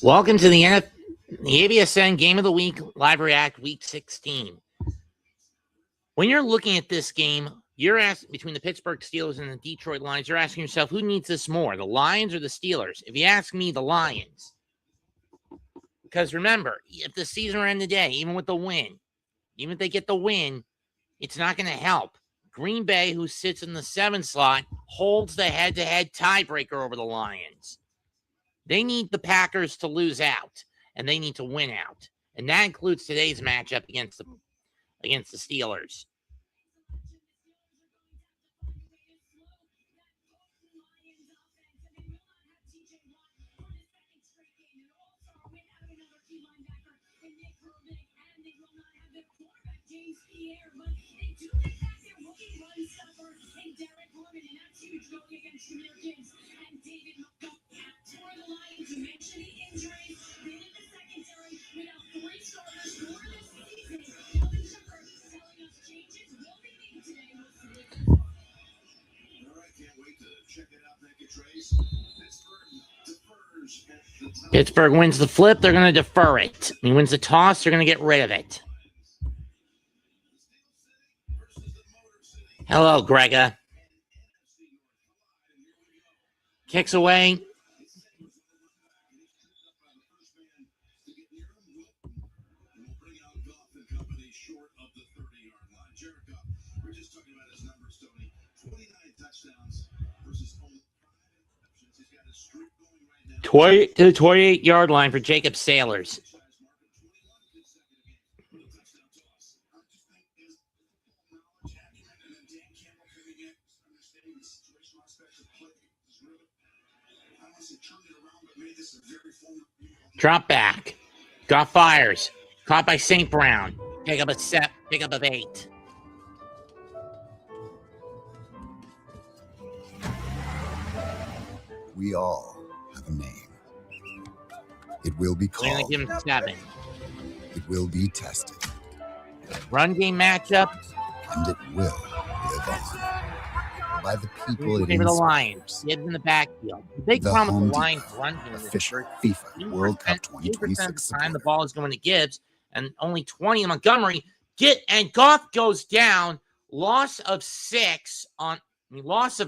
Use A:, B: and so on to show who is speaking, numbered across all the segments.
A: Welcome to the ABSN Game of the Week Live React Week 16. When you're looking at this game, you're asking between the Pittsburgh Steelers and the Detroit Lions, you're asking yourself, who needs this more, the Lions or the Steelers? If you ask me, the Lions. Because remember, if the season were in today, even with the win, even if they get the win, it's not going to help. Green Bay, who sits in the 7 slot, holds the head-to-head tiebreaker over the Lions. They need the Packers to lose out, and they need to win out. And that includes today's matchup against the Steelers. Pittsburgh wins the flip, they're going to defer it. He wins the toss, they're going to get rid of it. Hello, Grega. Kicks away. To the 28-yard line for Jacob Sailors. Drop back. Got fires. Caught by St. Brown. Pick up of 8.
B: We all have a name. It will be called.
A: We're going to give him 7.
B: It will be tested.
A: Run game matchup.
B: And it will live on. By the people it
A: Favor the
B: inspires.
A: Lions. Kids in the backfield. The big
B: The
A: problem with
B: Home
A: the Lions
B: Depot
A: run game is
B: official FIFA World Cup 2026
A: of the time the ball is going to Gibbs, and only 20 in Montgomery. And Goff goes down. Loss of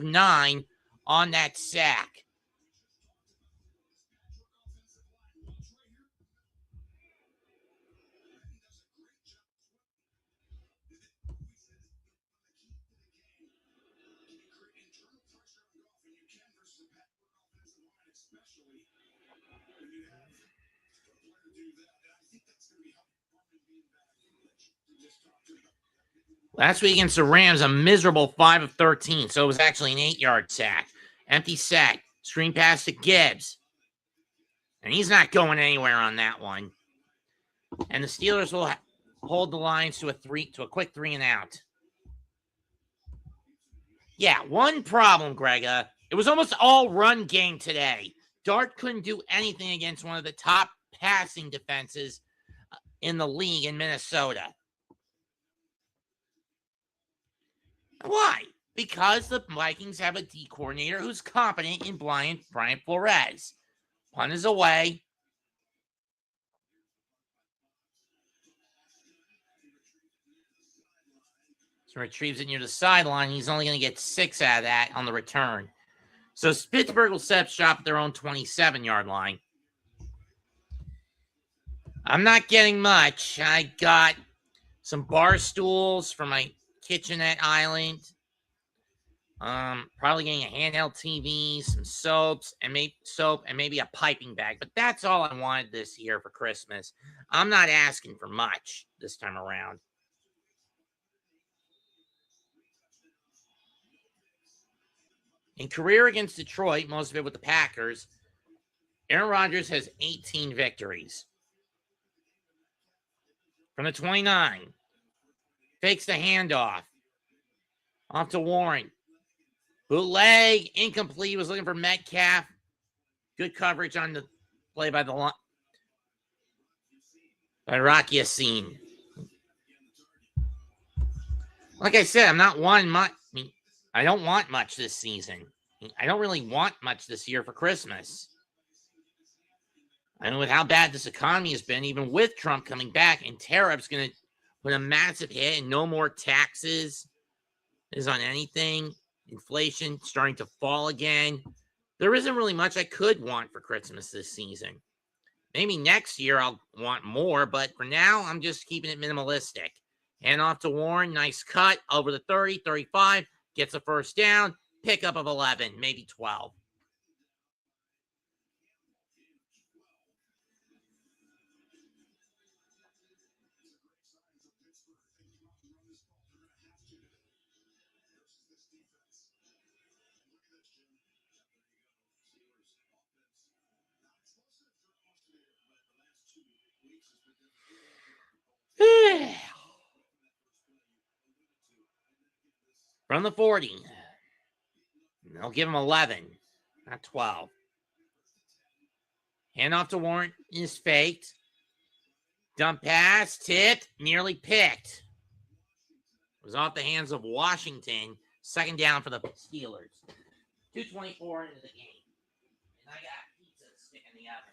A: 9 on that sack. Last week against the Rams, a miserable 5 of 13, so it was actually an 8-yard sack. Empty sack, screen pass to Gibbs. And he's not going anywhere on that one. And the Steelers will hold the Lions to a quick 3 and out. Yeah, one problem, Grega. It was almost all run game today. Dart couldn't do anything against one of the top passing defenses in the league in Minnesota. Why? Because the Vikings have a D coordinator who's competent in Brian Flores. Punt is away. So retrieves it near the sideline. He's only going to get 6 out of that on the return. So Pittsburgh will set up shop at their own 27-yard line. I'm not getting much. I got some bar stools for my kitchenette island. Probably getting a handheld TV, some soap, and maybe a piping bag. But that's all I wanted this year for Christmas. I'm not asking for much this time around. In career against Detroit, most of it with the Packers, Aaron Rodgers has 18 victories. From the 29, fakes the handoff. Off to Warren. Bootleg, incomplete. Was looking for Metcalf. Good coverage on the play by Rocky Yassin. Like I said, I'm not wanting much. I don't want much this season. I don't really want much this year for Christmas. I mean, with how bad this economy has been, even with Trump coming back, and tariffs going to put a massive hit, and no more taxes is on anything. Inflation starting to fall again. There isn't really much I could want for Christmas this season. Maybe next year I'll want more, but for now, I'm just keeping it minimalistic. Hand off to Warren. Nice cut over the 30, 35. Gets a first down. Pickup of 11, maybe 12. From the 40. They'll give him 11, not 12. Handoff to Warren is faked. Dump pass, tipped, nearly picked. It was off the hands of Washington. Second down for the Steelers. 2:24 into the game. And I got pizza to stick in the oven.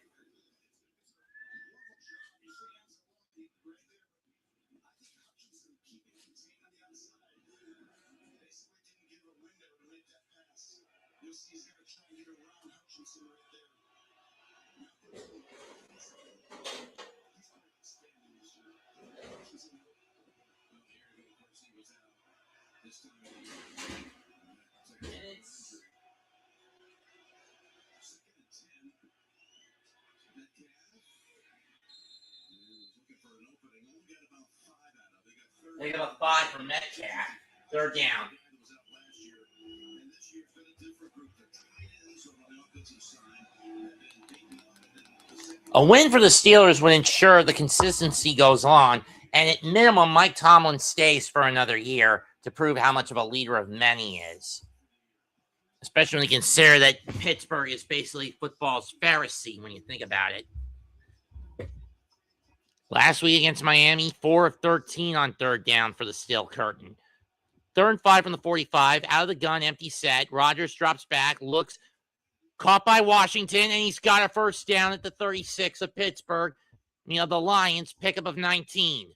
A: They got a 5 from Metcalf. Third down. A win for the Steelers would ensure the consistency goes on, and at minimum, Mike Tomlin stays for another year to prove how much of a leader of men he is. Especially when you consider that Pittsburgh is basically football's Pharisee when you think about it. Last week against Miami, 4 of 13 on third down for the Steel Curtain. 3rd and 5 from the 45. Out of the gun, empty set. Rodgers drops back, looks, caught by Washington, and he's got a first down at the 36 of Pittsburgh. You know, the Lions, pickup of 19.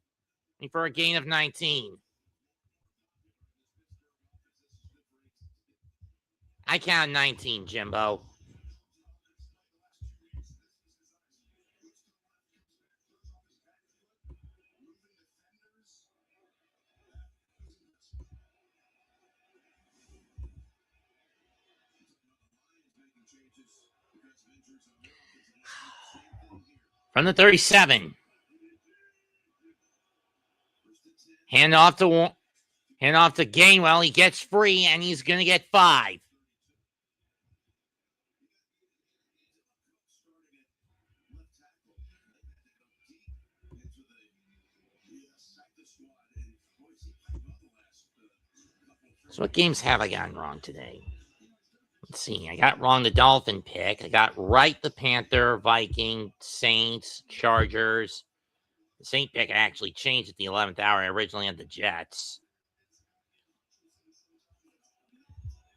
A: For a gain of 19. I count 19, Jimbo. From the 37. Hand off to Gainwell. He gets free, and he's going to get 5. So what games have I gotten wrong today? Let's see. I got wrong the Dolphin pick. I got right the Panther, Viking, Saints, Chargers. The Saint pick I actually changed at the 11th hour. I originally had the Jets.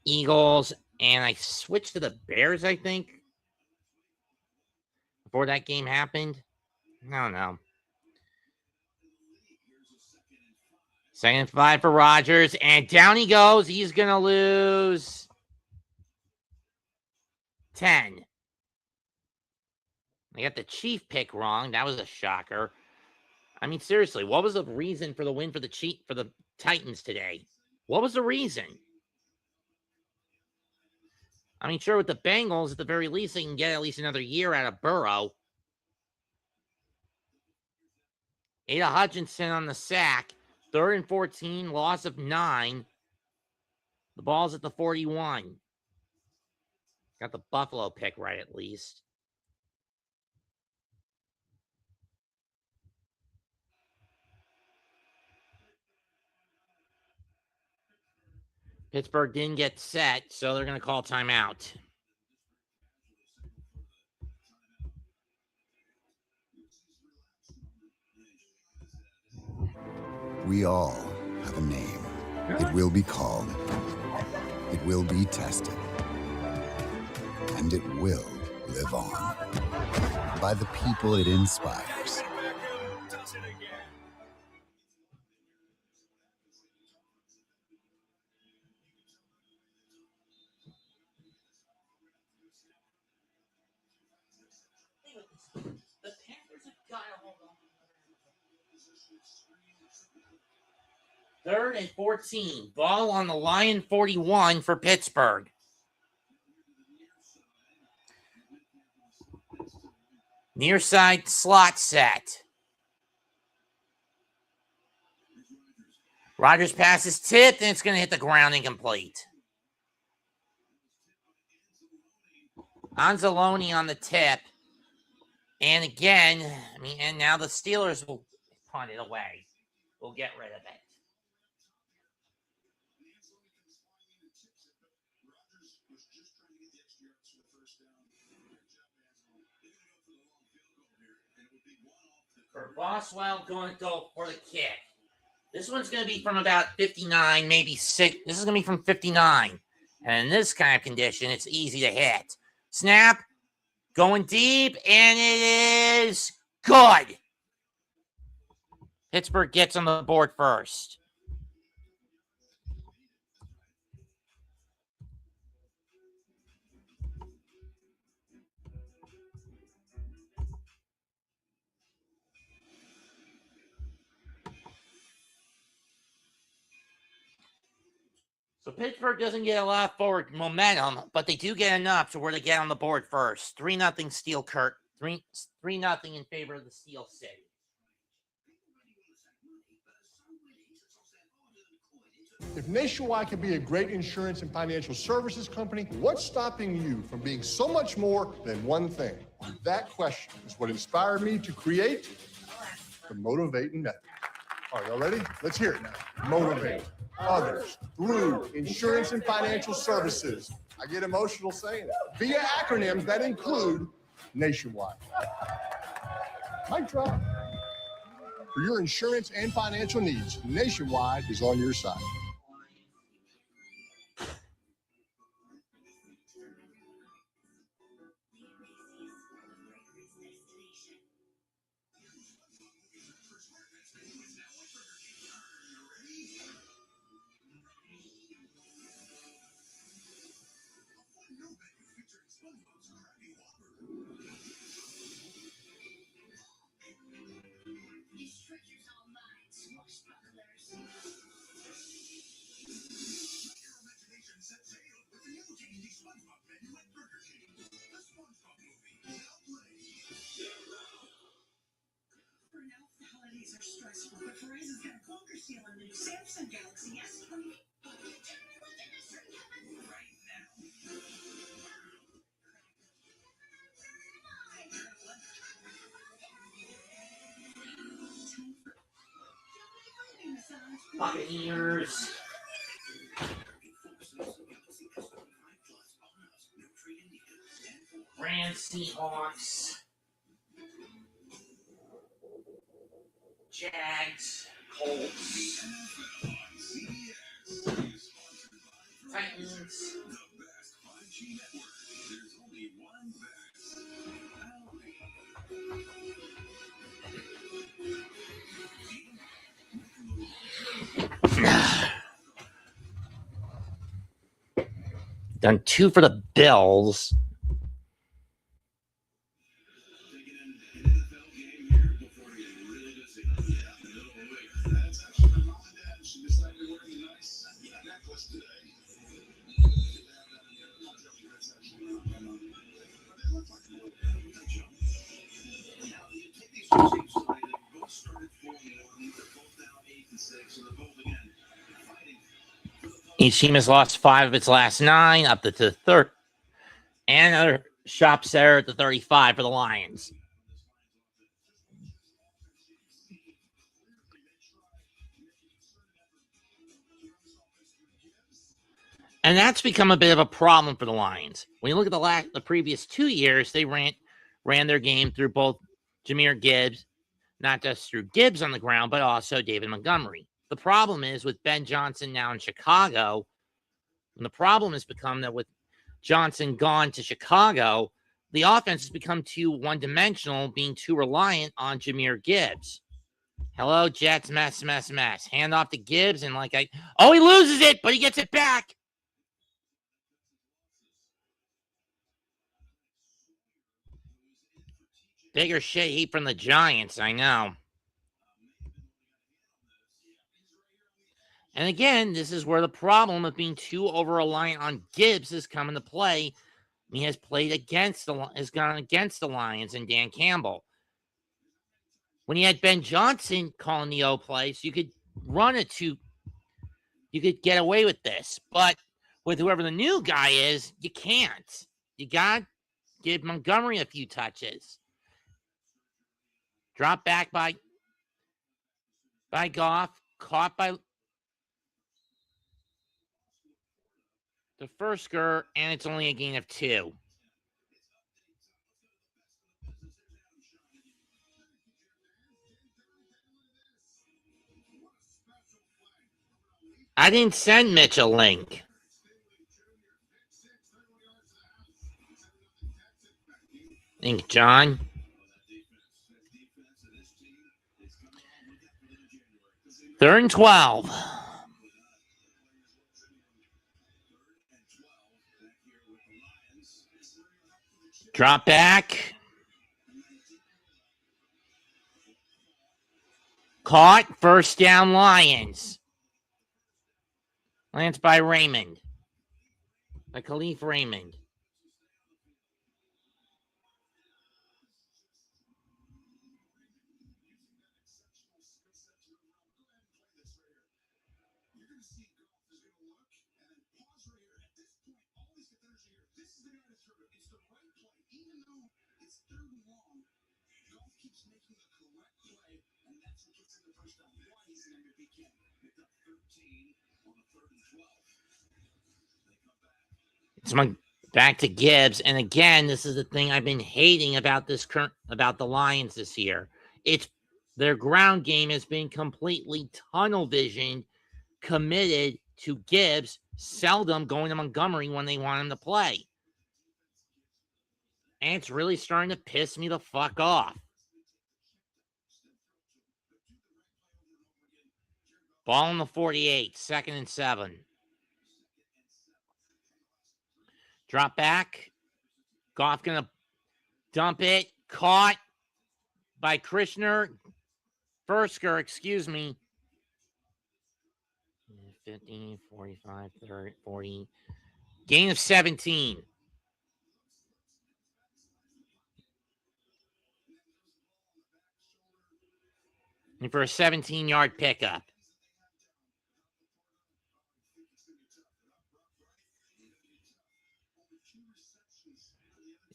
A: Eagles, and I switched to the Bears, I think, before that game happened. I don't know. 2nd and 5 for Rodgers, and down he goes. He's going to lose 10. I got the Chief pick wrong. That was a shocker. I mean, seriously, what was the reason for the win for the Titans today? What was the reason? I mean, sure, with the Bengals, at the very least, they can get at least another year out of Burrow. Ada Hutchinson on the sack. 3rd and 14, loss of 9. The ball's at the 41. Got the Buffalo pick right at least. Pittsburgh didn't get set, so they're going to call timeout.
B: We all have a name. It will be called. It will be tested. And it will live on. by the people it inspires.
A: Third and 14. Ball on the Lion 41 for Pittsburgh. Near side slot set. Rodgers passes tipped, and it's going to hit the ground incomplete. Anzalone on the tip. And again, and now the Steelers will punt it away. We'll get rid of it. For Boswell going to go for the kick. This one's going to be from about 59, maybe 6. This is going to be from 59. And in this kind of condition, it's easy to hit. Snap. Going deep, and it is good. Pittsburgh gets on the board first. So Pittsburgh doesn't get a lot of forward momentum, but they do get enough to where they get on the board first. 3-0 Steel Kurt. 3-0 in favor of the Steel City.
C: If Nationwide can be a great insurance and financial services company, what's stopping you from being so much more than one thing? That question is what inspired me to create the Motivating Method. All right, y'all ready? Let's hear it now. Motivate others through insurance and financial services. I get emotional saying it. Via acronyms that include Nationwide. Mic drop. For your insurance and financial needs, Nationwide is on your side.
D: Holidays are stressful, but Verizon's got a bunker sale on the new Samsung Galaxy S20. Right now.
A: Buccaneers. Rams, Seahawks. Jags, Colts, Titans. Done 2 for the Bills. Each team has lost 5 of its last 9, up to the third. And another shop setter at the 35 for the Lions. And that's become a bit of a problem for the Lions. When you look at the previous 2 years, they ran their game through both Jahmyr Gibbs, not just through Gibbs on the ground, but also David Montgomery. The problem is with Ben Johnson now in Chicago, and the problem has become that with Johnson gone to Chicago, the offense has become too one-dimensional, being too reliant on Jahmyr Gibbs. Hello, Jets, mess. Hand off to Gibbs, and he loses it, but he gets it back. Bigger shit heat from the Giants, I know. And again, this is where the problem of being too over-reliant on Gibbs has come into play. He has played has gone against the Lions and Dan Campbell. When you had Ben Johnson calling the O plays, you could run it to, you could get away with this. But with whoever the new guy is, you can't. You got to give Montgomery a few touches. Drop back by Goff, caught by the first skirt, and it's only a gain of 2. I didn't send Mitch a link. Think, John. Third and 12. Drop back. Caught. First down, Lions. Lance by Raymond. By Khalif Raymond. It's back to Gibbs, and again, this is the thing I've been hating about about the Lions this year. It's their ground game has been completely tunnel visioned, committed to Gibbs, seldom going to Montgomery when they want him to play. And it's really starting to piss me the fuck off. Ball on the 48, 2nd and 7. Drop back. Goff gonna dump it. Caught by Firsker, excuse me. 50, 45, 30, 40. Gain of 17. And for a 17-yard pickup.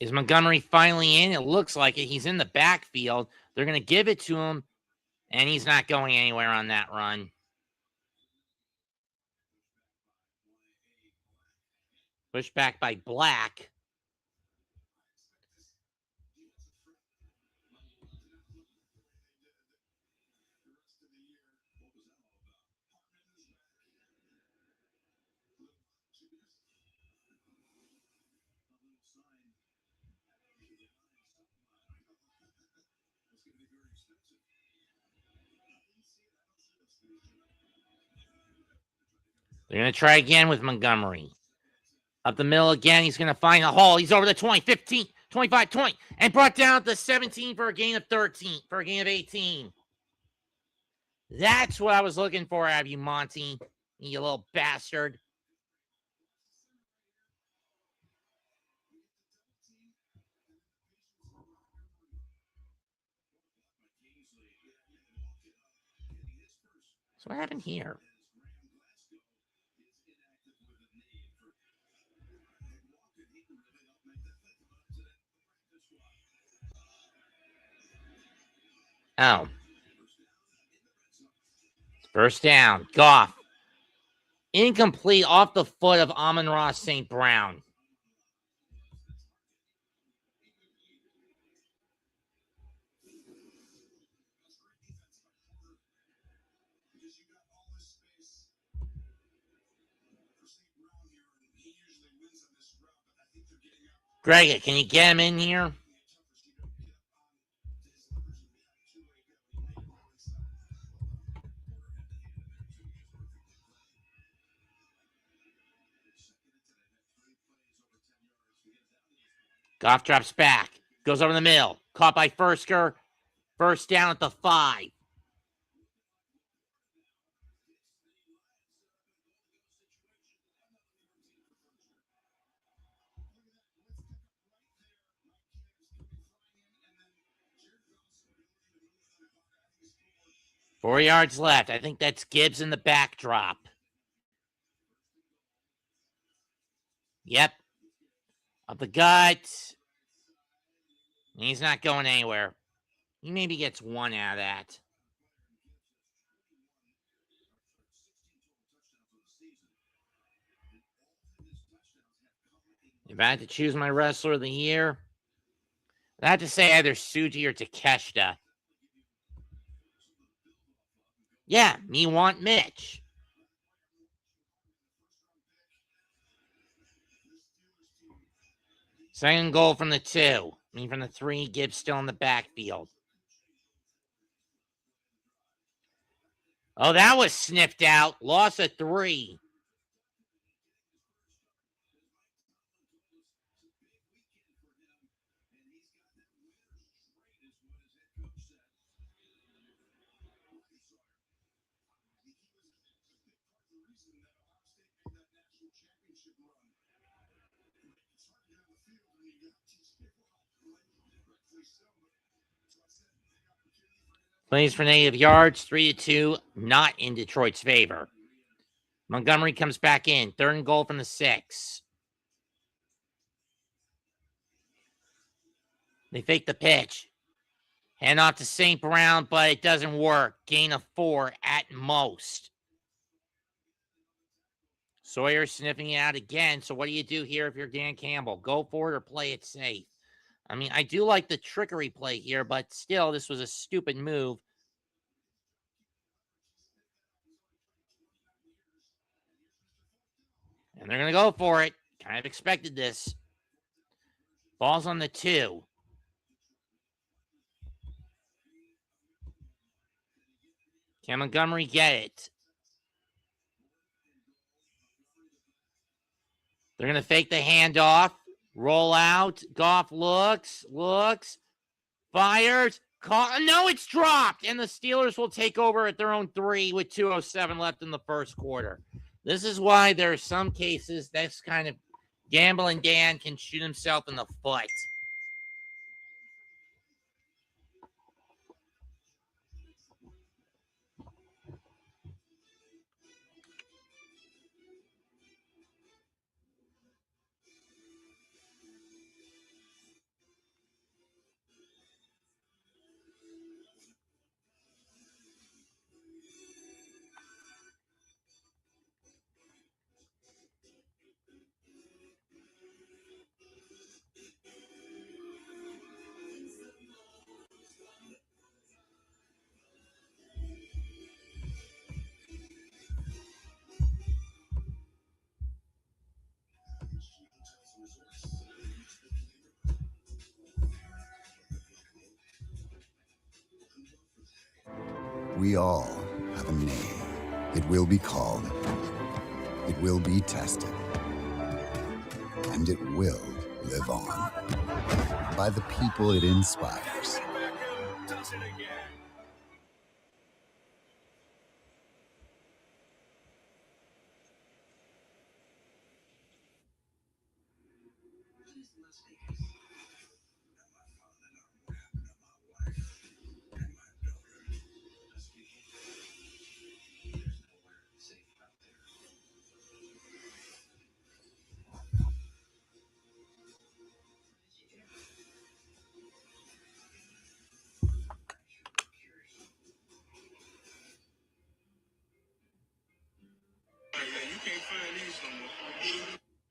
A: Is Montgomery finally in? It looks like it. He's in the backfield. They're going to give it to him, and he's not going anywhere on that run. Pushed back by Black. They're going to try again with Montgomery. Up the middle again. He's going to find a hole. He's over the 20, 15, 25, 20. And brought down to 17 for a gain of 13. For a gain of 18. That's what I was looking for out of you, Monty. You little bastard. So what happened here? Oh. First down. Goff. Incomplete off the foot of Amon-Ra St. Brown. Greg, can you get him in here? Goff drops back. Goes over the middle. Caught by Fursker. First down at the 5. Four yards left. I think that's Gibbs in the backdrop. Yep. Up the gut. He's not going anywhere. He maybe gets one out of that. If I had to choose my wrestler of the year, I have to say either Suji or Takeshita. Yeah, me want Mitch. Second goal from the 2. From the 3, Gibbs still in the backfield. Oh, that was sniffed out. Loss of 3. Plays for negative yards, 3-2, not in Detroit's favor. Montgomery comes back in. 3rd and goal from the 6. They fake the pitch. Hand off to St. Brown, but it doesn't work. Gain of 4 at most. Sawyer sniffing it out again. So what do you do here if you're Dan Campbell? Go for it or play it safe? I do like the trickery play here, but still, this was a stupid move. And they're going to go for it. Kind of expected this. Ball's on the 2. Can Montgomery get it? They're going to fake the handoff. Roll out. Goff looks, fires. No, it's dropped. And the Steelers will take over at their own 3 with 2:07 left in the first quarter. This is why there are some cases that's kind of gambling Dan can shoot himself in the foot.
B: We all have a name. It will be called. It will be tested. And it will live on. By the people it inspires.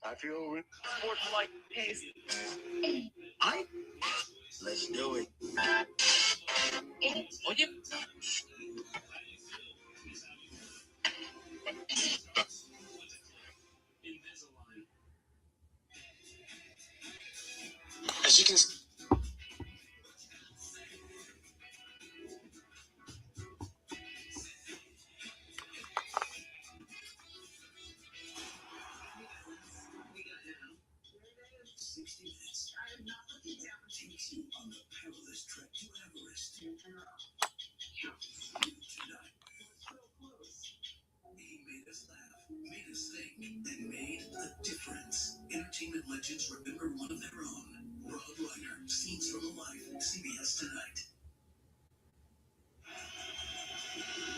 E: I feel sports like taste. Let's do it. Oye. Chicken.
F: Entertainment legends remember one of their own. Rob Reiner, Scenes from a Life, CBS Tonight.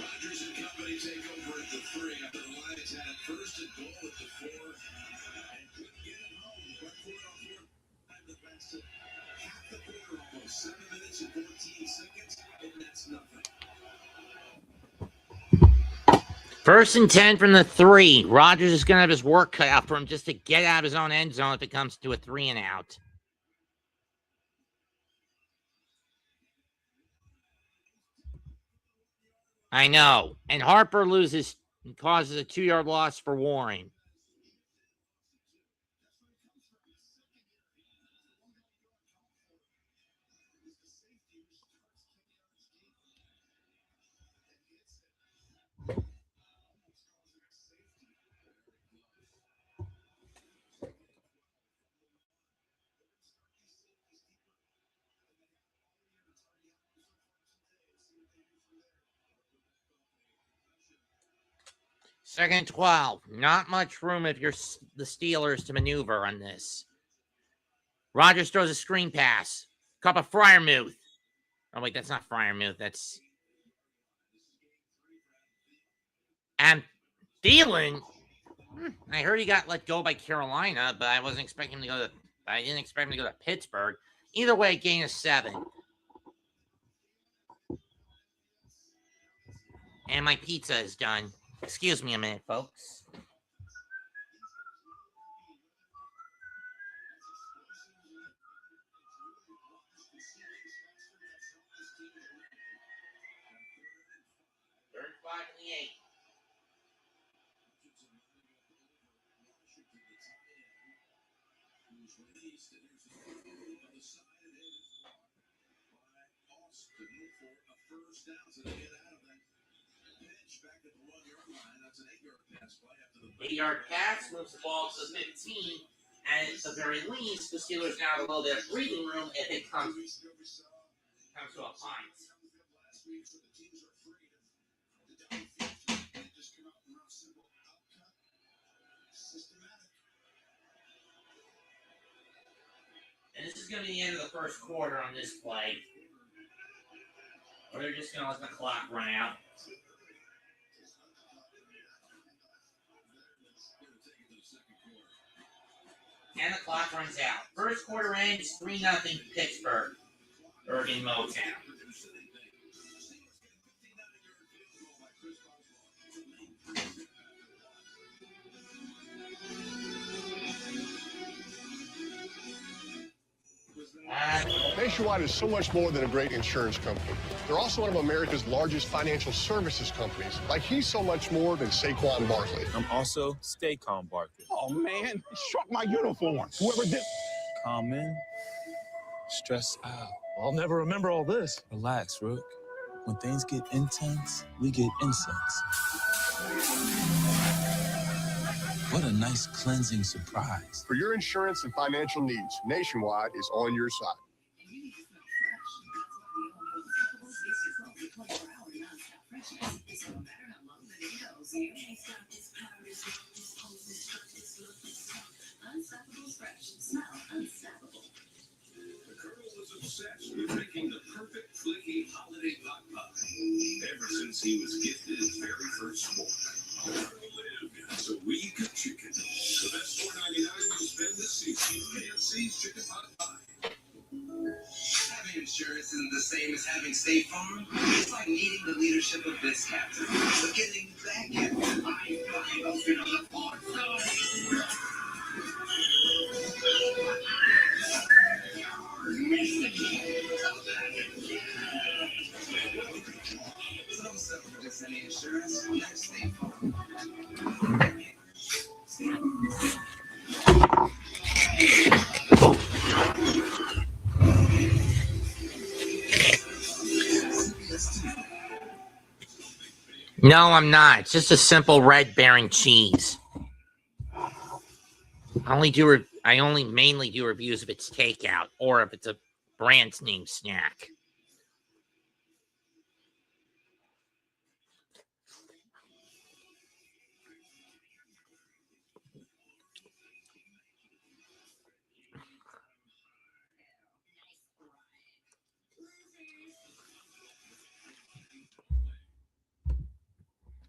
F: Rodgers and company take over at the 3 after the Lions had first and goal at the 4 and couldn't get it home. But for it on 4, the best of half the quarter, almost 7 minutes and 14 seconds, and that's nothing.
A: 1st and 10 from the 3. Rodgers is going to have his work cut out for him just to get out of his own end zone if it comes to a 3 and out. I know. And Harper loses and causes a 2-yard loss for Warren. Second and 12. Not much room if you're the Steelers to maneuver on this. Rodgers throws a screen pass. Cup of Freiermuth. Oh, wait, that's not Freiermuth. That's... And Thielen. I heard he got let go by Carolina, but I wasn't expecting him to go to... I didn't expect him to go to Pittsburgh. Either way, gain of 7. And my pizza is done. Excuse me a minute, folks. Third 5 in the 8. An 8-yard pass moves the ball to the 15, and at the very least, the Steelers now have a little bit of breathing room if it comes to a punt. And this is going to be the end of the first quarter on this play. Or they're just going to let the clock run out. And the clock runs out. First quarter ends 3-0 Pittsburgh. Or in Motown.
C: Nationwide is so much more than a great insurance company. They're also one of America's largest financial services companies. Like he's so much more than Saquon Barkley.
G: I'm also Stay Calm Barkley.
H: Oh, man, he struck my uniform. Whoever did...
G: Calm in. Stress out.
H: I'll never remember all this.
G: Relax, Rook. When things get intense, we get incense. What a nice cleansing surprise.
C: For your insurance and financial needs, Nationwide is on your side.
F: The Colonel was obsessed with making the perfect flaky holiday pot pie. Ever since he was gifted his very first fork. The Colonel lived so we could chicken. The best $4.99 you'll spend this season. KFC's chicken pot pie.
I: Having insurance isn't the same as having State Farm. It's like needing the leadership of this captain. So getting that captain, I open on the port side. So don't settle for just any insurance. That's State Farm.
A: No, I'm not. It's just a simple red bearing cheese. I only mainly do reviews if it's takeout or if it's a brand name snack.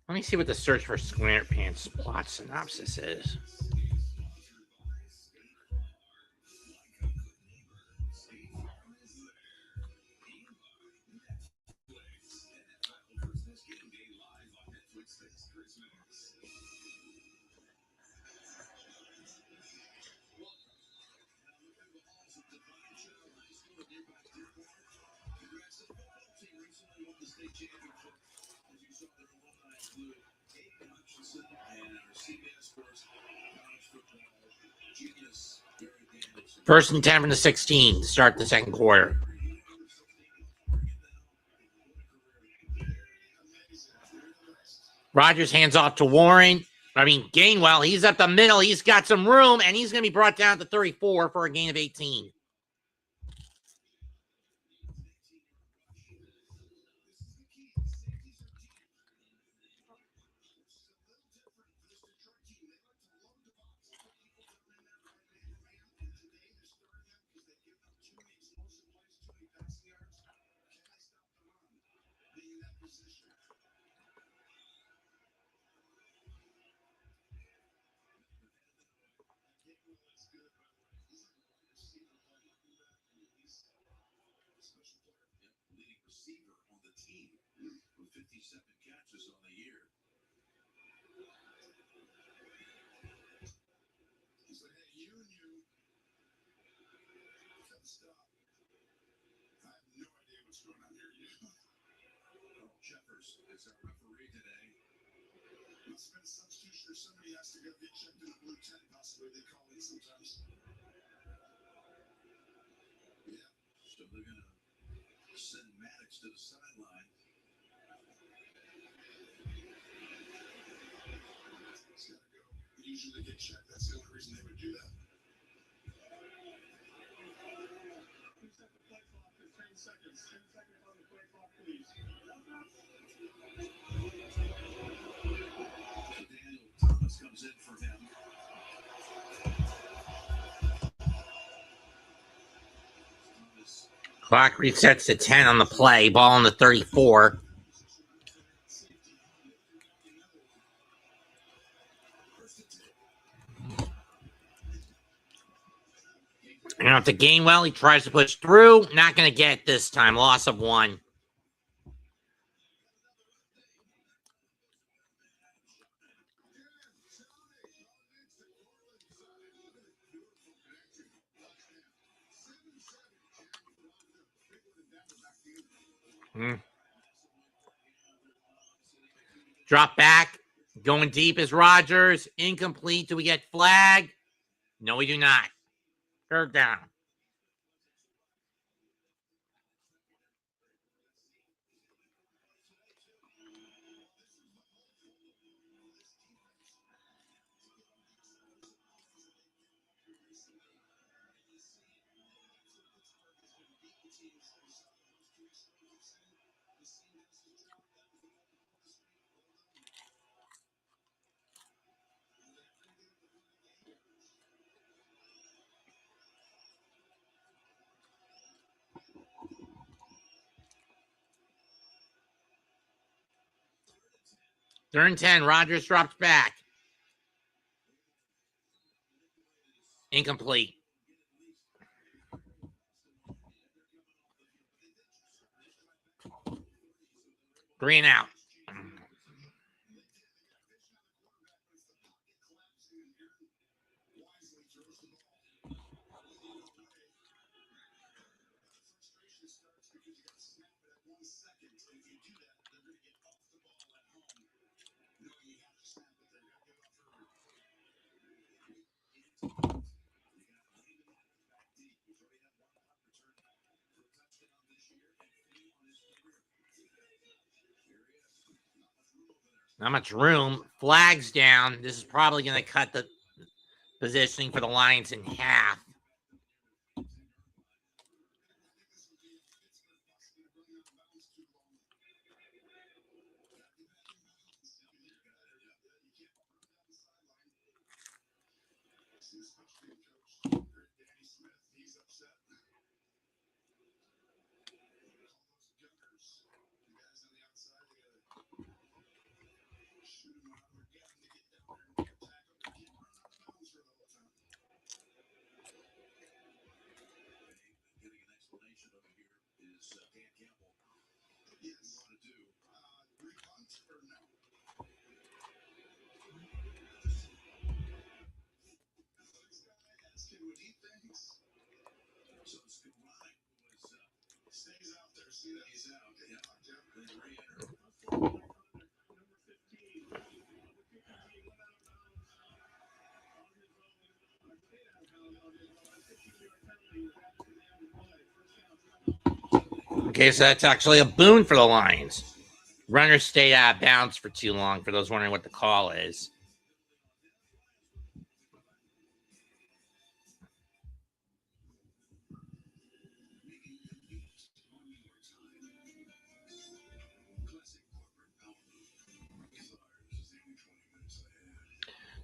A: Let me see what the search for SquarePants plot synopsis is. First and 10 from the 16 to start the second quarter. Rodgers hands off to Gainwell. He's up the middle. He's got some room, and he's going to be brought down to 34 for a gain of 18. Clock resets to 10 on the play. Ball on the 34. And off to Gainwell. He tries to push through. Not going to get this time. Loss of 1. Drop back. Going deep is Rodgers. Incomplete. Do we get flag? No, we do not. Third down. Third and 10. Rodgers drops back. Incomplete. 3 and out. Not much room. Flags down. This is probably going to cut the positioning for the Lions in half. Okay, so that's actually a boon for the Lions. Runners stayed out of bounds for too long, for those wondering what the call is.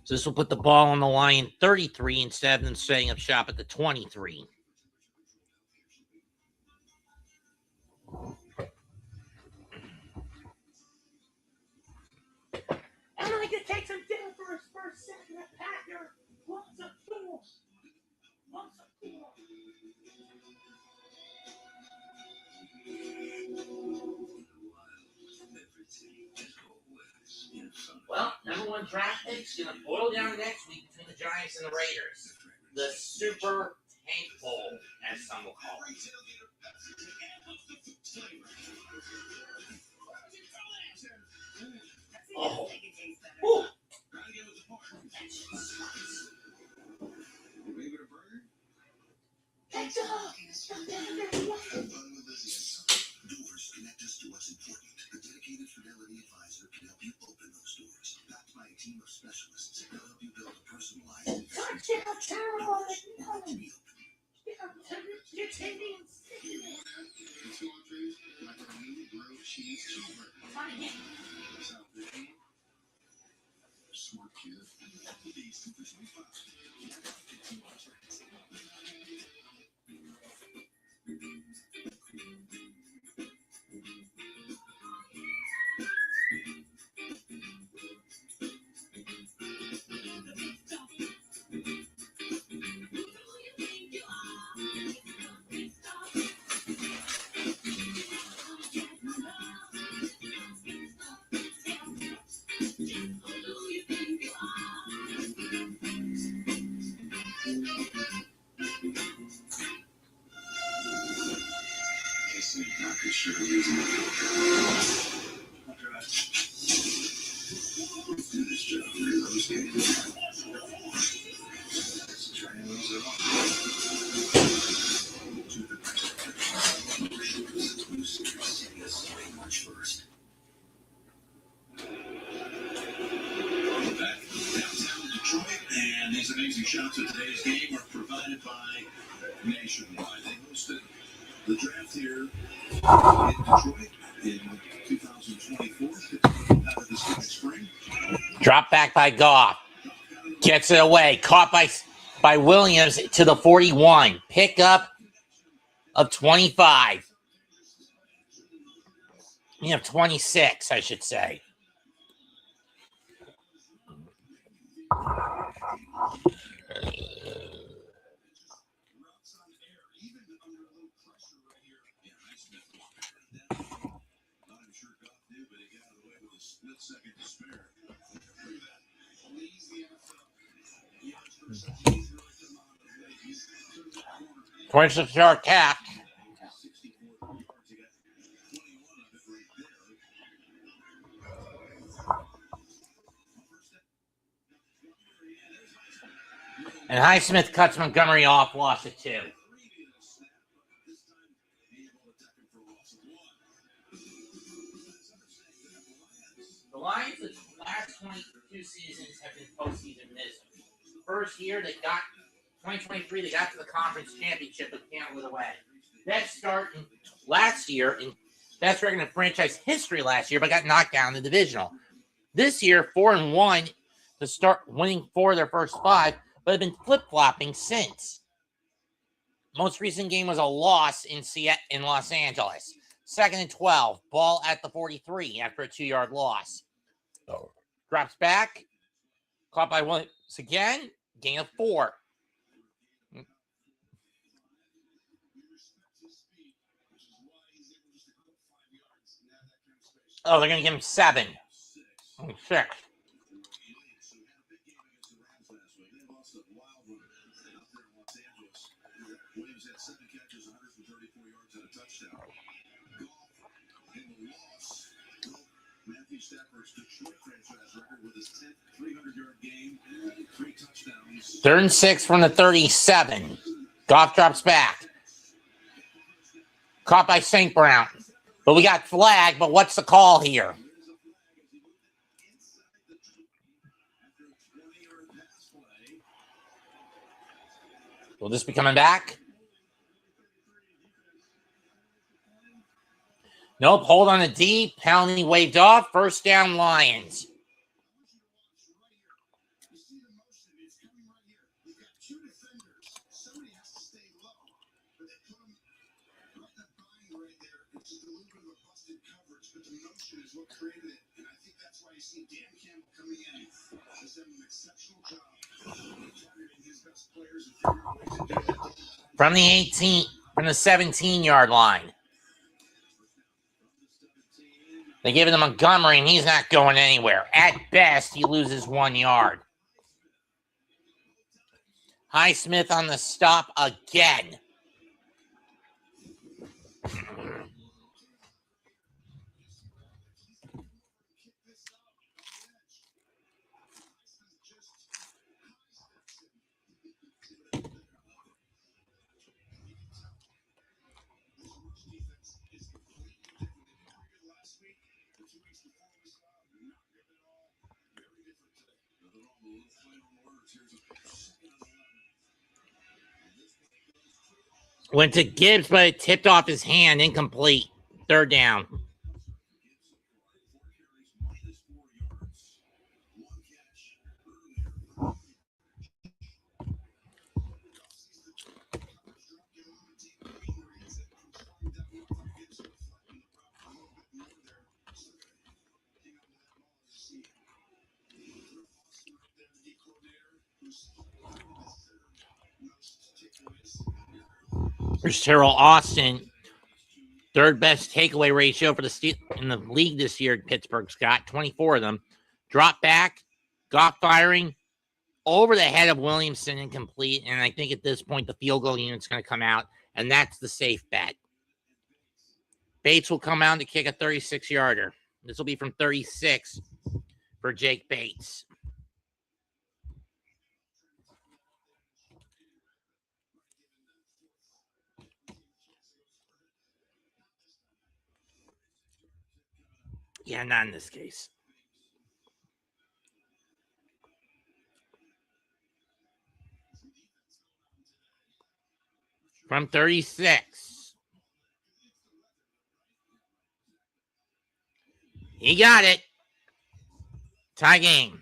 A: So this will put the ball on the Lion 33 instead of them setting up shop at the 23.
D: I'm going to take some dinner for his first second at Packer. Lots of food. Lots of food.
A: Well, number one draft pick's going to boil down next week between the Giants and the Raiders. The Super Tank Bowl, as some will call it. Oh. Woo.
I: Doors connect us to what's important. A dedicated Fidelity advisor can help you open those doors. Backed by a team of specialists, they'll help you build a personalized Smart kid. And these amazing shots of today's game are provided by Nationwide. They hosted the draft here in Detroit in 2024. Out of this spring.
A: Drop back by Goff. Gets it away. Caught by Williams to the 41. Pickup of 25. You have 26, I should say. Towards the short cap. And Highsmith cuts Montgomery off, loss of 2. The The Lions' last 22 seasons have been postseason misery. First year they got 2023, they got to the conference championship but can't away. Best start in last year in best record in franchise history last year, but got knocked down in the divisional. This year, 4-1 to start winning 4 of their first 5, but have been flip-flopping since. Most recent game was a loss in Los Angeles. 2nd and 12, ball at the 43 after a 2-yard loss. Drops back, caught by once again, gain of 4. Oh, they're going to give him 7. 6.
F: Matthew Stafford's Detroit franchise record with his 10th 300-yard game and 3 touchdowns.
A: 3rd and 6 from the 37. Goff drops back. Caught by St. Brown. But we got flag, but what's the call here? Will this be coming back? Nope, hold on the D. Penalty waved off. First down, Lions. From the 18, from the 17-yard line. They give it to Montgomery, and he's not going anywhere. At best, he loses 1 yard. Highsmith on the stop again. Went to Gibbs, but it tipped off his hand. Incomplete. 3rd down. Here's Terrell Austin. 3rd best takeaway ratio for the in the league this year. Pittsburgh's got 24 of them. Drop back. Goff firing. Over the head of Williamson, incomplete. And I think at this point, the field goal unit's going to come out. And that's the safe bet. Bates will come out to kick a 36-yarder. This will be from 36 for Jake Bates. Yeah, not in this case. From 36. He got it. Tie game.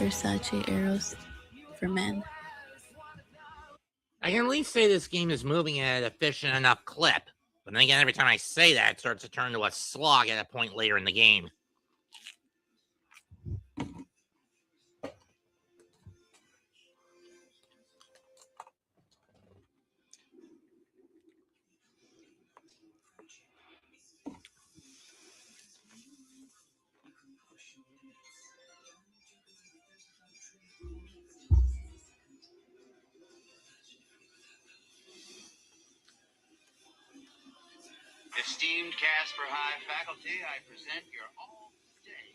J: Versace arrows for men.
A: I can at least say this game is moving at an efficient enough clip. But then again, every time I say that, it starts to turn to a slog at a point later in the game.
I: Esteemed Casper High faculty, I present your all-day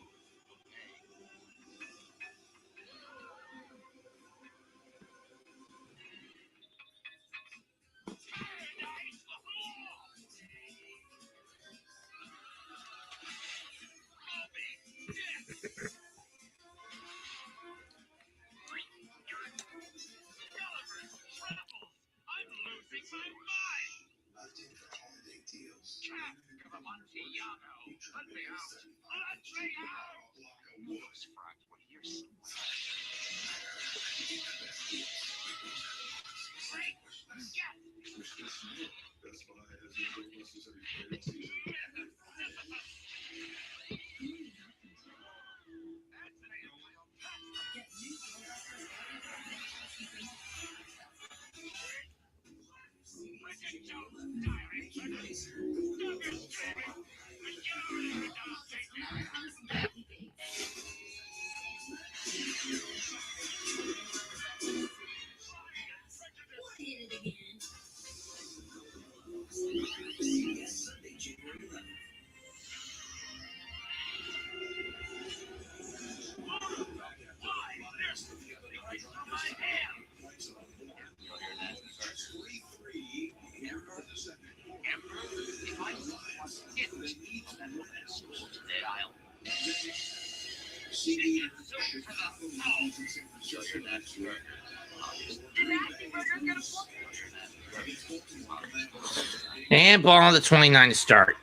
A: And ball on the 29 to start.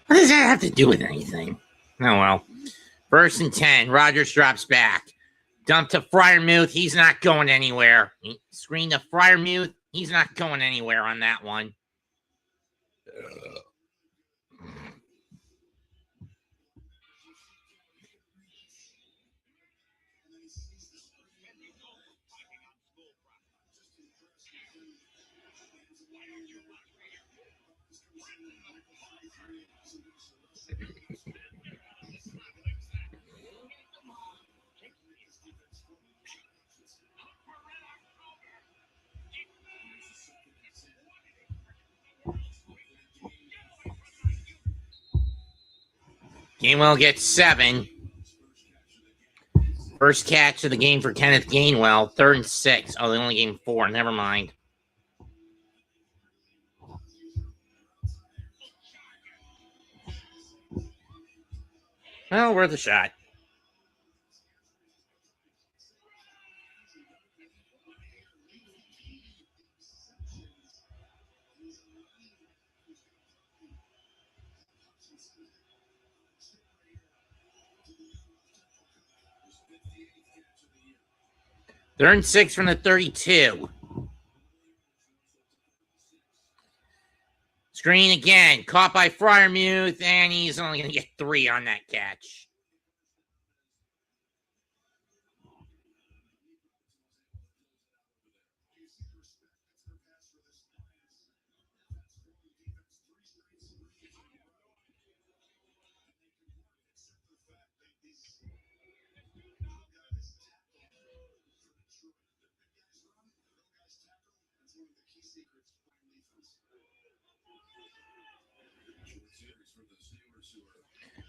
A: What does that have to do with anything? Oh, well. 1st and 10. Rogers drops back. Dump to Fryermuth. He's not going anywhere. Screen to Fryermuth. He's not going anywhere on that one. Gainwell gets 7. First catch of the game for Kenneth Gainwell. 3rd and 6. Oh, they only gave him 4. Never mind. Well, worth a shot. Third and 6 from the 32. Screen again. Caught by Fryermuth, and he's only going to get 3 on that catch.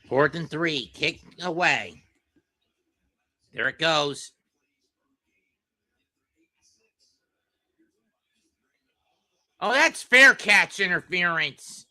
A: Fourth and 3. Kick away. There it goes. Oh, that's fair catch interference.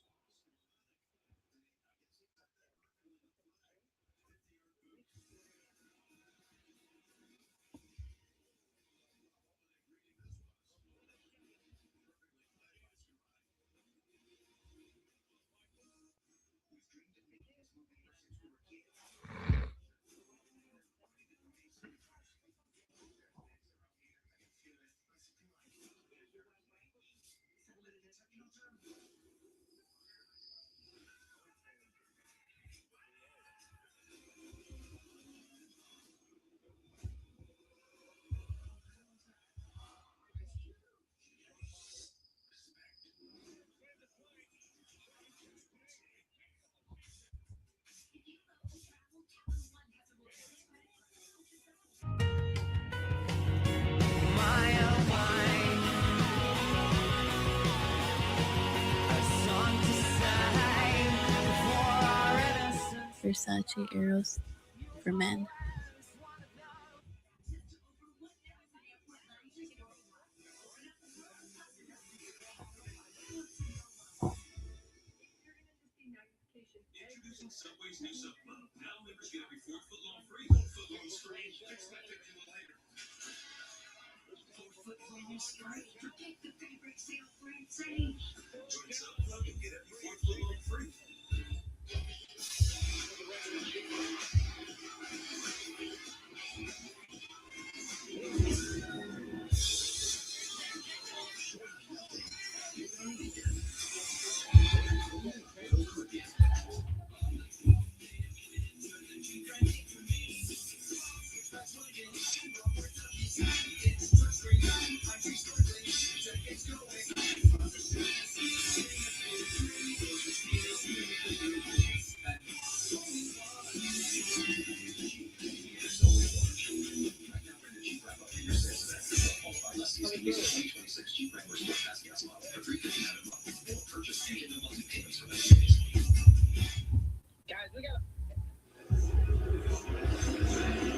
J: Versace Eros for men.
F: Introducing Subway's new Sub Club. Now members get every fourth footlong free. 4 footlongs free. Expect it a little later. 4 footlongs free. Pick the favorite sale for insane. Join Sub Club and get every fourth footlong free.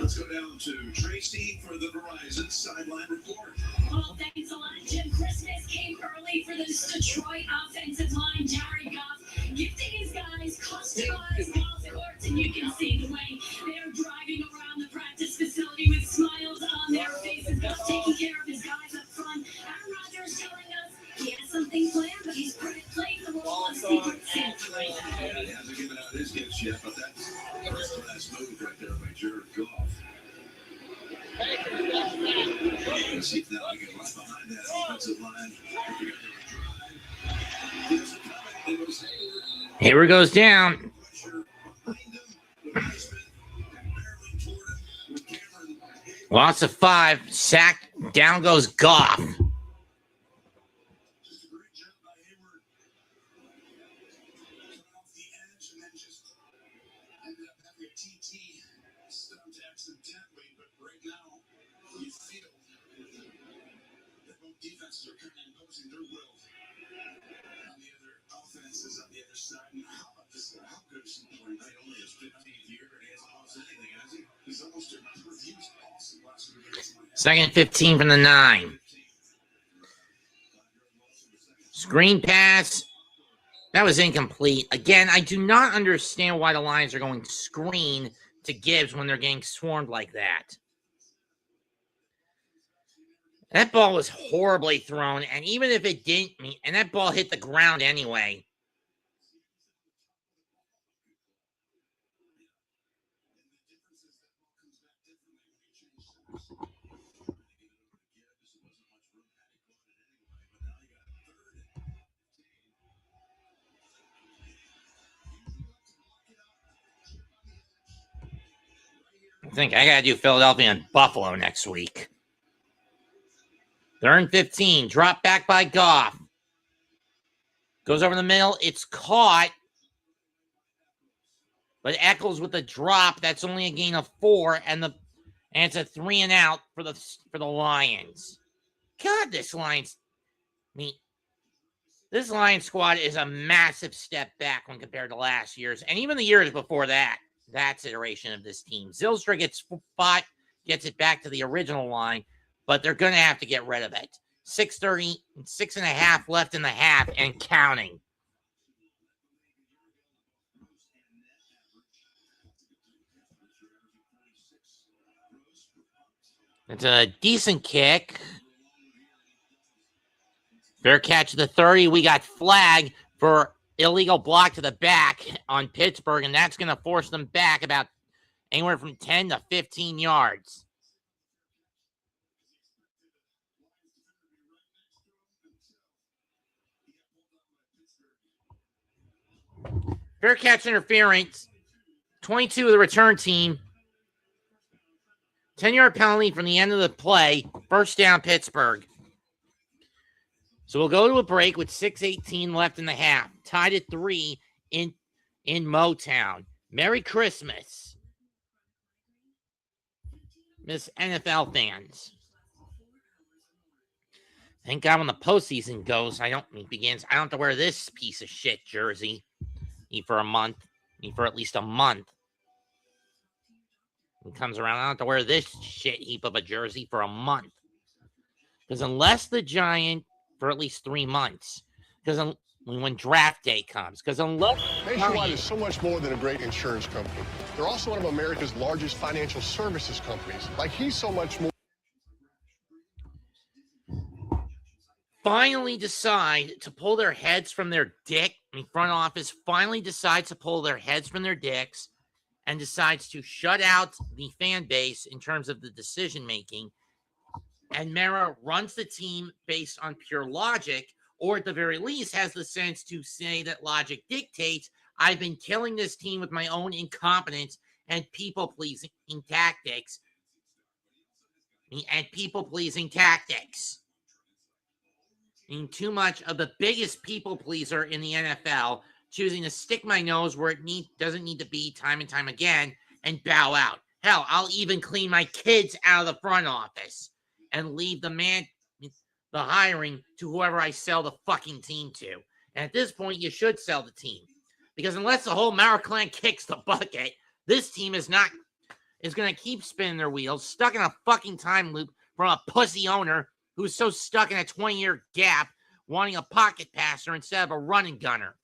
F: Let's go down to Tracy for the Verizon sideline report.
K: Well, thanks a lot. Jim Christmas came early for this Detroit offensive line. Jared Goff gifting his guys customized golf courts, and you can see the way they're driving around the practice facility with smiles on their faces. Goff taking care of his guys up front. Aaron Rodgers telling us he has something planned, but he's playing the role of Secret Santa right now.
F: He hasn't given out his gifts yet, but that's first-class move right there by Jared Goff. And see now I get right behind that offensive line.
A: Hayward goes down. Loss of 5. Sack. Down goes Goff.
F: Defenses are kind of imposing their will on the other offenses on the other side. And how good is he playing? Not only his 15th year, and he hasn't lost anything, has he? He's almost improved. He was awesome last week.
A: Second 15 from the 9. Screen pass. That was incomplete. Again, I do not understand why the Lions are going screen to Gibbs when they're getting swarmed like that. That ball was horribly thrown, and even if it didn't, and that ball hit the ground anyway. I think I got to do Philadelphia and Buffalo next week. They're in 15. Drop back by Goff. Goes over the middle. It's caught. But Eccles with the drop. That's only a gain of 4. And it's a 3 and out for the Lions. God, this Lions. This Lions squad is a massive step back when compared to last year's. And even the years before that. That's iteration of this team. Zylstra gets it back to the original line. But they're going to have to get rid of it. 6:30, 6.5 left in the half and counting. It's a decent kick. Fair catch at the 30. We got flag for illegal block to the back on Pittsburgh, and that's going to force them back about anywhere from 10 to 15 yards. Fair catch interference. 22 of the return team. 10-yard penalty from the end of the play. First down, Pittsburgh. So we'll go to a break with 6:18 left in the half. Tied at 3 in Motown. Merry Christmas, Miss NFL fans. Thank God when the postseason goes, I don't have to wear this piece of shit jersey. For a month. For at least a month. He comes around, I don't have to wear this shit heap of a jersey for a month. Because unless the Giant, for at least 3 months, because when draft day comes, because unless
C: Nationwide is so much more than a great insurance company. They're also one of America's largest financial services companies. Like, he's so much more.
A: Finally decide to pull their heads from their dick, the front office finally decides to pull their heads from their dicks and decides to shut out the fan base in terms of the decision making. And Mara runs the team based on pure logic, or at the very least has the sense to say that logic dictates, I've been killing this team with my own incompetence and people-pleasing tactics. And too much of the biggest people pleaser in the NFL, choosing to stick my nose where it doesn't need to be time and time again and bow out. Hell, I'll even clean my kids out of the front office and leave the hiring to whoever I sell the fucking team to. And at this point, you should sell the team. Because unless the whole Mara clan kicks the bucket, this team is going to keep spinning their wheels, stuck in a fucking time loop from a pussy owner who's so stuck in a 20-year gap wanting a pocket passer instead of a running gunner.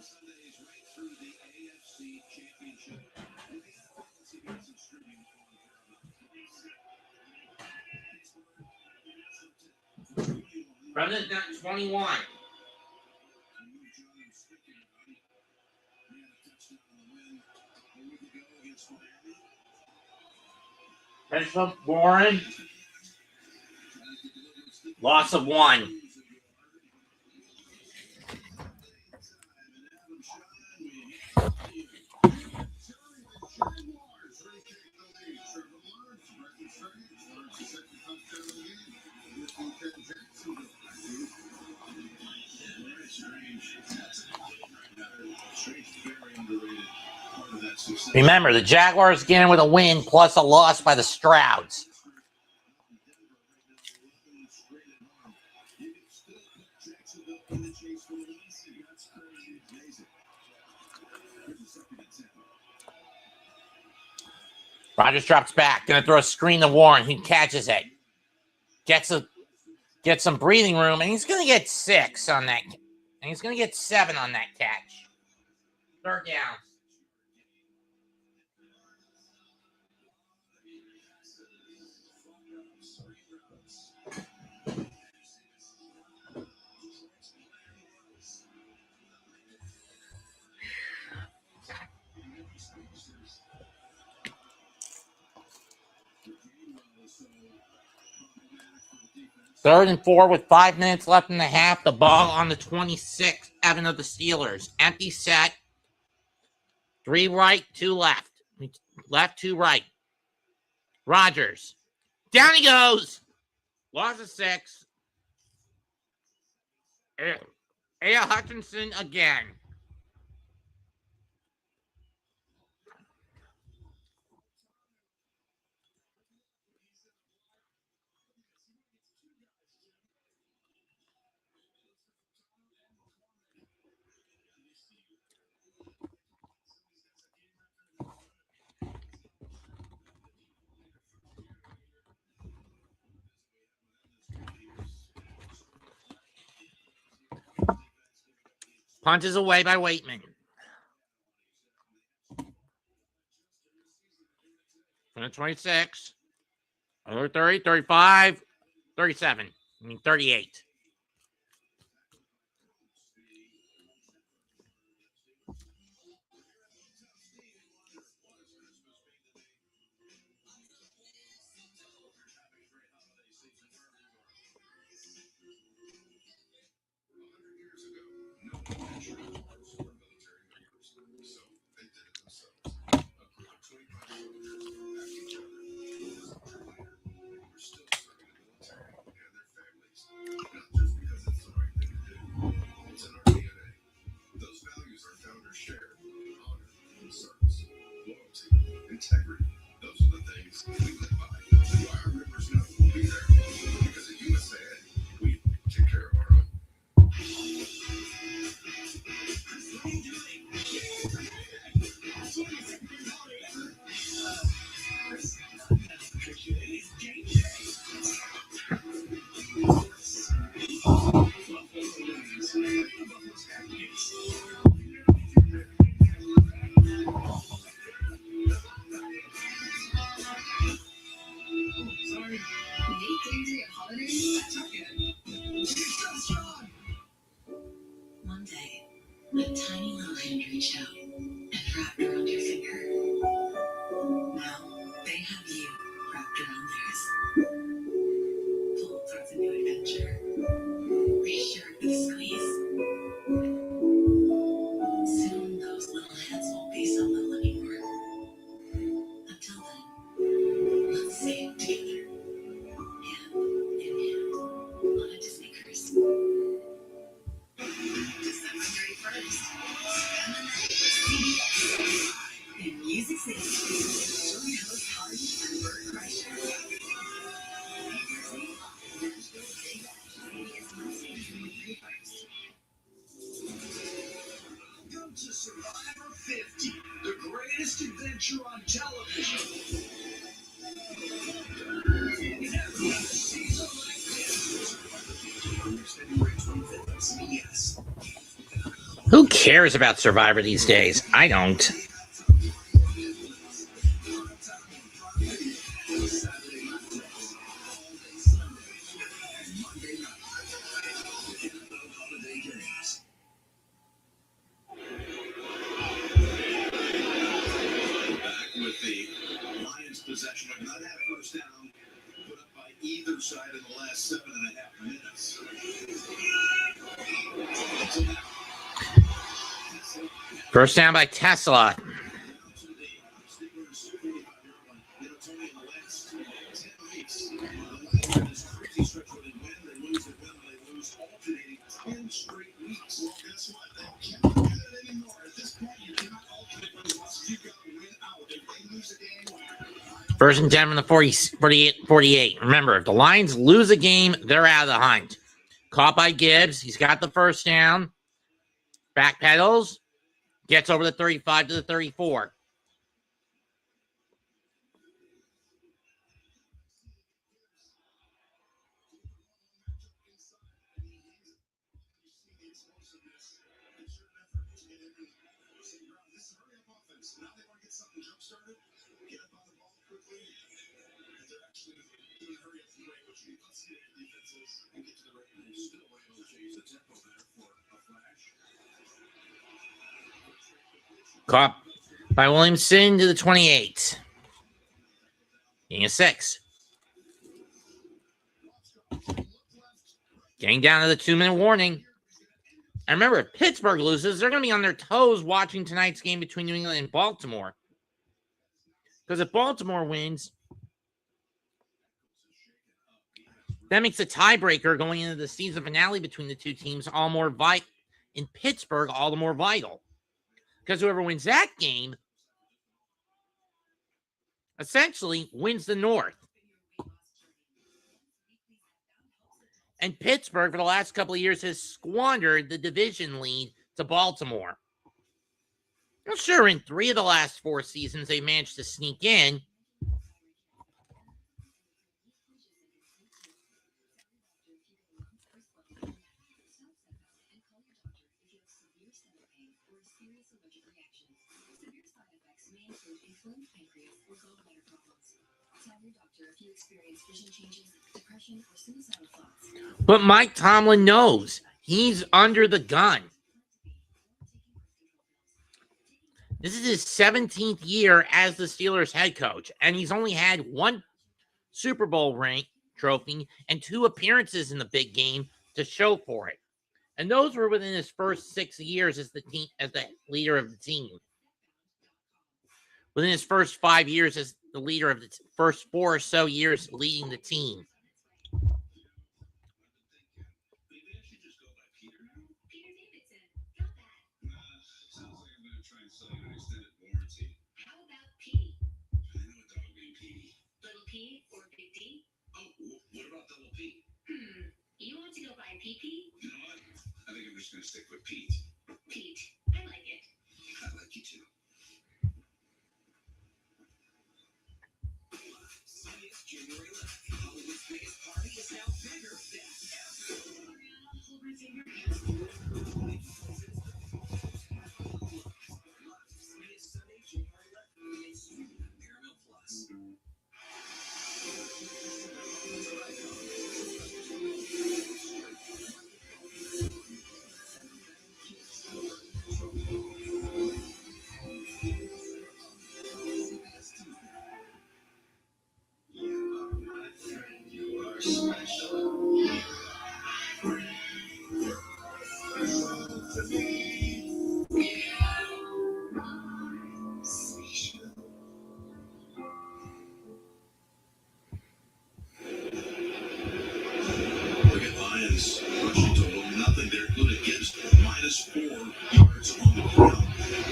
F: Sundays right through the AFC Championship. CBS and streaming on
A: President 21. Bishop Warren. Loss of 1. Remember, the Jaguars get in with a win plus a loss by the Strouds. Rodgers drops back, gonna throw a screen to Warren. He catches it, gets some breathing room, and he's gonna get 6 on that. And he's gonna get 7 on that catch. 3rd down. Third and 4 with 5 minutes left in the half. The ball on the 26, Evan of the Steelers. Empty set. 3 right, 2 left. Left, 2 right. Rodgers. Down he goes. Loss of 6. A.A. Hutchinson again. Punt is away by Waitman. From the 26. Over 30, 35, 37. 38.
F: integrity. Those are the things we live by. Why our members know we'll be there. Because at USAN, we take care of our own.
K: One day, a tiny little hand reached out and wrapped around your finger. Now, they have you wrapped around theirs. Pulled towards a new adventure. Reassured with a squeeze. Soon, those little hands won't be so little anymore. Until then, let's say it together. Hand in hand on a Disney cruise. December 31st. Spend the night with CBS. In Music City. Join host Hardy and Bert Kreischer. Nashville Big Bash. CBS Wednesday, June 31st.
F: Welcome to Survivor 50, the greatest adventure on television. Never had a season like this. February 25th on CBS.
A: Who cares about Survivor these days? I don't.
F: Back with the Lions' possession of not that first down put up by either side in the last 7.5 minutes.
A: First down by Tesla. First and 10 from the 48. Remember, if the Lions lose a game, they're out of the hunt. Caught by Gibbs. He's got the first down. Backpedals. Gets over the 35 to the 34. Caught by Williamson to the 28. Getting a 6. Getting down to the 2-minute warning. And remember, if Pittsburgh loses, they're going to be on their toes watching tonight's game between New England and Baltimore. Because if Baltimore wins, that makes a tiebreaker going into the season finale between the two teams all more vital. In Pittsburgh, all the more vital. Because whoever wins that game essentially wins the North. And Pittsburgh, for the last couple of years, has squandered the division lead to Baltimore. Well, sure, in 3 of the last 4 seasons, they managed to sneak in. But Mike Tomlin knows he's under the gun. This is his 17th year as the Steelers head coach, and he's only had 1 Super Bowl ring trophy and 2 appearances in the big game to show for it. And those were within his first 6 years as the leader of the team. Within his first 5 years as the leader of the first 4 or so years leading the team.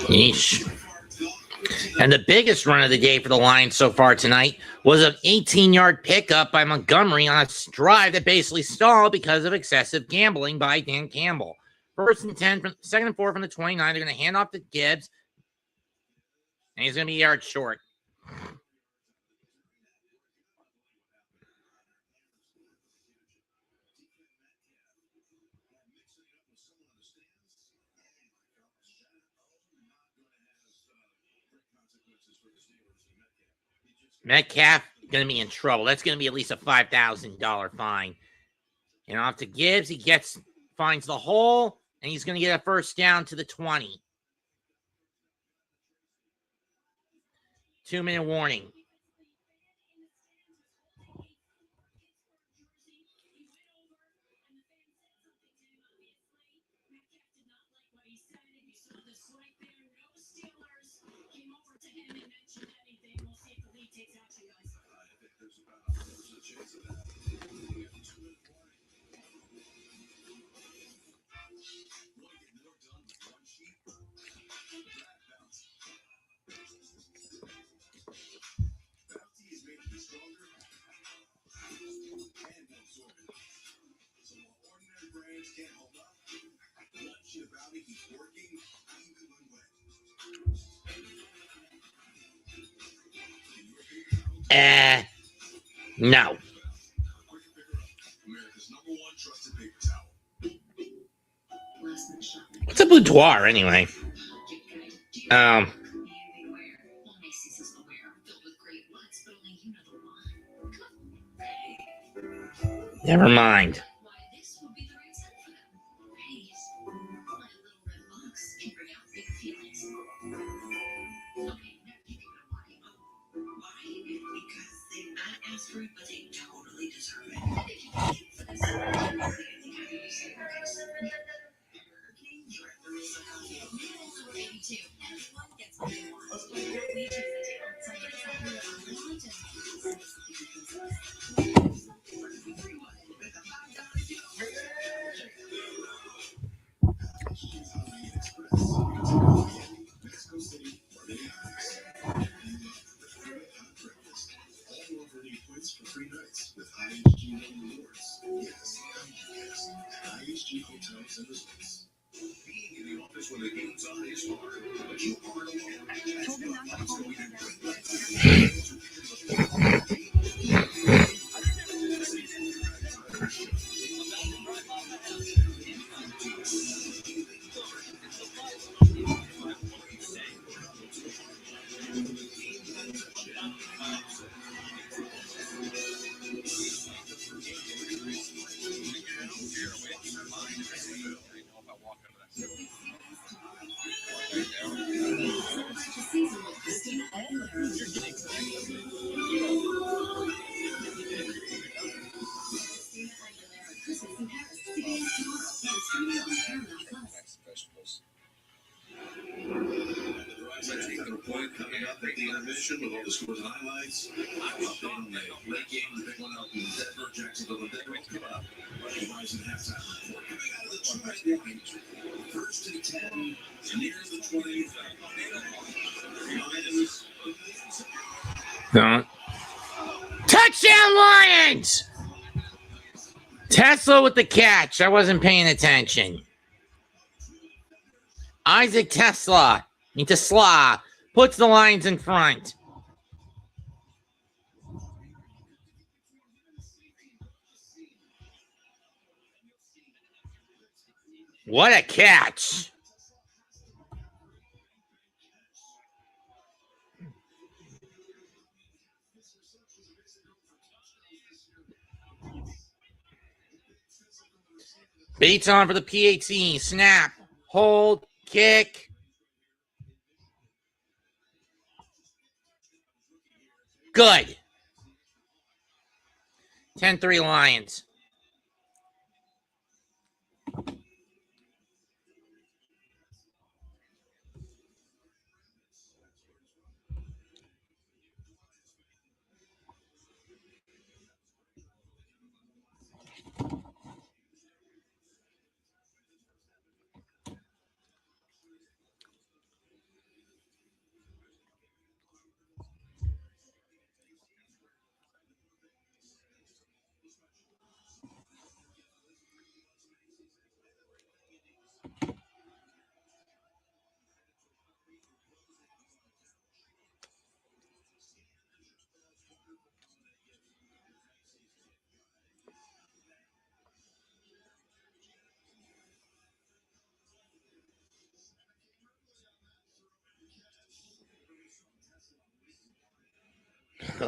A: Yeesh. And the biggest run of the day for the Lions so far tonight was an 18-yard pickup by Montgomery on a drive that basically stalled because of excessive gambling by Dan Campbell. 1st and 10, second and 4 from the 29. They're going to hand off to Gibbs, and he's going to be a yard short. Metcalf going to be in trouble. That's going to be at least a $5,000 fine. And off to Gibbs, he finds the hole, and he's going to get a first down to the 20. 2-minute warning. No. What's a boudoir anyway? Never mind. Touchdown Lions! Tesla with the catch. I wasn't paying attention. Isaac Tesla puts the Lions in front. What a catch. Bates on for the PAT. Snap. Hold. Kick. Good. 10-3 Lions.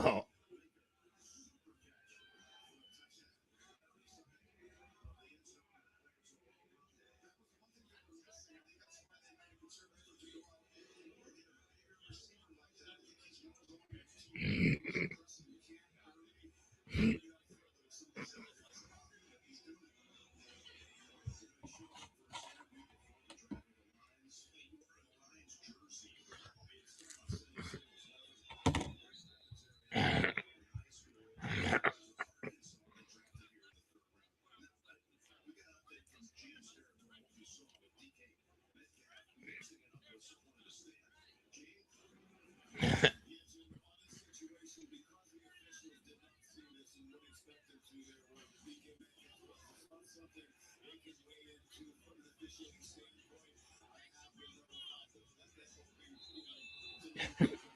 A: Oh.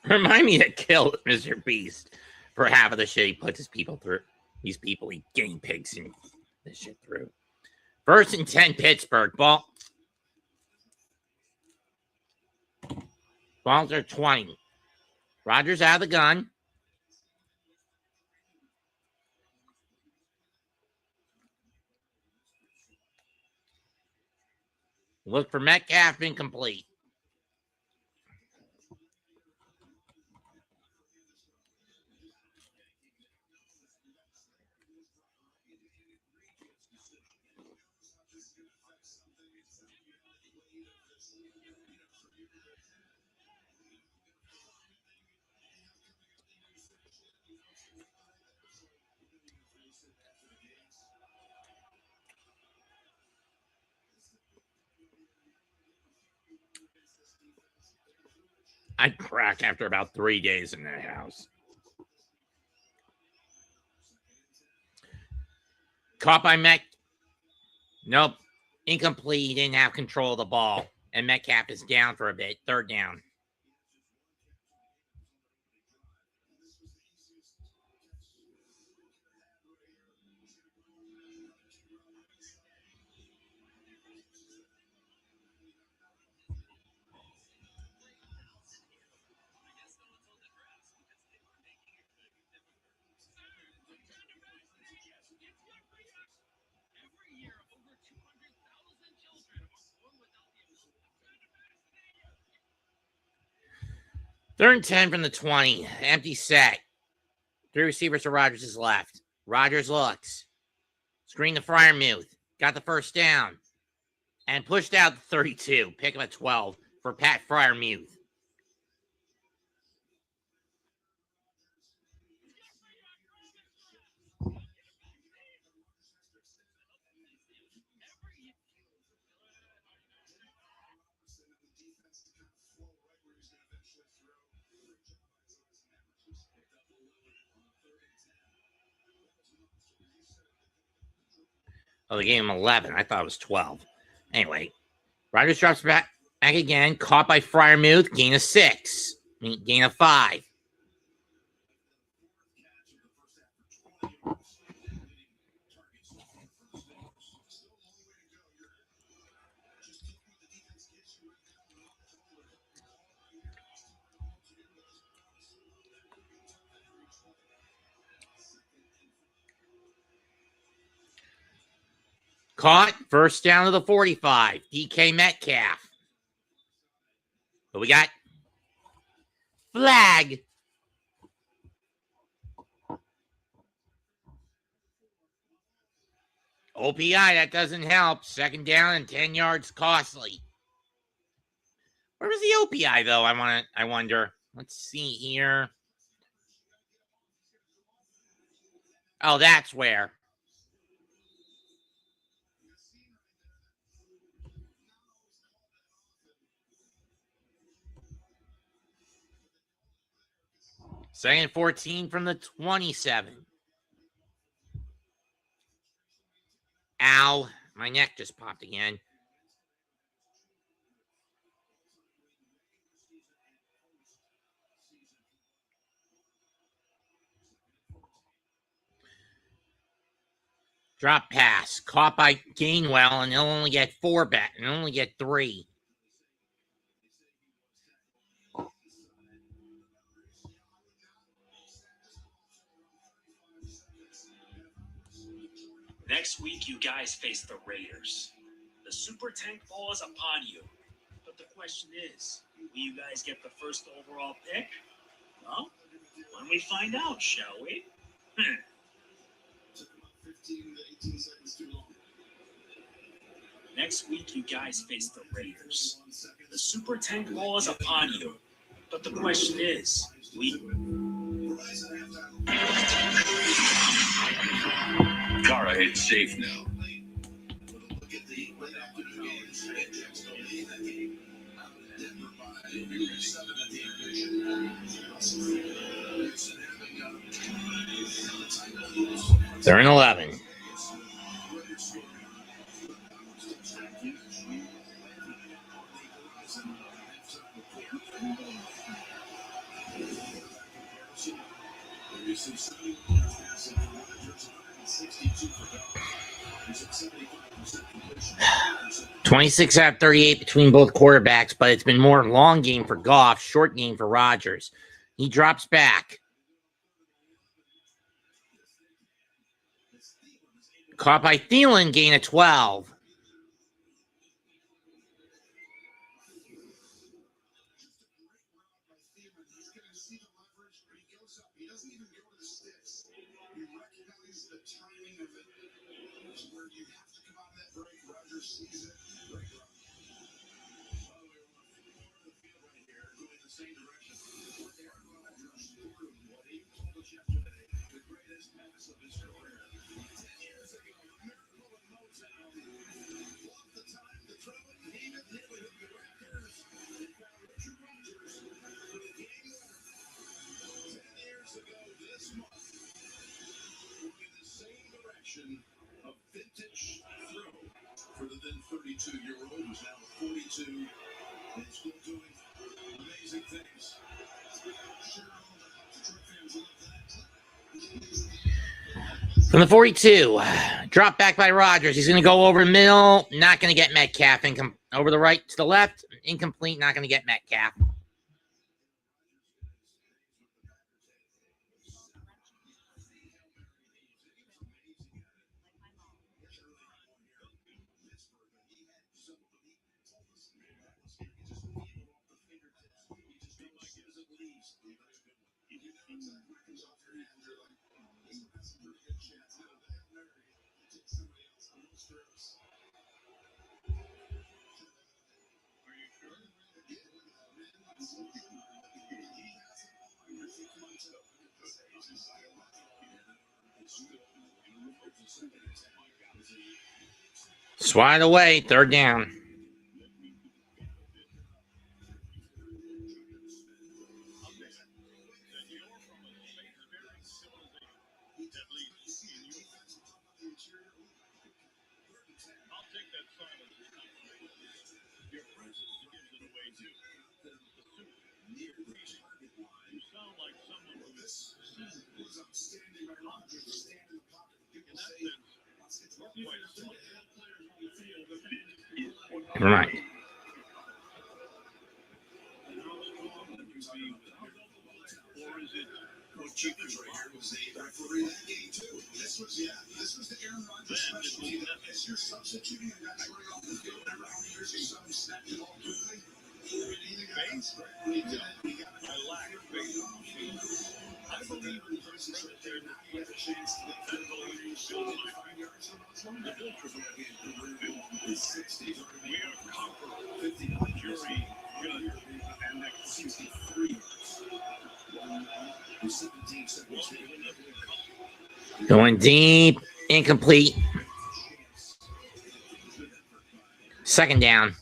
A: Remind me to kill Mr. Beast for half of the shit he puts his people through. These people, he guinea pigs and this shit through. 1st and 10, Pittsburgh. Balls are 20. Rodgers out of the gun. Look for Metcalf, incomplete. I'd crack after about 3 days in that house. Caught by Nope. Incomplete. He didn't have control of the ball. And Metcalf is down for a bit. 3rd down. Third and 10 from the 20. Empty set. 3 receivers to Rodgers' left. Rodgers looks. Screen to Freiermuth. Got the 1st down. And pushed out the 32. Pick up at 12 for Pat Freiermuth. Oh, they gave him 11. I thought it was 12. Anyway, Rodgers drops back again. Caught by Freiermuth. Gain of 6. Gain of 5. Caught. 1st down to the 45. DK Metcalf. But we got flag. OPI, that doesn't help. 2nd down and 10 yards costly. Where was the OPI though? I wonder. Let's see here. Oh, that's where. Second 14 from the 27. Ow. My neck just popped again. Drop pass. Caught by Gainwell, and he'll only get 4 back. And only get 3.
L: Next week, you guys face the Raiders. The Super Tank Ball is upon you. But the question is, will you guys get the first overall pick? Well, when we find out, shall we? Next week, you guys face the Raiders. The Super Tank Ball is upon you. But the question is,
F: Kara hits safe now.
A: They're in 11. $26 out of 38 between both quarterbacks, but it's been more long game for Goff, short game for Rodgers. He drops back. Caught by Thielen, gain of 12.
F: A vintage throw for the then 32-year-old who's now 42 and still doing amazing things.
A: From the 42, drop back by Rodgers. He's going to go over the middle, not going to get Metcalf. Over the right to the left, incomplete, not going to get Metcalf. Swat away, third down. Never mind.
F: This was the Aaron Rodgers special team. As you're substituting a guy running off the field every 100 years or something, snapped it all quickly. I believe in the person right there. Now you have a chance to get that ball in your field 5 yards from Muslim. The Bills are going to be in the 60s. We are copper 59 jury good and next 63 yards. 17-17.
A: Going deep, incomplete. Second down.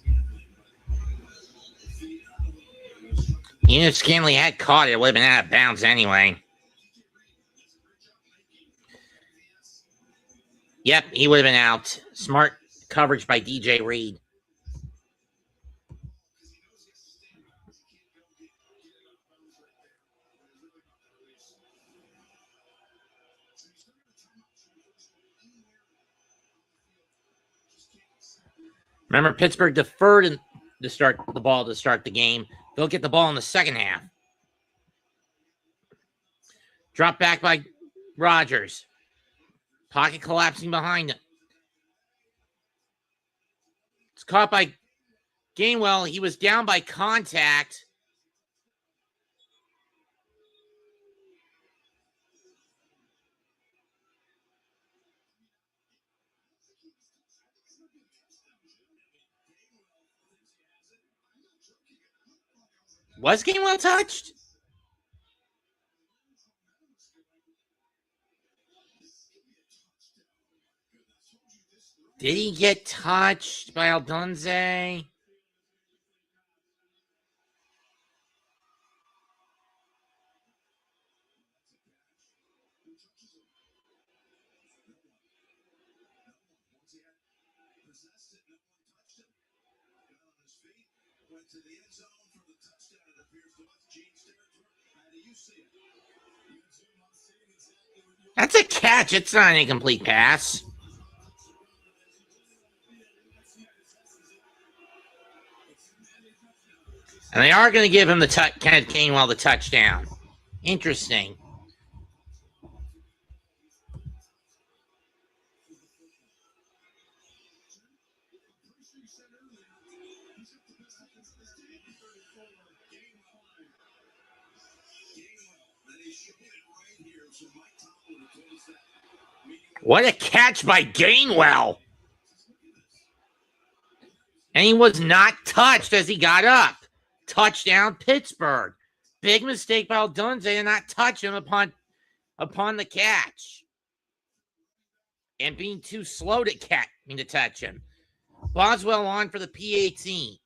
A: Even if Scanley had caught it, it would have been out of bounds anyway. Yep, he would have been out. Smart coverage by DJ Reed. Remember, Pittsburgh deferred to start the game. They'll get the ball in the second half. Drop back by Rodgers. Pocket collapsing behind caught by Gainwell. He was down by contact. Was Gainwell touched? Did he get touched by Aldunze? That's a catch. It's not an incomplete pass. And they are going to give him the Kenneth Gainwell the touchdown. Interesting. What a catch by Gainwell. And he was not touched as he got up. Touchdown, Pittsburgh. Big mistake by Aldunze to not touch him upon the catch. And being too slow to touch him. Boswell on for the PAT.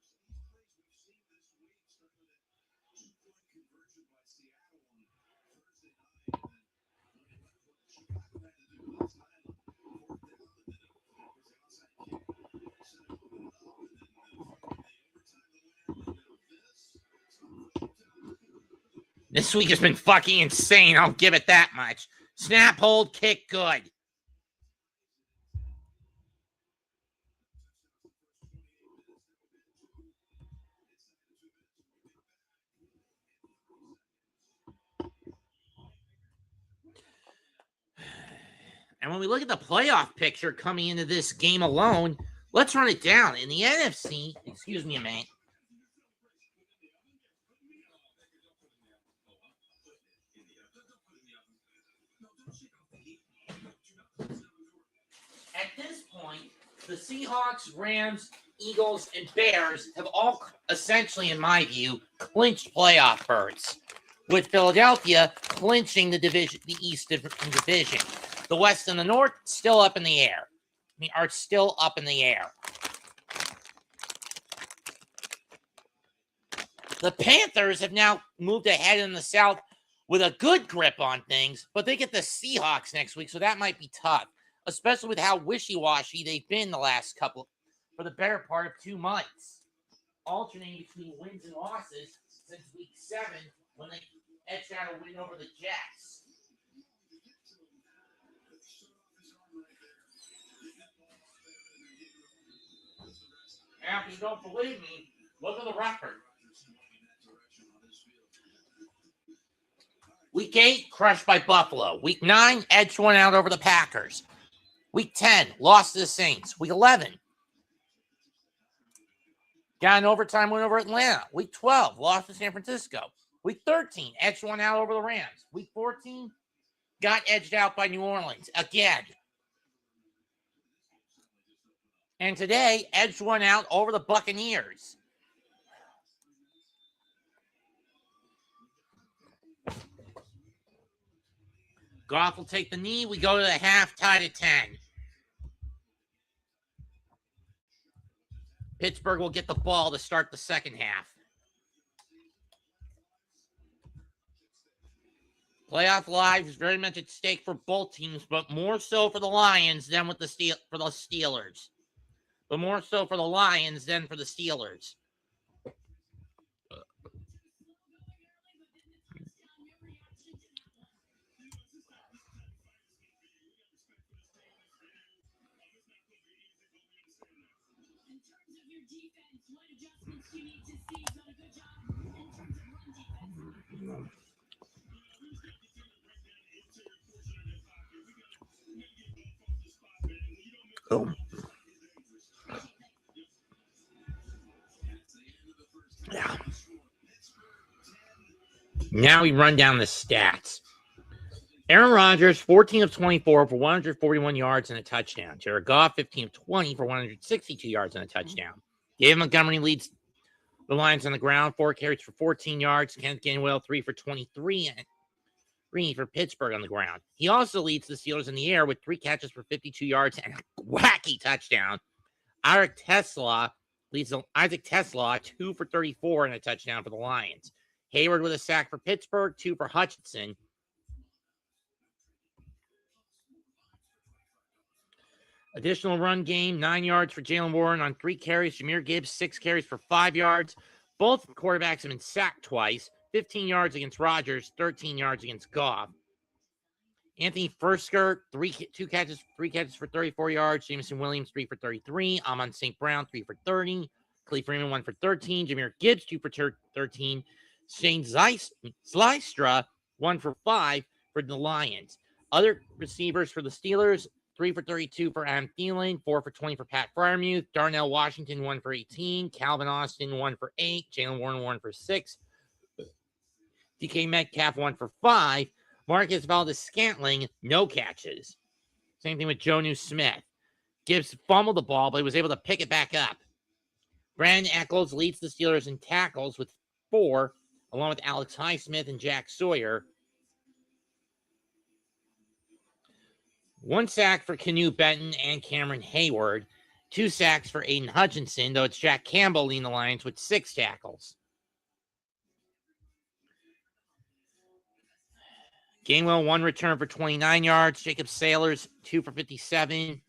A: This week has been fucking insane. I'll give it that much. Snap, hold, kick, good. And when we look at the playoff picture coming into this game alone, let's run it down. In the NFC, excuse me a minute. At this point, the Seahawks, Rams, Eagles, and Bears have all essentially, in my view, clinched playoff berths, with Philadelphia clinching the division, the East division. The West and the North still up in the air. Are still up in the air. The Panthers have now moved ahead in the South with a good grip on things, but they get the Seahawks next week, so that might be tough, especially with how wishy-washy they've been the last for the better part of 2 months, alternating between wins and losses since week 7 when they edged out a win over the Jets. Now, if you don't believe me, look at the record. Week 8, crushed by Buffalo. Week 9, edged one out over the Packers. Week 10, lost to the Saints. Week 11, got an overtime win over Atlanta. Week 12, lost to San Francisco. Week 13, edged one out over the Rams. Week 14, got edged out by New Orleans again. And today, edged one out over the Buccaneers. Goff will take the knee. We go to the half, tied at 10. Pittsburgh will get the ball to start the second half. Playoff life is very much at stake for both teams, but more so for the Lions than for the Steelers. But more so for the Lions than for the Steelers. Oh. Now we run down the stats. Aaron Rodgers, 14 of 24 for 141 yards and a touchdown. Jared Goff, 15 of 20 for 162 yards and a touchdown. David Montgomery leads the Lions on the ground, 4 carries for 14 yards. Kenneth Gainwell, 3 for 23 and 3 for Pittsburgh on the ground. He also leads the Steelers in the air with 3 catches for 52 yards and a wacky touchdown. Isaac Tesla leads 2 for 34 and a touchdown for the Lions. Hayward with a sack for Pittsburgh, 2 for Hutchinson. Additional run game, 9 yards for Jalen Warren on 3 carries. Jahmyr Gibbs, 6 carries for 5 yards. Both quarterbacks have been sacked twice. 15 yards against Rodgers, 13 yards against Goff. Anthony Fursker, 3 catches for 34 yards. Jameson Williams, 3 for 33. Amon St. Brown, 3 for 30. Khalif Freeman, 1 for 13. Jahmyr Gibbs, 2 for 13. Shane Zylstra, 1 for 5 for the Lions. Other receivers for the Steelers, 3 for 32 for Adam Thielen, 4 for 20 for Pat Freiermuth. Darnell Washington, 1 for 18. Calvin Austin, 1 for 8. Jalen Warren, 1 for 6. DK Metcalf, 1 for 5. Marcus Valdes-Scantling, no catches. Same thing with Jonnu Smith. Gibbs fumbled the ball, but he was able to pick it back up. Brandon Eccles leads the Steelers in tackles with 4, along with Alex Highsmith and Jack Sawyer. 1 sack for Canu Benton and Cameron Hayward. 2 sacks for Aiden Hutchinson, though it's Jack Campbell leading the Lions with 6 tackles. Gainwell, 1 return for 29 yards. Jacob Sailors, 2 for 57.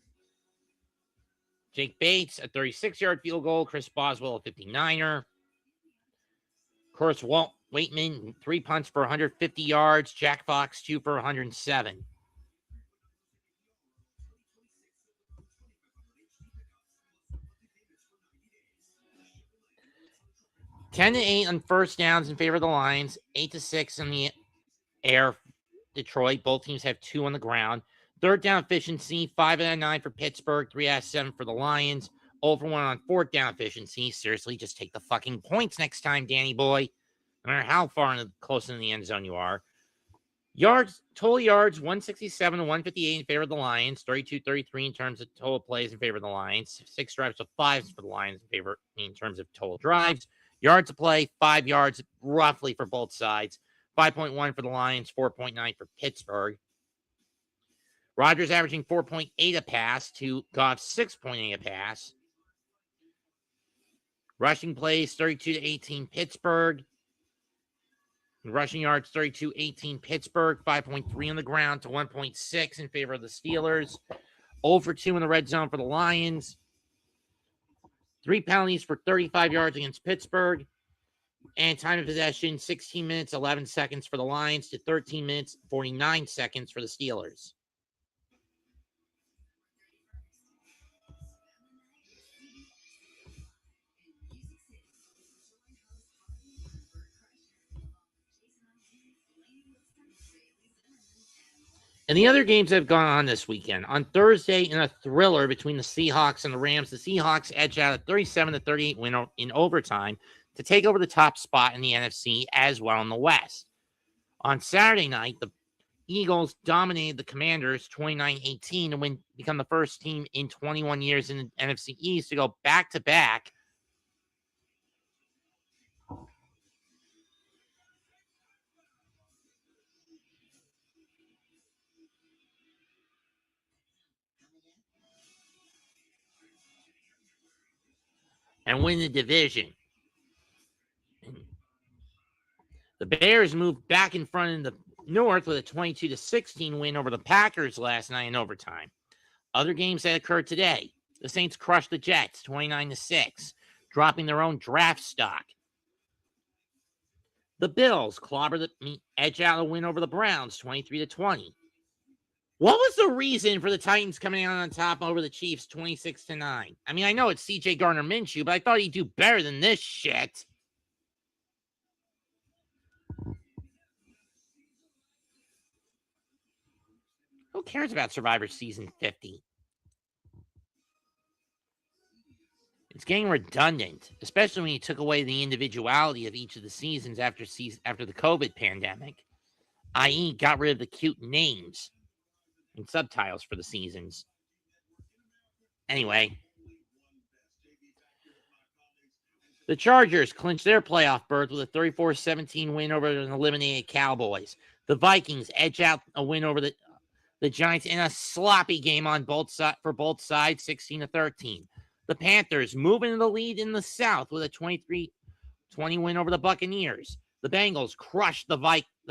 A: Jake Bates, a 36-yard field goal. Chris Boswell, a 59er. Of course, Walt Waitman, 3 punts for 150 yards. Jack Fox, 2 for 107. Ten to 8 on first downs in favor of the Lions. 8 to 6 in the air. Detroit. Both teams have 2 on the ground. Third down efficiency, 5 out of 9 for Pittsburgh, 3 out of 7 for the Lions. 0 for 1 on fourth down efficiency. Seriously, just take the fucking points next time, Danny boy. No matter how far close in the end zone you are. Total yards, 167 to 158 in favor of the Lions. 32-33 in terms of total plays in favor of the Lions. 6 drives to 5 for the Lions in terms of total drives. Yards to play, 5 yards roughly for both sides. 5.1 for the Lions, 4.9 for Pittsburgh. Rodgers averaging 4.8 a pass to Goff 6.8 a pass. Rushing plays, 32 to 18 Pittsburgh. Rushing yards, 32-18 Pittsburgh. 5.3 on the ground to 1.6 in favor of the Steelers. 0 for 2 in the red zone for the Lions. 3 penalties for 35 yards against Pittsburgh. And time of possession, 16 minutes, 11 seconds for the Lions to 13 minutes, 49 seconds for the Steelers. And the other games that have gone on this weekend. On Thursday, in a thriller between the Seahawks and the Rams, the Seahawks edged out a 37-38 win in overtime to take over the top spot in the NFC as well in the West. On Saturday night, the Eagles dominated the Commanders 29-18 to become the first team in 21 years in the NFC East to go back-to-back. And win the division. The Bears moved back in front in the North with a 22-16 win over the Packers last night in overtime. Other games that occurred today. The Saints crushed the Jets 29-6, dropping their own draft stock. The Bills clobbered the edge out a win over the Browns 23-20. What was the reason for the Titans coming out on top over the Chiefs 26-9? I mean, I know it's C.J. Gardner-Minshew, but I thought he'd do better than this shit. Who cares about Survivor Season 50? It's getting redundant, especially when you took away the individuality of each of the seasons after the COVID pandemic, i.e., got rid of the cute names and subtitles for the seasons. Anyway, the Chargers clinched their playoff berth with a 34-17 win over an eliminated Cowboys. The Vikings edge out a win over the Giants in a sloppy game on both sides, 16-13. The Panthers move into the lead in the South with a 23-20 win over the Buccaneers. The Bengals crushed the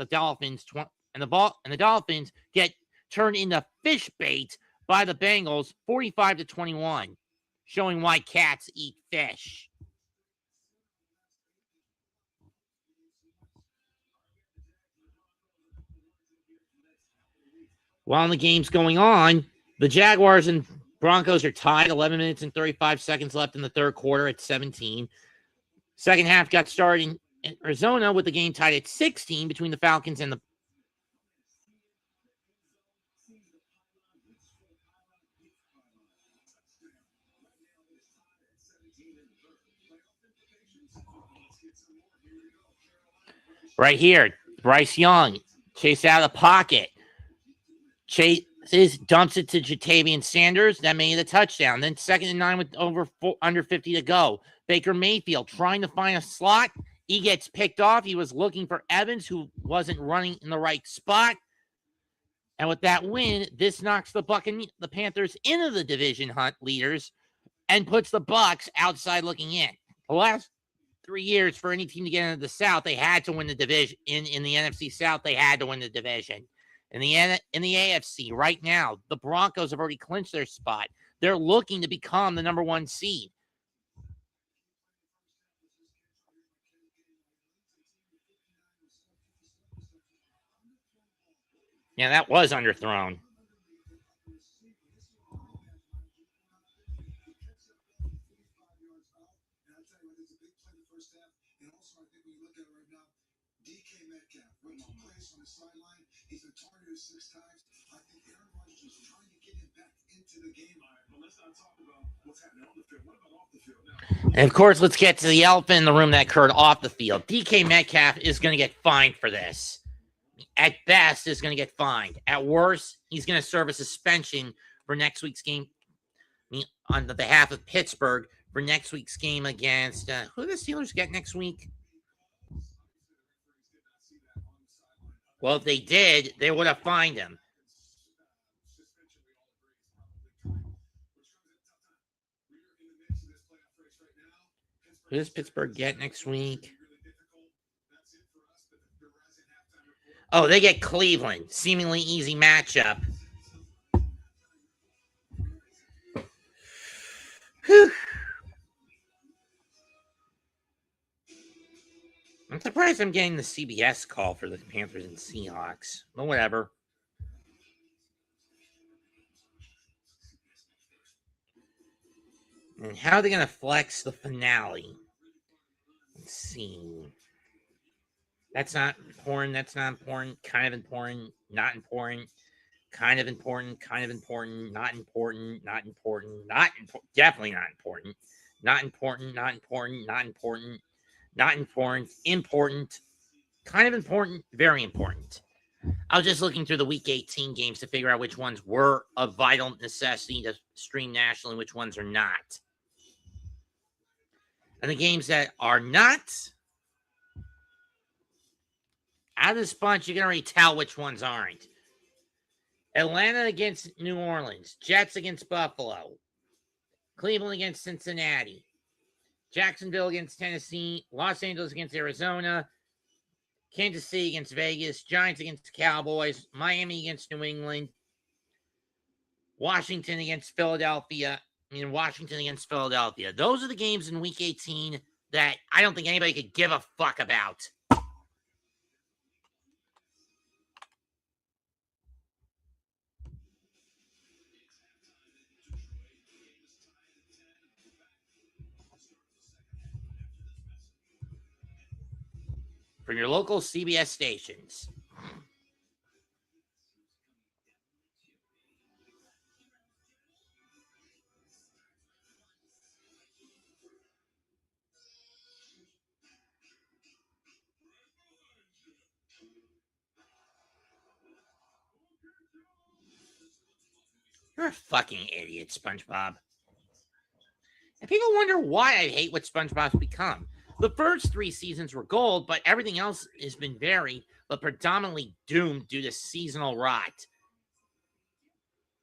A: Dolphins, and the Dolphins get turned into fish bait by the Bengals, 45-21, showing why cats eat fish. While the game's going on, the Jaguars and Broncos are tied, 11 minutes and 35 seconds left in the third quarter at 17. Second half got started in Arizona with the game tied at 16 between the Falcons and the right here. Bryce Young chased out of the pocket. Chases, dumps it to Jatavian Sanders. That made it a touchdown. Then 2nd and 9 with under 50 to go. Baker Mayfield trying to find a slot. He gets picked off. He was looking for Evans, who wasn't running in the right spot. And with that win, this knocks the Panthers into the division hunt leaders and puts the Bucs outside looking in. The last 3 years for any team to get into the South, they had to win the division. In the NFC South, they had to win the division. In the AFC right now, the Broncos have already clinched their spot. They're looking to become the number 1 seed. Yeah, that was underthrown.
F: He's been targeted 6 times. I think Aaron Rodgers is trying to get him back into the game. But let's not talk about what's happening on the field. What about off the field now?
A: And of course, let's get to the elephant in the room that occurred off the field. DK Metcalf is going to get fined for this. At best, is going to get fined. At worst, he's going to serve a suspension for next week's game on the behalf of Pittsburgh for next week's game against who do the Steelers get next week? Well, if they did, they would have fined him. Who does Pittsburgh get next week? Oh, they get Cleveland. Seemingly easy matchup. Whew. I'm surprised I'm getting the CBS call for the Panthers and Seahawks. But whatever. And how are they going to flex the finale? Let's see. That's not important. That's not important. Kind of important. Not important. Kind of important. Kind of important. Not important. Not important. Not important. Definitely not important. Not important. Not important. Not important. Not important. Important. Kind of important. Very important. I was just looking through the Week 18 games to figure out which ones were of vital necessity to stream nationally and which ones are not. And the games that are not, out of this bunch, you can already tell which ones aren't. Atlanta against New Orleans. Jets against Buffalo. Cleveland against Cincinnati. Jacksonville against Tennessee. Los Angeles against Arizona. Kansas City against Vegas. Giants against Cowboys. Miami against New England. Washington against Philadelphia. Washington against Philadelphia. Those are the games in Week 18 that I don't think anybody could give a fuck about. From your local CBS stations. You're a fucking idiot, SpongeBob. And people wonder why I hate what SpongeBob's become. The first 3 seasons were gold, but everything else has been varied, but predominantly doomed due to seasonal rot.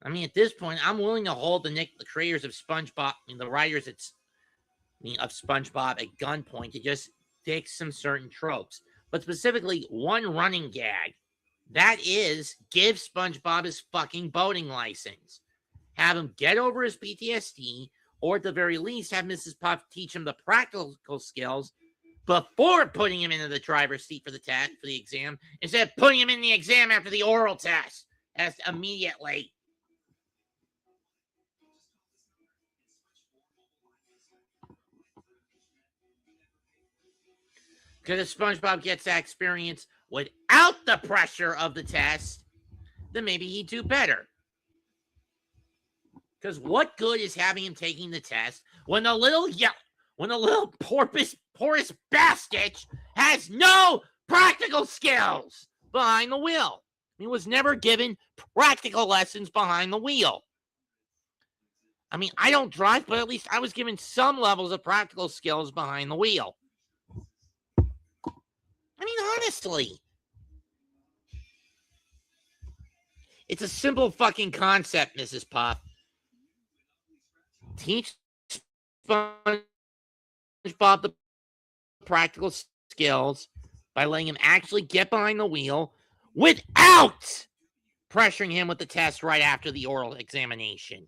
A: I mean, at this point, I'm willing to hold the creators of SpongeBob, the writers of SpongeBob at gunpoint to just fix some certain tropes, but specifically one running gag. That is, give SpongeBob his fucking boating license. Have him get over his PTSD, or at the very least, have Mrs. Puff teach him the practical skills before putting him into the driver's seat for the exam, instead of putting him in the exam after the oral test. As immediately. Because if SpongeBob gets that experience without the pressure of the test, then maybe he'd do better. Because what good is having him taking the test when the little porous bastard has no practical skills behind the wheel? He was never given practical lessons behind the wheel. I mean, I don't drive, but at least I was given some levels of practical skills behind the wheel. I mean, honestly. It's a simple fucking concept, Mrs. Puff. Teach SpongeBob the practical skills by letting him actually get behind the wheel without pressuring him with the test right after the oral examination.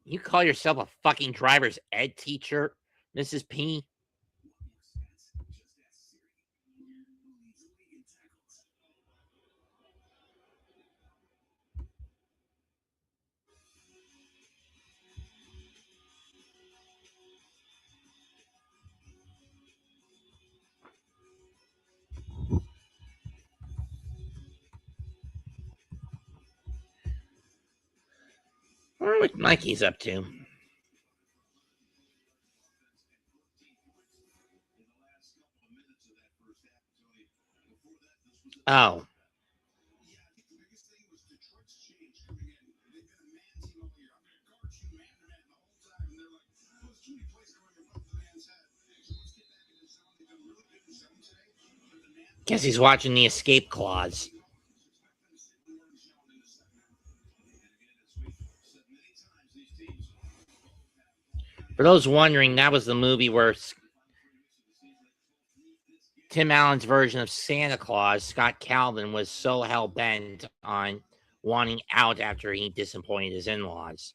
A: You call yourself a fucking driver's ed teacher, Mrs. P? I wonder what Mikey's up to. Oh. Guess he's watching the escape clause. For those wondering, that was the movie where Tim Allen's version of Santa Claus, Scott Calvin, was so hell-bent on wanting out after he disappointed his in-laws.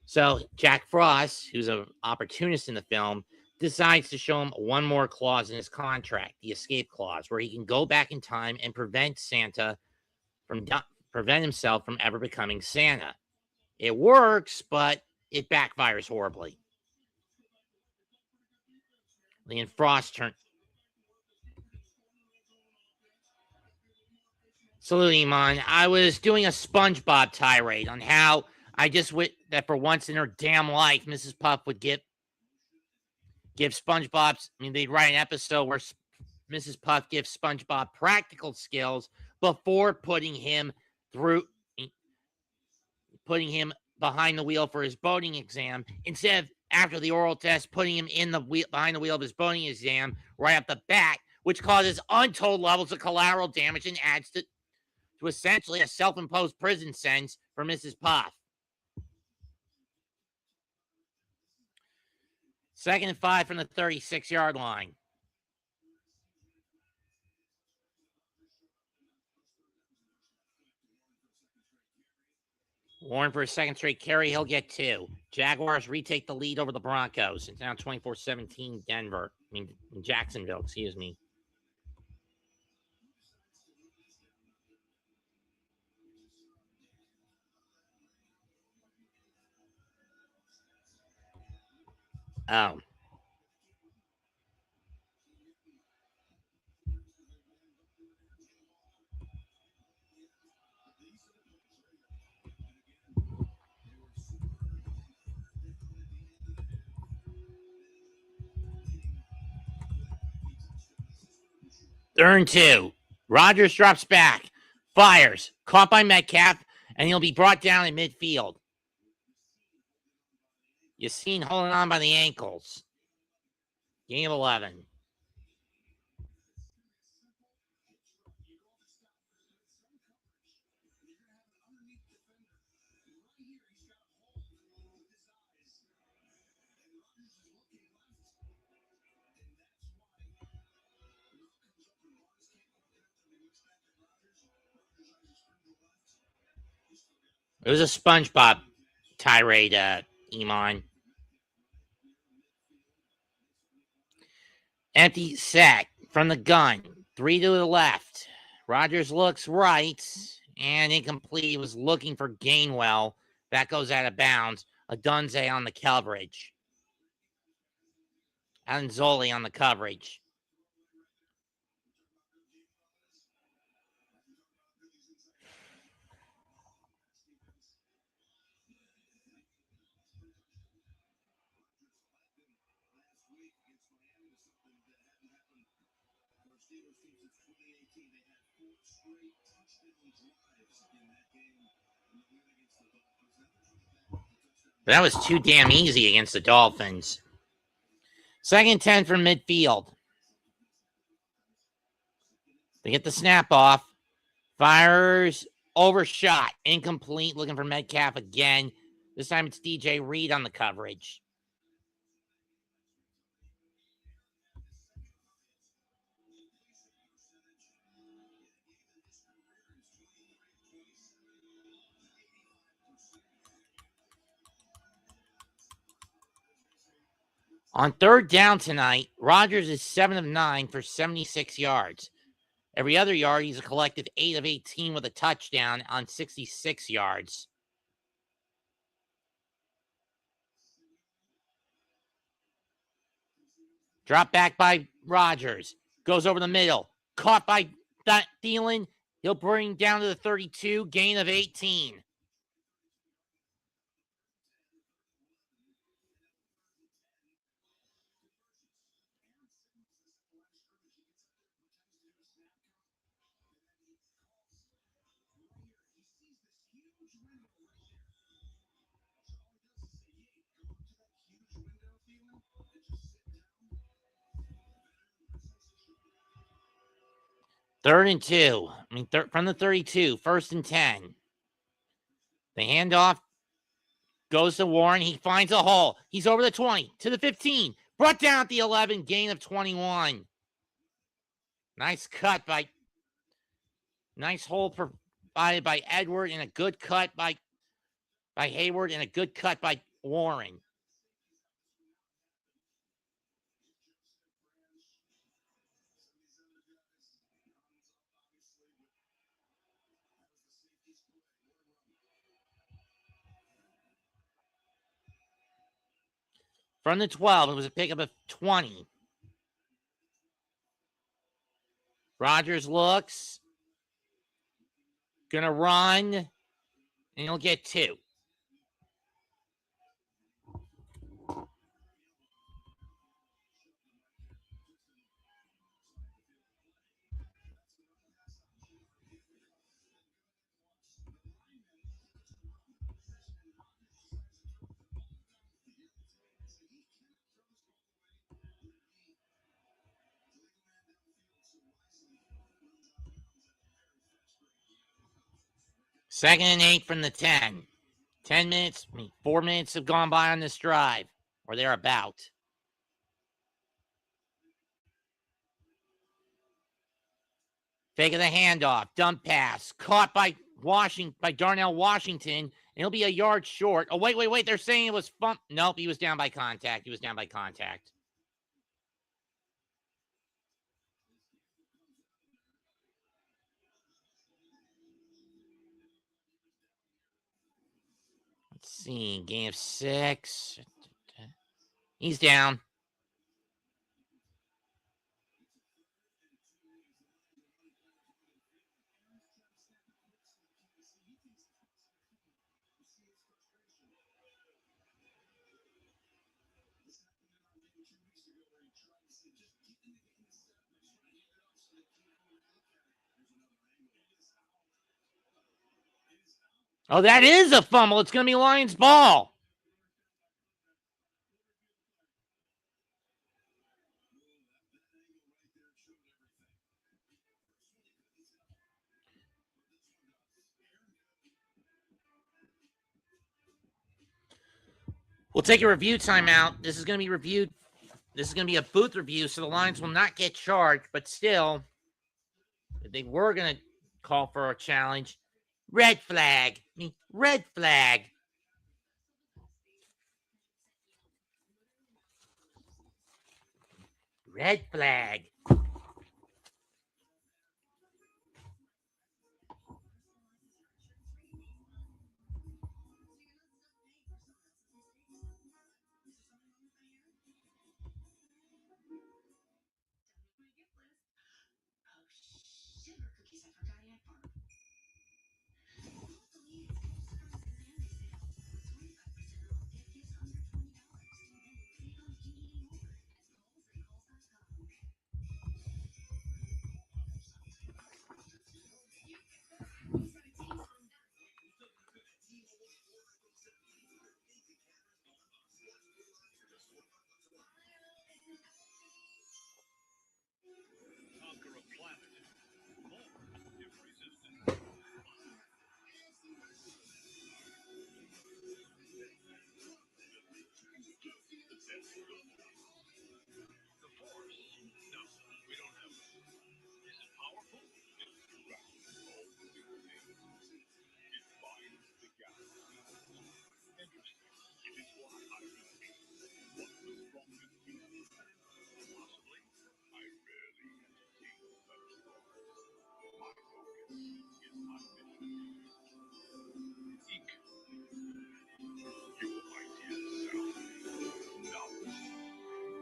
A: So Jack Frost, who's an opportunist in the film, decides to show him one more clause in his contract, the escape clause, where he can go back in time and prevent himself from ever becoming Santa. It works, but it backfires horribly. Leon Frost turned. Salute, Iman. I was doing a SpongeBob tirade on how I just wish that for once in her damn life, Mrs. Puff would give SpongeBob's. I mean, they'd write an episode where Mrs. Puff gives SpongeBob practical skills before putting him behind the wheel for his boating exam, instead of after the oral test, putting him behind the wheel of his boating exam right off the bat, which causes untold levels of collateral damage and adds to essentially a self-imposed prison sentence for Mrs. Puff. 2nd and 5 from the 36-yard line. Warren for a second straight carry. He'll get 2. Jaguars retake the lead over the Broncos. It's now 24-17 Denver. I mean, Jacksonville, excuse me. Oh. Third and 2. Rodgers drops back, fires, caught by Metcalf, and he'll be brought down in midfield. Yassine holding on by the ankles. Gain of 11. It was a SpongeBob tirade, Iman. Empty set from the gun. 3 to the left. Rodgers looks right and incomplete. He was looking for Gainwell. That goes out of bounds. Adunze on the coverage. Anzoli on the coverage. That was too damn easy against the Dolphins. 2nd and 10 from midfield. They get the snap off. Fires, overshot, incomplete, looking for Metcalf again. This time it's DJ Reed on the coverage. On 3rd down tonight, Rodgers is 7 of 9 for 76 yards. Every other yard, he's a collective 8 of 18 with a touchdown on 66 yards. Drop back by Rodgers. Goes over the middle. Caught by Thielen. He'll bring down to the 32. Gain of 18. Third and 2. From the 32. 1st and 10. The handoff goes to Warren. He finds a hole. He's over the 20 to the 15. Brought down at the 11. Gain of 21. Nice cut by. Nice hole provided by Edward and a good cut by Hayward and a good cut by Warren. From the 12, it was a pickup of 20. Rodgers looks. Gonna run. And he'll get 2. Second and 8 from the 10. 10 minutes, 4 minutes have gone by on this drive, or thereabout. Fake of the handoff, dump pass, caught by Darnell Washington, and he'll be a yard short. Oh, wait, they're saying it was fun. Nope, he was down by contact. Let's see, gain of 6. He's down. Oh, that is a fumble. It's going to be Lions ball. We'll take a review timeout. This is going to be reviewed. This is going to be a booth review, so the Lions will not get charged, but still, if they were going to call for a challenge, red flag. Red flag. Red flag.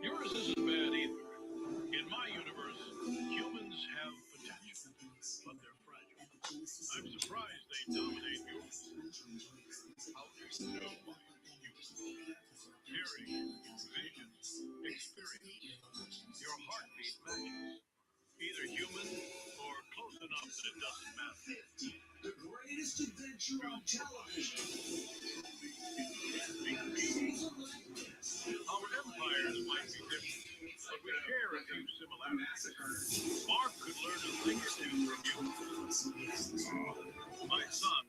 F: Yours isn't bad either. In my universe, humans have potential, but they're fragile. I'm surprised they dominate yours. No. Hearing, vision, experience. Your heartbeat matches. Either human or close enough that it doesn't matter. The greatest adventure on television. Our empires might be different, but we share a few similarities. Mark could learn a thing or two from you. My son,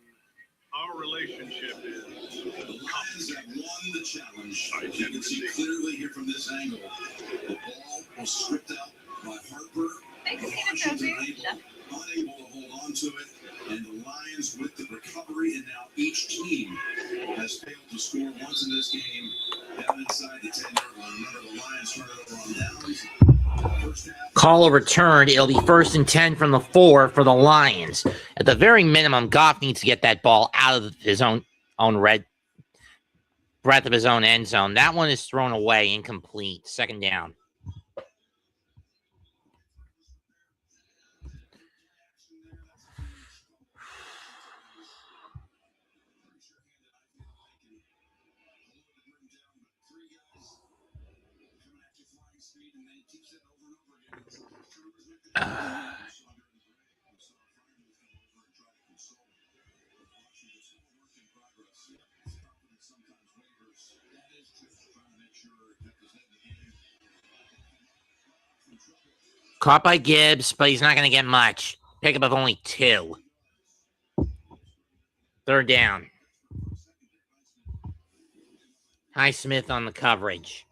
F: our relationship is complicated. Won the challenge. You can see clearly here from this angle. The ball was stripped out by Harper. Washington unable to hold on to it, and the Lions with the recovery, and now each team has failed to score once in this game down inside the 10-yard line. Remember, the Lions turned it over on downs.
A: Call overturned. It'll be 1st and 10 from the 4 for the Lions. At the very minimum, Goff needs to get that ball out of his own breadth of his own end zone. That one is thrown away, incomplete. 2nd down. Caught by Gibbs, but he's not going to get much. Pickup of only 2. 3rd down. Highsmith on the coverage.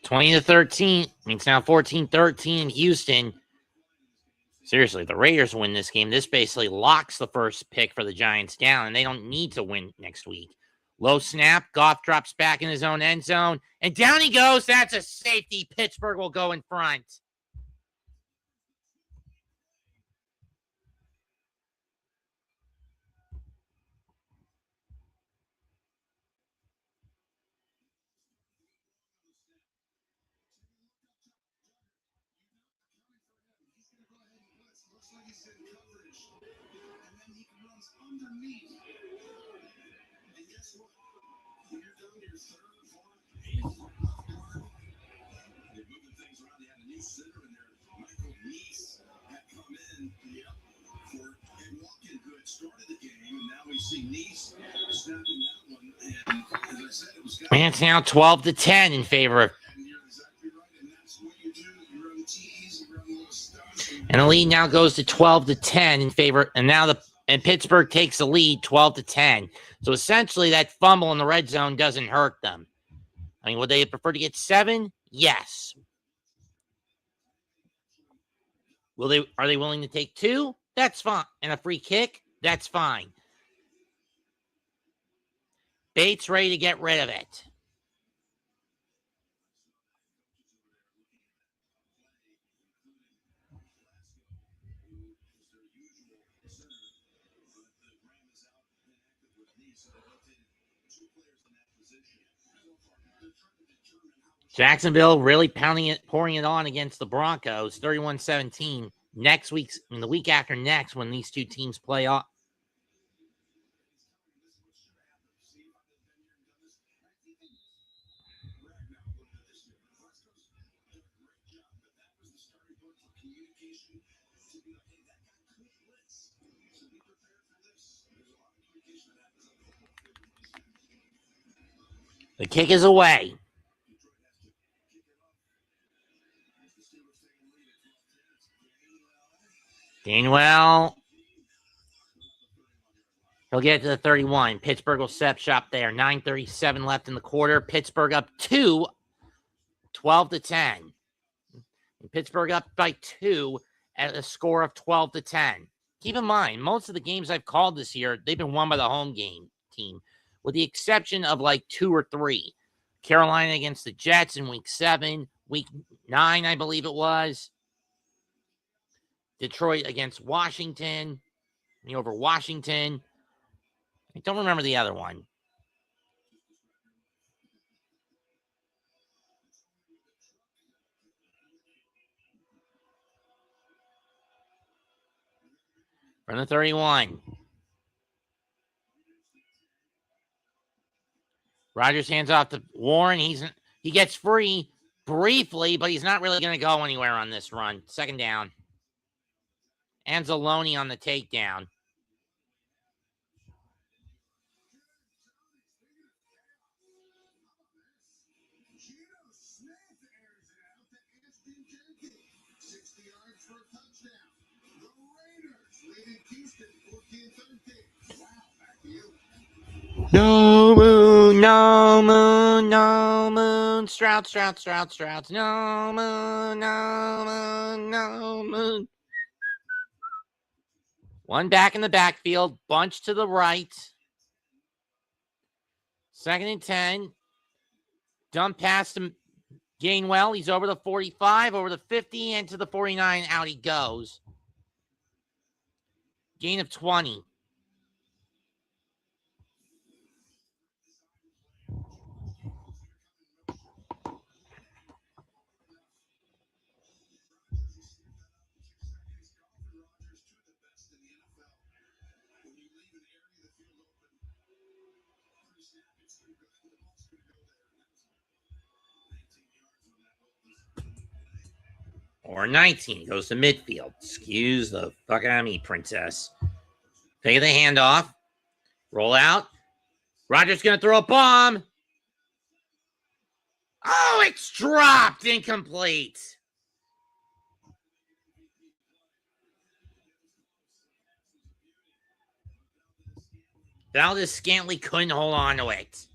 A: $20 to 13. It's now 14-13 in Houston. Seriously, the Raiders win this game. This basically locks the first pick for the Giants down, and they don't need to win next week. Low snap. Goff drops back in his own end zone, and down he goes. That's a safety. Pittsburgh will go in front. And it's now 12-10 in favor of. And the lead now goes to 12-10 in favor. And now Pittsburgh takes the lead 12-10. So essentially that fumble in the red zone doesn't hurt them. I mean, would they prefer to get 7? Yes. Are they willing to take 2? That's fine. And a free kick? That's fine. Bates ready to get rid of it. Jacksonville really pouring it on against the Broncos, 31-17. The week after next, when these two teams play off. The kick is away. Gainwell. He'll get it to the 31. Pittsburgh will step shop there. 9:37 left in the quarter. Pittsburgh up 2, 12-10. And Pittsburgh up by 2 at a score of 12-10. Keep in mind, most of the games I've called this year, they've been won by the home team, with the exception of like 2 or 3. Carolina against the Jets in week 7, week 9, I believe it was. Detroit against Washington, over Washington. I don't remember the other one. From the 31. Rodgers hands off to Warren. He gets free briefly, but he's not really going to go anywhere on this run. Second down. Anzalone on the takedown. No moon, no moon, no moon. Stroud. No moon, no moon, no moon. One back in the backfield, bunch to the right. 2nd and 10. Dump pass to Gainwell. He's over the 45, over the 50, and to the 49. Out he goes. Gain of 20. Or 19 goes to midfield. Excuse the fuck out of me, princess. Take the handoff. Roll out. Rodgers going to throw a bomb. Oh, it's dropped. Incomplete. Valdez Scantling couldn't hold on to it.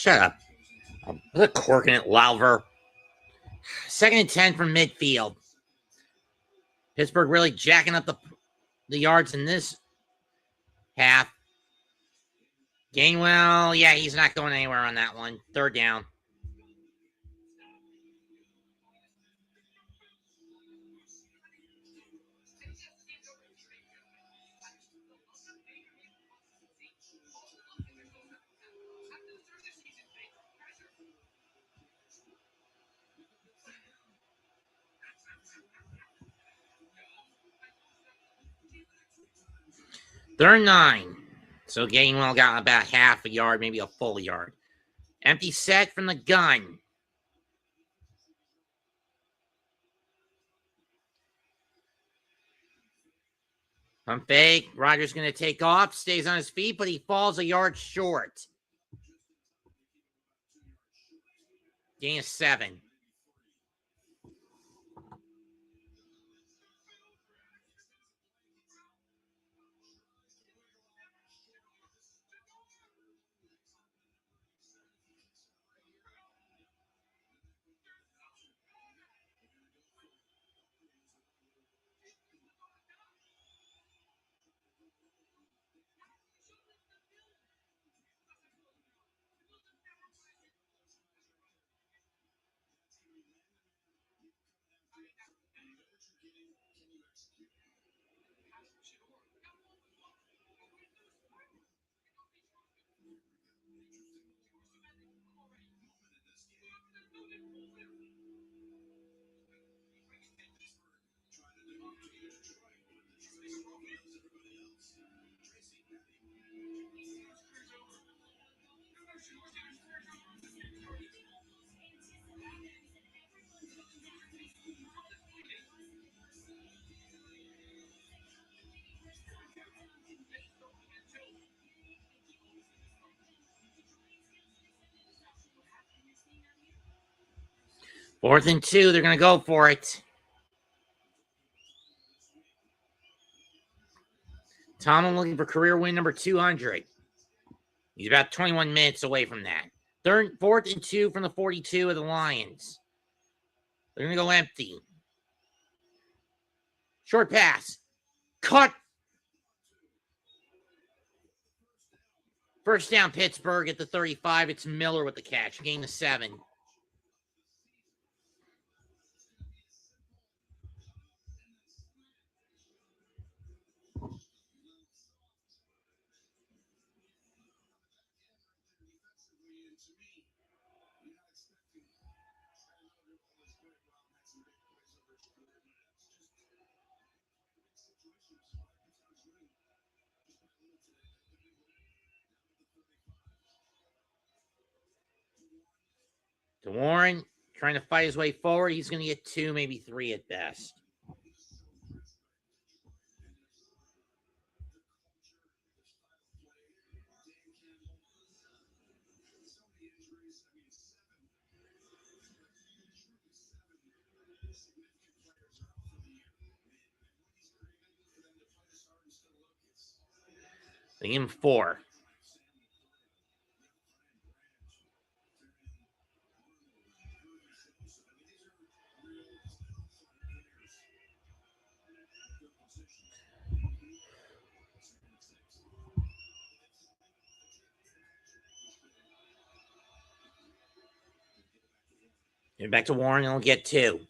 A: Shut up. What a corking it, Louver. 2nd and 10 from midfield. Pittsburgh really jacking up the yards in this half. Gainwell, yeah, he's not going anywhere on that one. 3rd down. Third and 9. So Gainwell got about half a yard, maybe a full yard. Empty set from the gun. Pump fake. Rodgers going to take off. Stays on his feet, but he falls a yard short. Gain of 7. Fourth and 2. They're going to go for it. Tomlin looking for career win number 200. He's about 21 minutes away from that. 4th and 2 from the 42 of the Lions. They're going to go empty. Short pass. Cut. First down, Pittsburgh at the 35. It's Miller with the catch. Gain of 7. To Warren, trying to fight his way forward. He's going to get 2, maybe 3 at best. They give him 4. And back to Warren, and he'll get 2.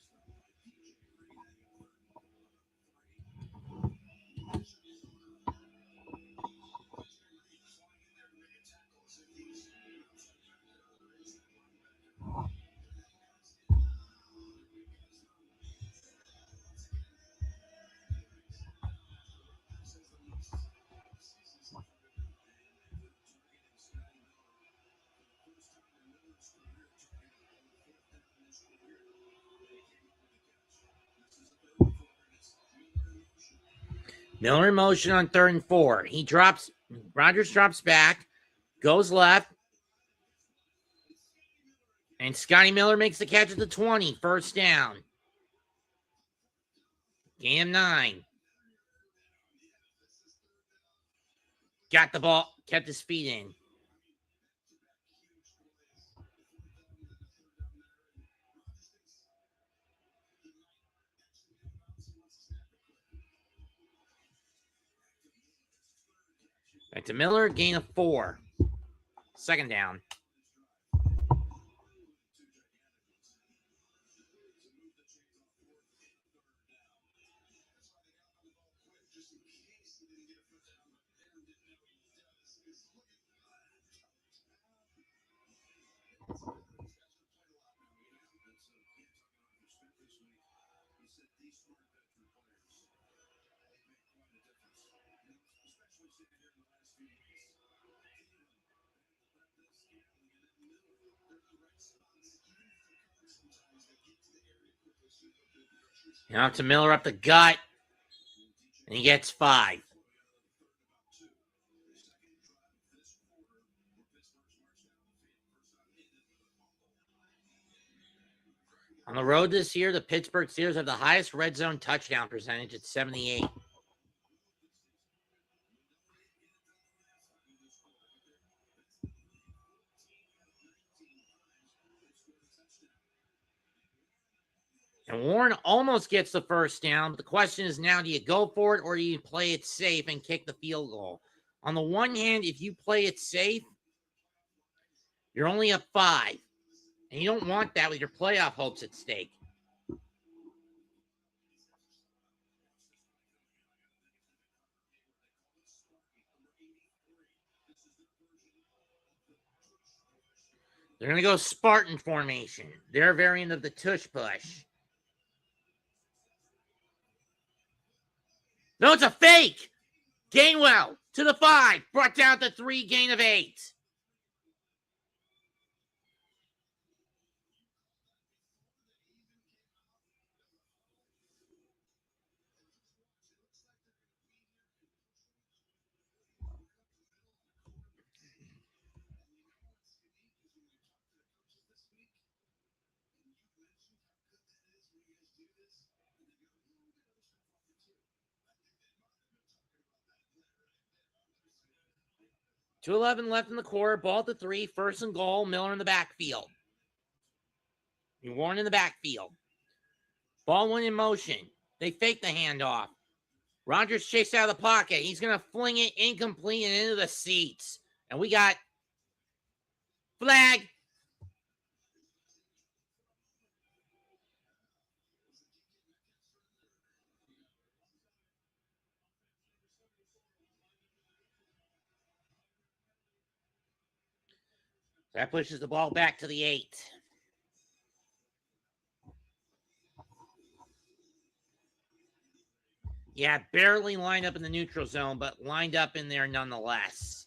A: Miller in motion on 3rd and 4. Rodgers drops back, goes left, and Scotty Miller makes the catch at the 20. First down. Gain of 9. Got the ball, kept his feet in. Back to Miller, gain of 4. Second down. Now to Miller up the gut. And he gets 5. On the road this year, the Pittsburgh Steelers have the highest red zone touchdown percentage at 78. And Warren almost gets the first down, but the question is now, do you go for it or do you play it safe and kick the field goal? On the one hand, if you play it safe, you're only up 5. And you don't want that with your playoff hopes at stake. They're going to go Spartan formation, their variant of the tush push. No, it's a fake. Gainwell to the 5, brought down to 3, gain of 8. .211 left in the quarter, ball to 3, first and goal, Miller in the backfield. Warren in the backfield. Ball went in motion. They fake the handoff. Rodgers chased out of the pocket. He's going to fling it incomplete and into the seats. And we got flag. That pushes the ball back to the 8. Yeah, barely lined up in the neutral zone, but lined up in there nonetheless.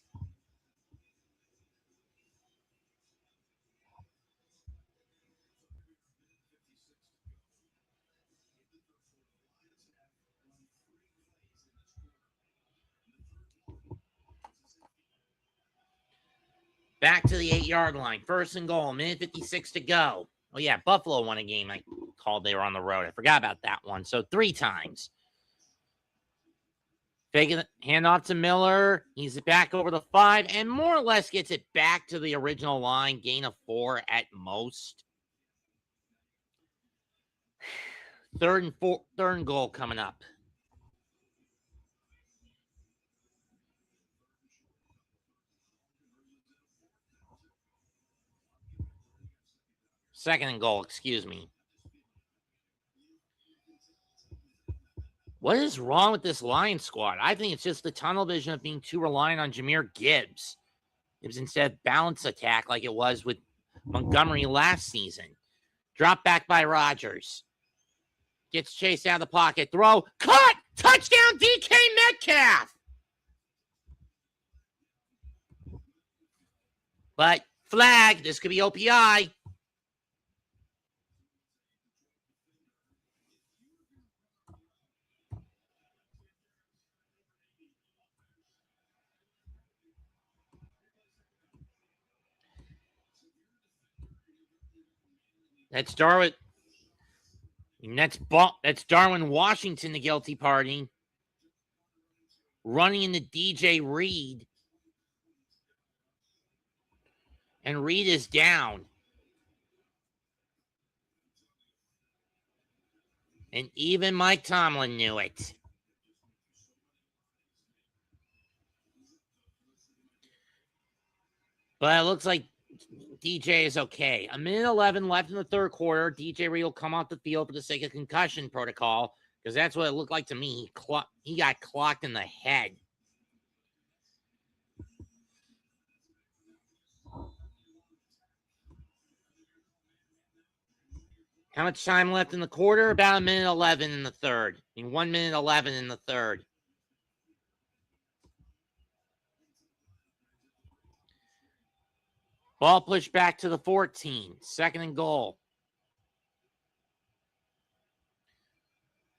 A: Back to the 8-yard line. First and goal. Minute 56 to go. Oh, yeah. Buffalo won a game I called they were on the road. I forgot about that one. So 3 times. Faking the handoff to Miller. He's back over the 5 and more or less gets it back to the original line. Gain of 4 at most. Third and goal coming up. Second and goal, excuse me. What is wrong with this Lions squad? I think it's just the tunnel vision of being too reliant on Jahmyr Gibbs. It was instead balanced attack like it was with Montgomery last season. Drop back by Rodgers. Gets chased out of the pocket. Throw. Caught! Touchdown DK Metcalf! But flag. This could be OPI. That's Darwin. That's Darwin Washington, the guilty party. Running into DJ Reed. And Reed is down. And even Mike Tomlin knew it. But it looks like DJ is okay. 1:11 left in the third quarter. DJ Reed will come off the field for the sake of concussion protocol, because that's what it looked like to me. He got clocked in the head. How much time left in the quarter? About 1:11 in the third. 1:11 in the third. Ball pushed back to the 14. Second and goal.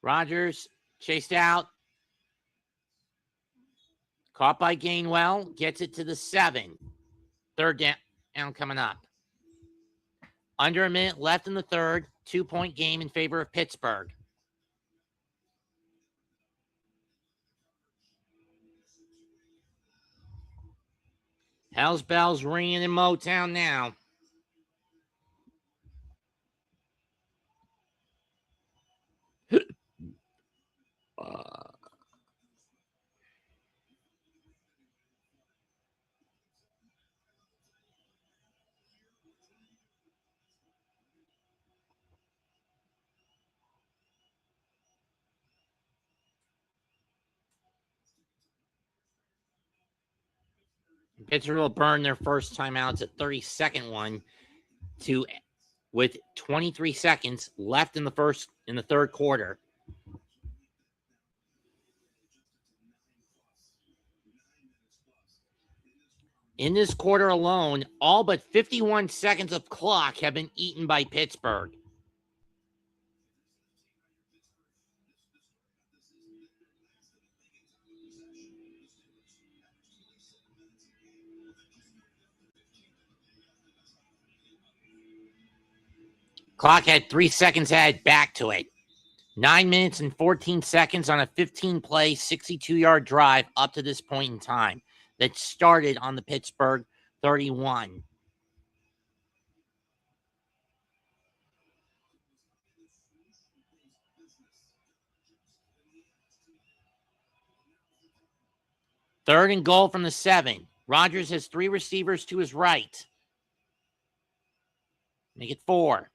A: Rodgers chased out. Caught by Gainwell. Gets it to the 7. Third down coming up. Under a minute left in the third. 2-point game in favor of Pittsburgh. Hell's bells ringing in Motown now. Pittsburgh will burn their first timeout. It's a 30-second one with 23 seconds left in the third quarter. In this quarter alone, all but 51 seconds of clock have been eaten by Pittsburgh. Clock had 3 seconds added back to it. 9 minutes and 14 seconds on a 15-play, 62-yard drive up to this point in time that started on the Pittsburgh 31. Third and goal from the 7. Rodgers has 3 receivers to his right. Make it 4.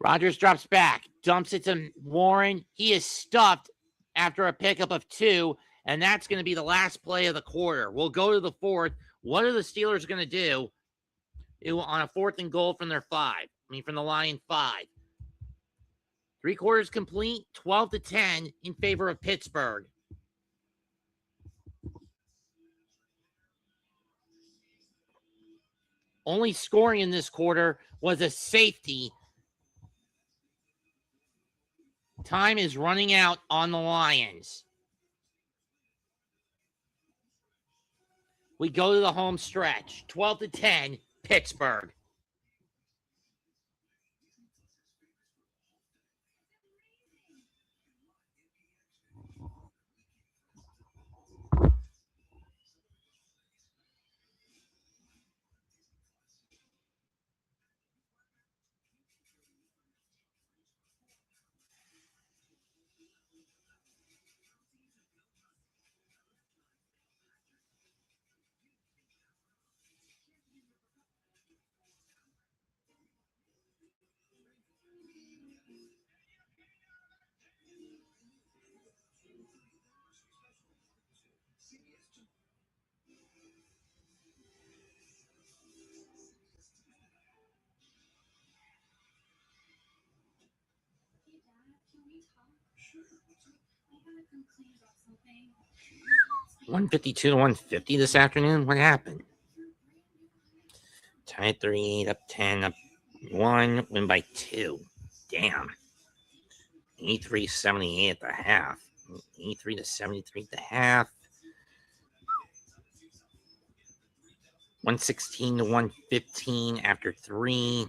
A: Rodgers drops back, dumps it to Warren. He is stuffed after a pickup of 2, and that's going to be the last play of the quarter. We'll go to the fourth. What are the Steelers going to do on a 4th and goal from their 5? From the Lion 5. 3 quarters complete, 12-10 in favor of Pittsburgh. Only scoring in this quarter was a safety. Time is running out on the Lions. We go to the home stretch. 12-10, Pittsburgh. $152 to $150 this afternoon. What happened? Tied 38, up 10, up 1, win by 2. Damn. 83-78 at the half. 83 to 73 at the half. 116 to 115 after 3.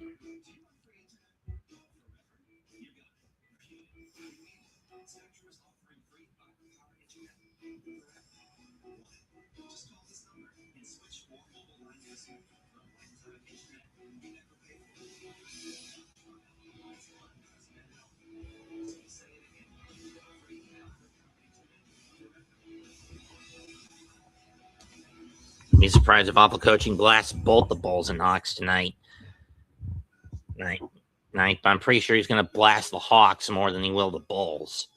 A: Be surprised if awful coaching blasts both the Bulls and Hawks tonight. But I'm pretty sure he's going to blast the Hawks more than he will the Bulls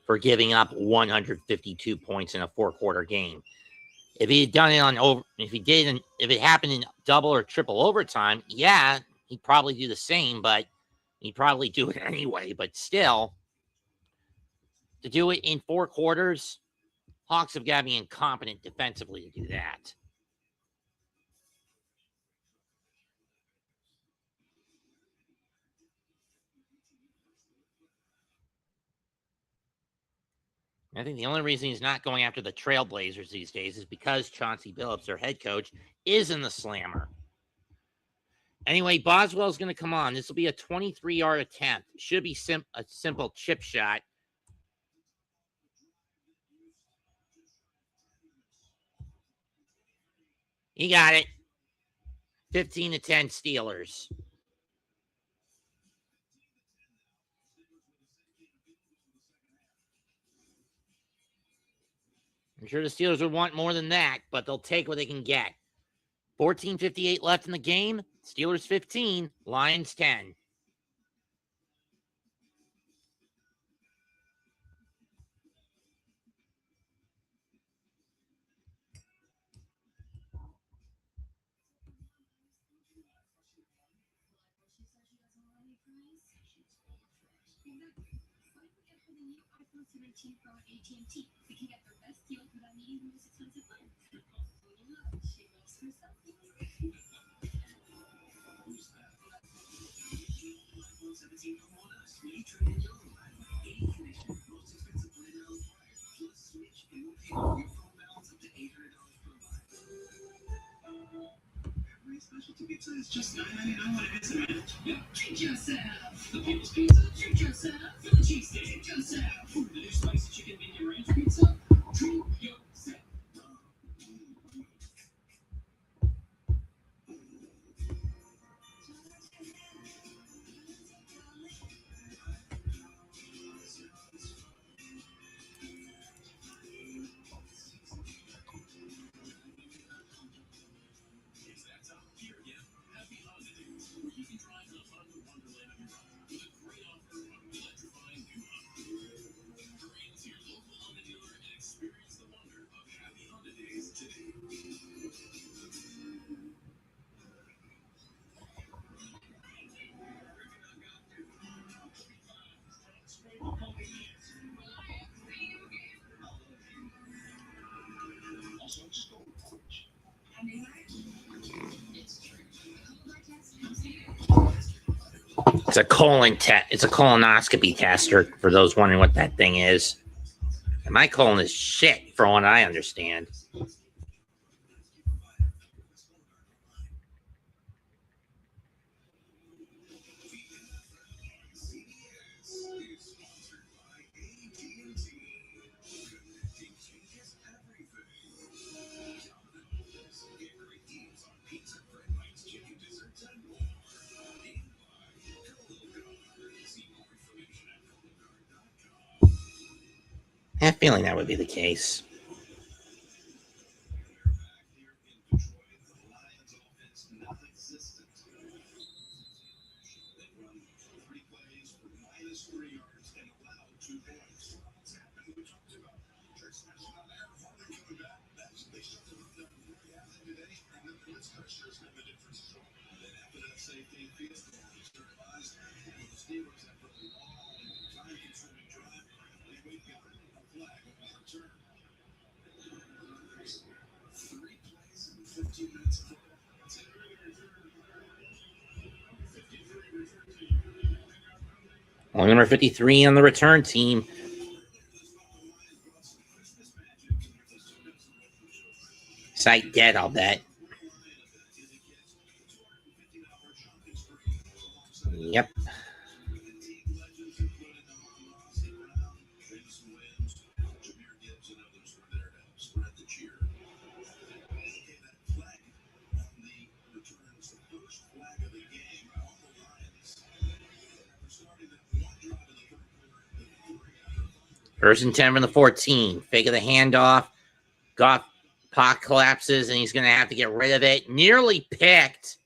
A: for giving up 152 points in a 4-quarter game. If he had done it if it happened in double or triple overtime, yeah, he'd probably do the same, but he'd probably do it anyway. But still, to do it in 4 quarters, Hawks have got to be incompetent defensively to do that. I think the only reason he's not going after the Trailblazers these days is because Chauncey Billups, their head coach, is in the slammer. Anyway, Boswell's going to come on. This will be a 23-yard attempt. Should be a simple chip shot. He got it. 15-10 Steelers. I'm sure the Steelers would want more than that, but they'll take what they can get. 14:58 left in the game. Steelers 15, Lions 10.
I: Specialty pizza is just $9.99 when it hits the match. Treat yourself. The People's Pizza. Treat yourself. For the cheesesteak. Treat yourself. For the new spicy chicken mini ranch pizza. Treat yourself.
A: It's a It's a colonoscopy tester, for those wondering what that thing is. And my colon is shit, from what I understand. I have a feeling that would be the case. Only number 53 on the return team. Site dead, I'll bet. Yep. First and 10 from the 14. Fake of the handoff. Goff Puck collapses, and he's going to have to get rid of it. Nearly picked.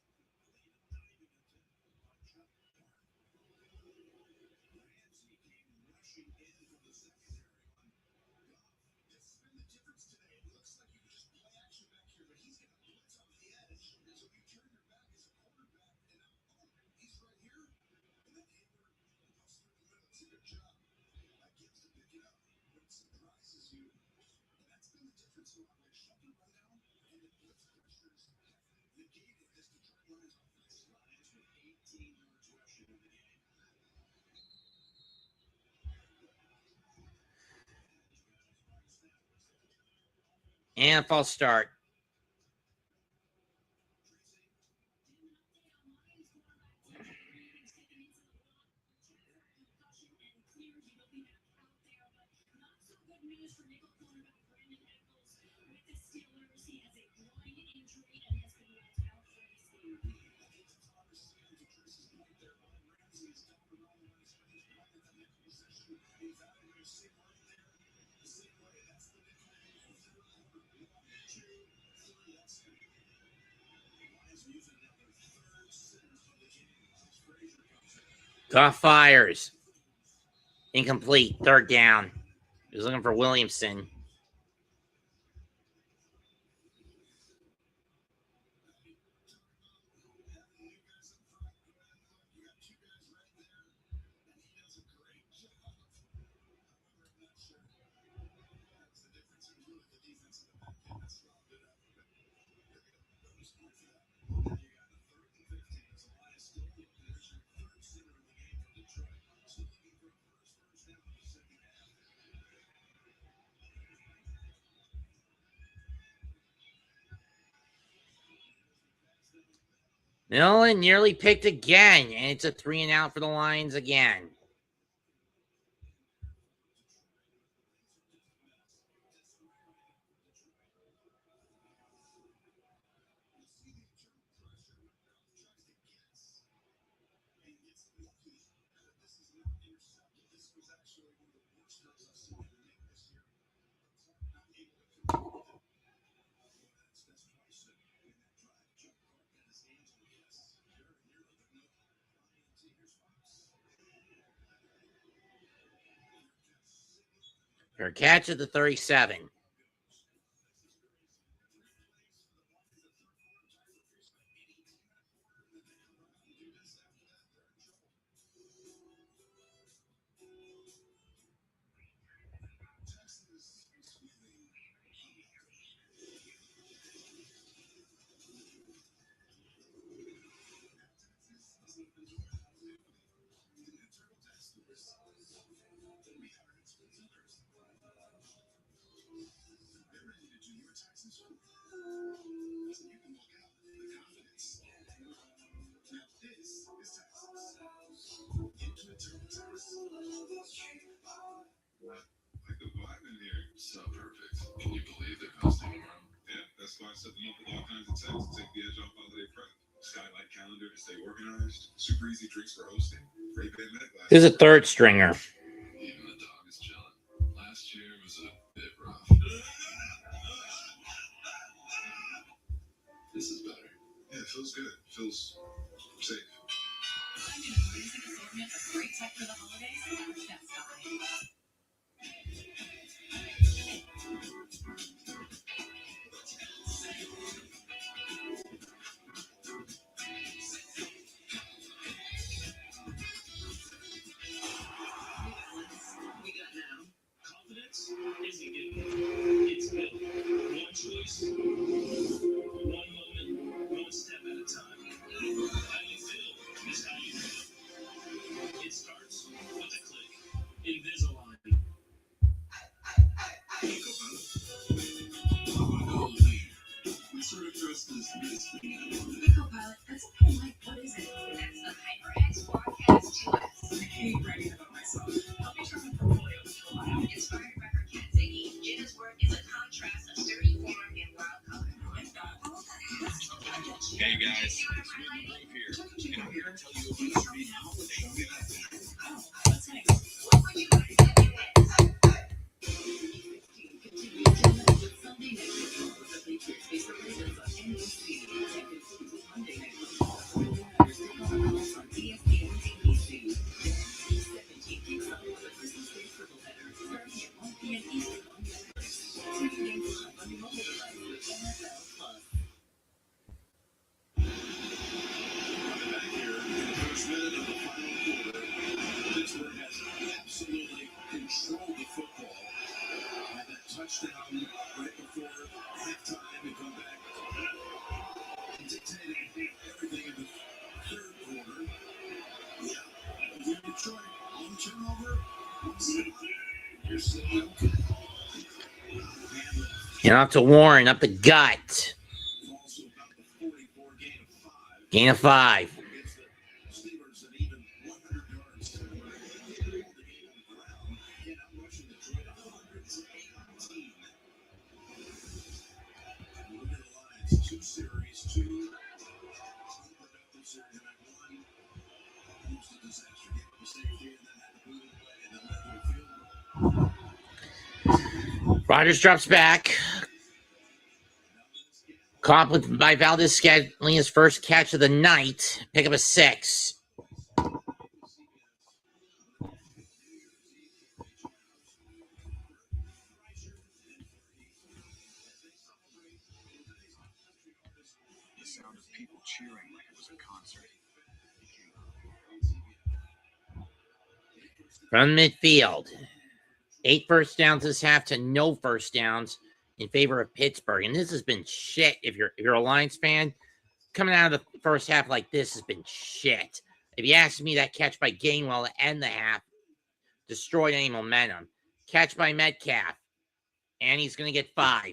A: And false start. Goff fires. Incomplete. Third down. He was looking for Williamson. Nolan nearly picked again, and it's a 3-and-out for the Lions again. For a catch at the 37.
F: Like the vibe in here, so perfect. Can you believe they're hosting tomorrow? Yeah, that's why I set them up with all kinds of techs to take the edge off holiday prep. Skylight calendar to stay organized. Super easy drinks for hosting. Ray-Ban Met glass.
A: This is a third stringer.
F: Even the dog is chilling. Last year was a bit rough. This is better. Yeah, it feels good. It feels safe.
K: Great tech for the holidays. That's fine.
L: We got now. Confidence isn't given. It's built. One choice, one moment, one step at a time. How you feel is how you feel. It starts with a click. Invisalign.
F: What sort of trust is this?
K: Copilot, that's a polite. What is it? That's the HyperX Forecast 2S. I hate writing about myself. Help me turn my portfolio into a while. Inspired by her cat Ziggy, Jenna's work is a contrast of sturdy form and wild color.
F: Hey guys, it's William Grove here, and I'm here to tell you about a free holiday event.
K: Oh, what's next? What would you like to get you in?
A: And up to Warren, up the gut. Gain of 5. Rogers drops back. Compliment by Valdez Scantling, his first catch of the night. Pick up a 6.
M: The sound of people cheering like it was a concert.
A: From midfield. 8 first downs this half to no first downs in favor of Pittsburgh. And this has been shit if you're a Lions fan. Coming out of the first half like this has been shit. If you ask me, that catch by Gainwell to end the half destroyed any momentum. Catch by Metcalf. And he's going to get 5.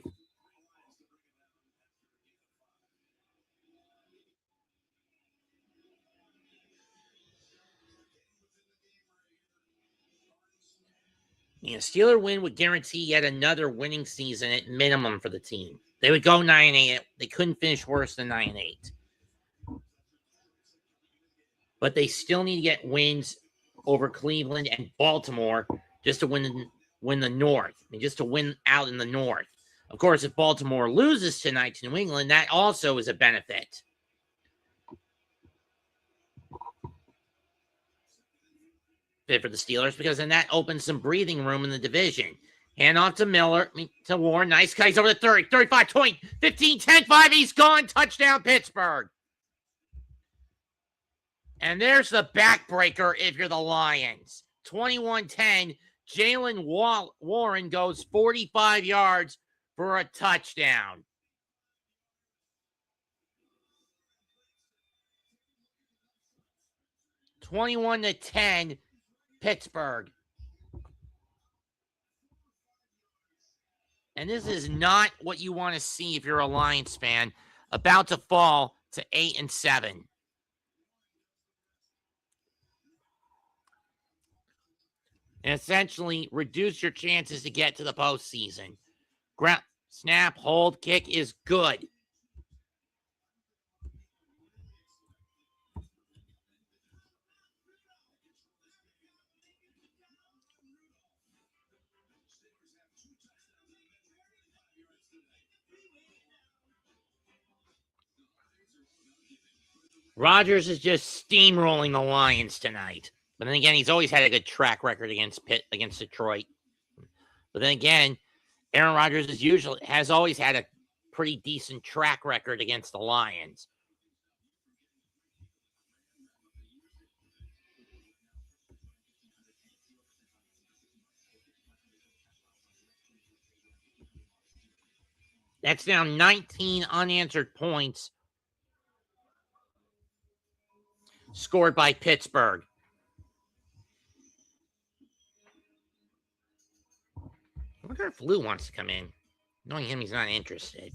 A: A Steeler win would guarantee yet another winning season at minimum for the team. They would go 9-8. They couldn't finish worse than 9-8. But they still need to get wins over Cleveland and Baltimore just to win the North. I mean, just to win out in the North. Of course, if Baltimore loses tonight to New England, that also is a benefit. For the Steelers, because then that opens some breathing room in the division. Hand off to to Warren. Nice cut. He's over the 30, 35, 20, 15, 10, 5. He's gone. Touchdown, Pittsburgh. And there's the backbreaker if you're the Lions. 21-10. Jalen Warren goes 45 yards for a touchdown. $21-10. Pittsburgh. And this is not what you want to see if you're a Lions fan. About to fall to 8-7. And essentially reduce your chances to get to the postseason. Ground snap, hold, kick is good. Rodgers is just steamrolling the Lions tonight. But then again, he's always had a good track record against Detroit. But then again, Aaron Rodgers has always had a pretty decent track record against the Lions. That's now 19 unanswered points scored by Pittsburgh. I wonder if Lou wants to come in. Knowing him, he's not interested.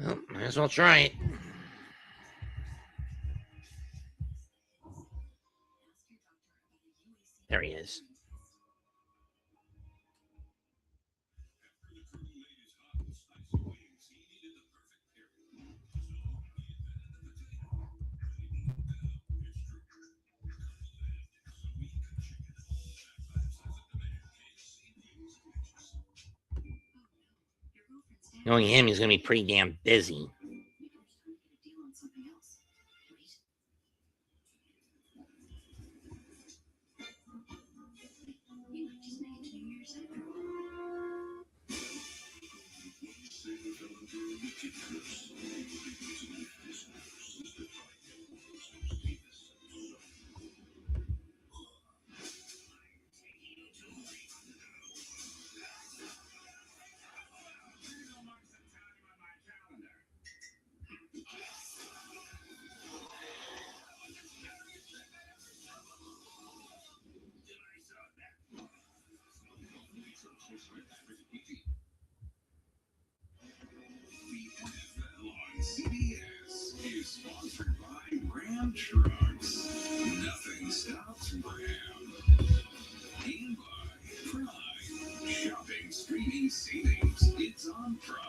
A: Well, might as well try it. There he is. Knowing him, he's going to be pretty damn busy.
F: Sponsored by Ram Trucks. Nothing stops Ram. And by Pride. Shopping, streaming, savings. It's on Pride.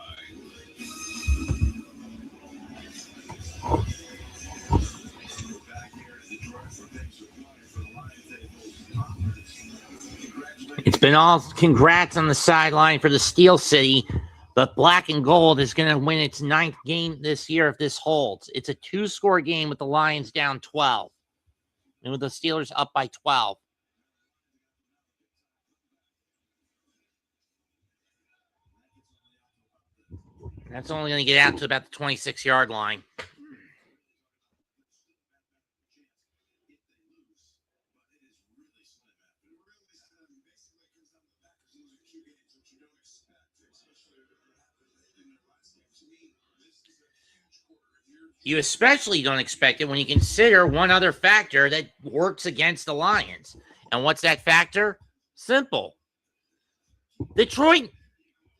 A: It's been all congrats on the sideline for the Steel City, but Black and Gold is going to win its 9th game this year if this holds. It's a 2-score game with the Lions down 12 and with the Steelers up by 12. That's only going to get out to about the 26-yard line. You especially don't expect it when you consider one other factor that works against the Lions. And what's that factor? Simple. Detroit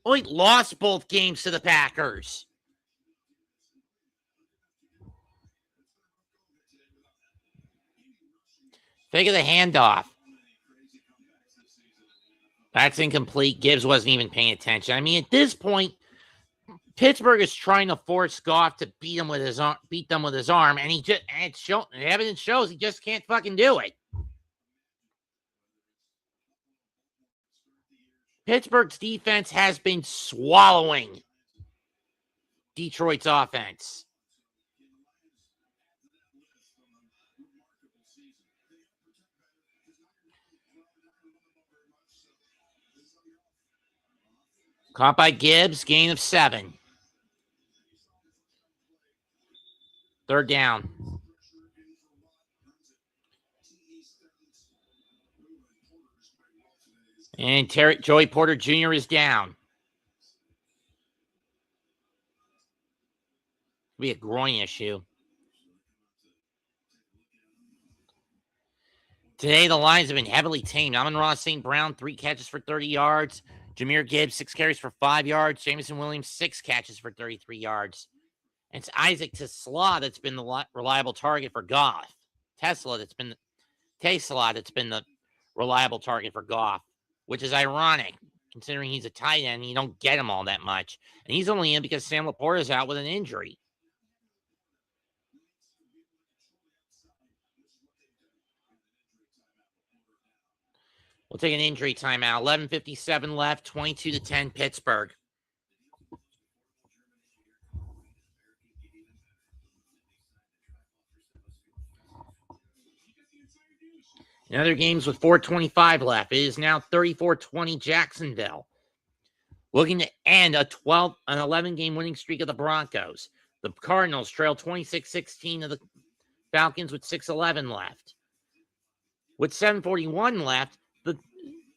A: lost both games to the Packers. Think of the handoff. That's incomplete. Gibbs wasn't even paying attention. I mean, at this point, Pittsburgh is trying to force Goff to beat them with his arm, and the evidence shows he just can't fucking do it. Pittsburgh's defense has been swallowing Detroit's offense. Caught by Gibbs, gain of 7. 3rd down. And Joey Porter Jr. is down. It'll be a groin issue. Today, the Lions have been heavily tamed. Amon-Ra St. Brown, 3 catches for 30 yards. Jahmyr Gibbs, 6 carries for 5 yards. Jameson Williams, 6 catches for 33 yards. And it's Isaac Tesla that's been the reliable target for Goff. Tesla that's been the reliable target for Goff, which is ironic considering he's a tight end and you don't get him all that much. And he's only in because Sam Laporta is out with an injury. We'll take an injury timeout. 11:57 left, 22-10 Pittsburgh. In other games with 4:25 left, it is now 34-20 Jacksonville. Looking to end an 11-game winning streak of the Broncos. The Cardinals trail 26-16 of the Falcons with 6:11 left. With 7:41 left, the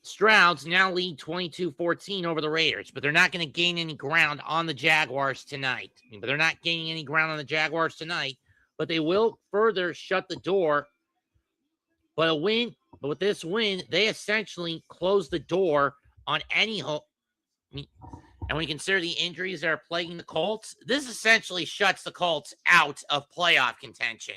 A: Strouds now lead 22-14 over the Raiders, but they're not going to gain any ground on the Jaguars tonight. But they will further shut the door. But with this win, they essentially close the door on any hope. And when you consider the injuries that are plaguing the Colts, this essentially shuts the Colts out of playoff contention.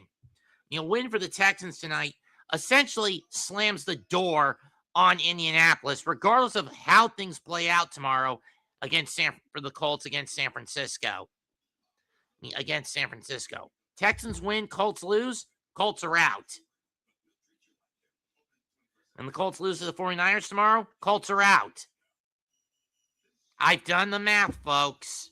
A: A win for the Texans tonight essentially slams the door on Indianapolis, regardless of how things play out tomorrow for the Colts against San Francisco. Texans win, Colts lose, Colts are out. And the Colts lose to the 49ers tomorrow, Colts are out. I've done the math, folks.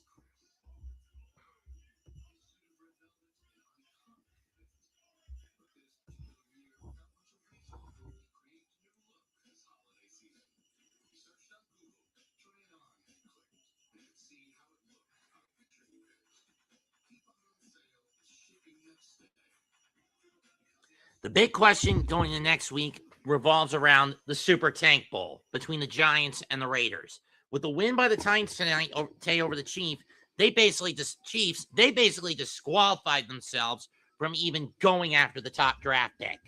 A: The big question going into next week revolves around the Super Tank Bowl between the Giants and the Raiders. With the win by the Titans tonight over the Chiefs, they basically disqualified themselves from even going after the top draft pick.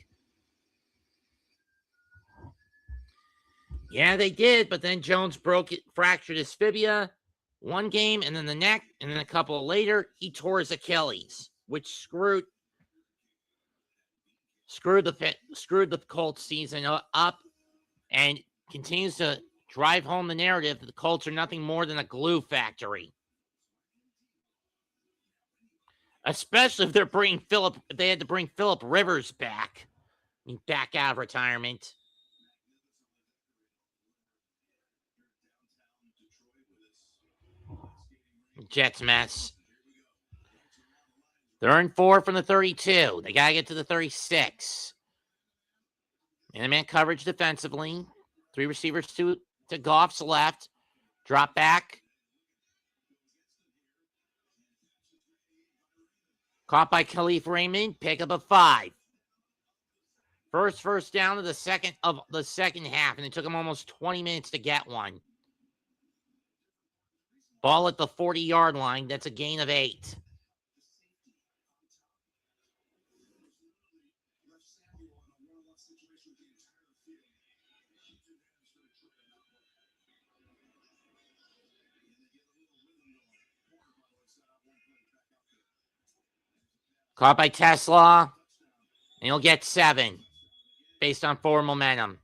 A: Yeah, they did, but then Jones fractured his fibula one game, and then the neck, and then a couple later, he tore his Achilles. which screwed the Colts season up and continues to drive home the narrative that the Colts are nothing more than a glue factory. Especially if they had to bring Phillip Rivers back. I mean, back out of retirement. Jets mess. They're in 4 from the 32. They got to get to the 36. Man-to-man coverage defensively. 3 receivers to Goff's left. Drop back. Caught by Khalif Raymond. Pickup of 5. First down of the second half, and it took him almost 20 minutes to get one. Ball at the 40-yard line. That's a gain of 8. Caught by Tesla, and he'll get 7 based on forward momentum.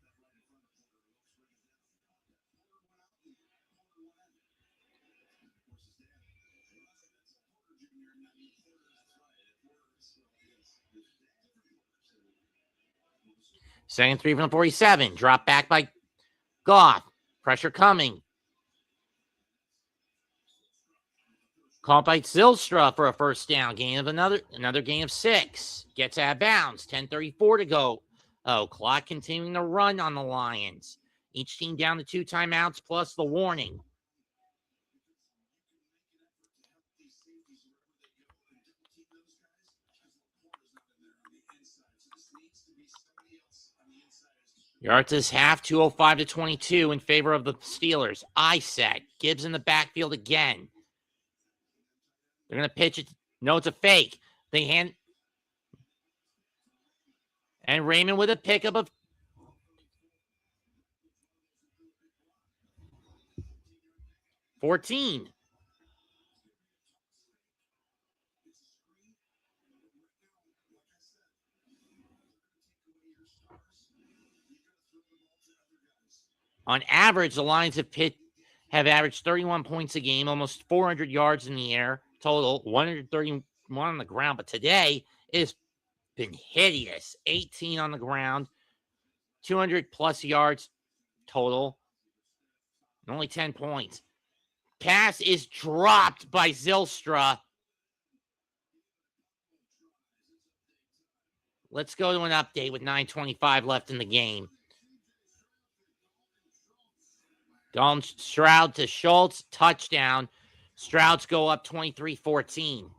A: Second 3 from the 47. Drop back by Goff. Pressure coming. Caught by Zylstra for a first down. Gain of another gain of 6. Gets out of bounds. 10:34 to go. Clock continuing to run on the Lions. Each team down to 2 timeouts plus the warning. Yards this half, 2:05 to 22 in favor of the Steelers. I set. Gibbs in the backfield again. They're going to pitch it. No, it's a fake. They hand. And Raymond with a pickup of 14. On average, the Lions have averaged 31 points a game, almost 400 yards in the air total, 131 on the ground. But today it's been hideous. 18 on the ground, 200 plus yards total, and only 10 points. Pass is dropped by Zylstra. Let's go to an update with 9:25 left in the game. Dalton Stroud to Schultz, touchdown. Strouds go up 23-14.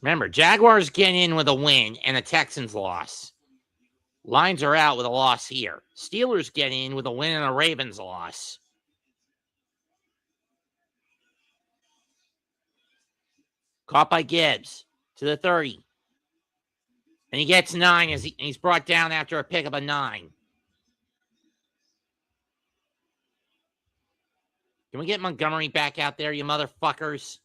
A: Remember, Jaguars get in with a win and a Texans loss. Lions are out with a loss here. Steelers get in with a win and a Ravens loss. Caught by Gibbs to the 30. And he gets 9 as he's brought down after a pickup of 9. Can we get Montgomery back out there, you motherfuckers?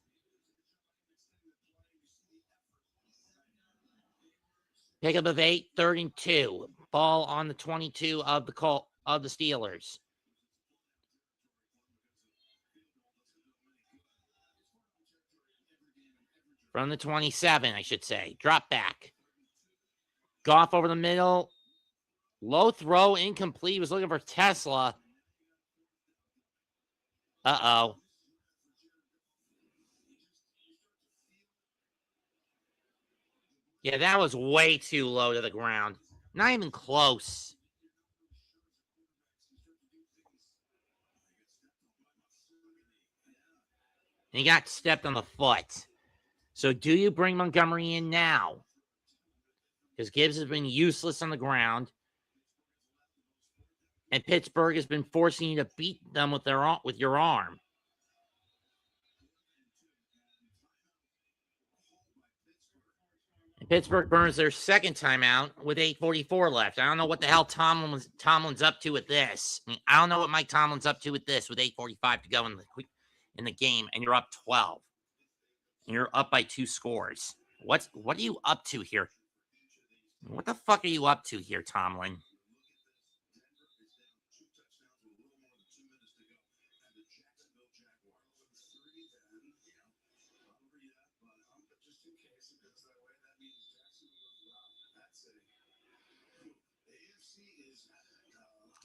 A: Pickup of 8, 3rd and 2. Ball on the 22 of the Steelers. From the 27, I should say. Drop back. Goff over the middle. Low throw, incomplete. He was looking for Tesla. Uh-oh. Yeah, that was way too low to the ground. Not even close. And he got stepped on the foot. So do you bring Montgomery in now? Because Gibbs has been useless on the ground. And Pittsburgh has been forcing you to beat them with your arm. Pittsburgh burns their second timeout with 8:44 left. I don't know what the hell Tomlin's up to with this. I don't know what Mike Tomlin's up to with this with 8:45 to go in the game, and you're up 12. And you're up by 2 scores. What are you up to here? What the fuck are you up to here, Tomlin?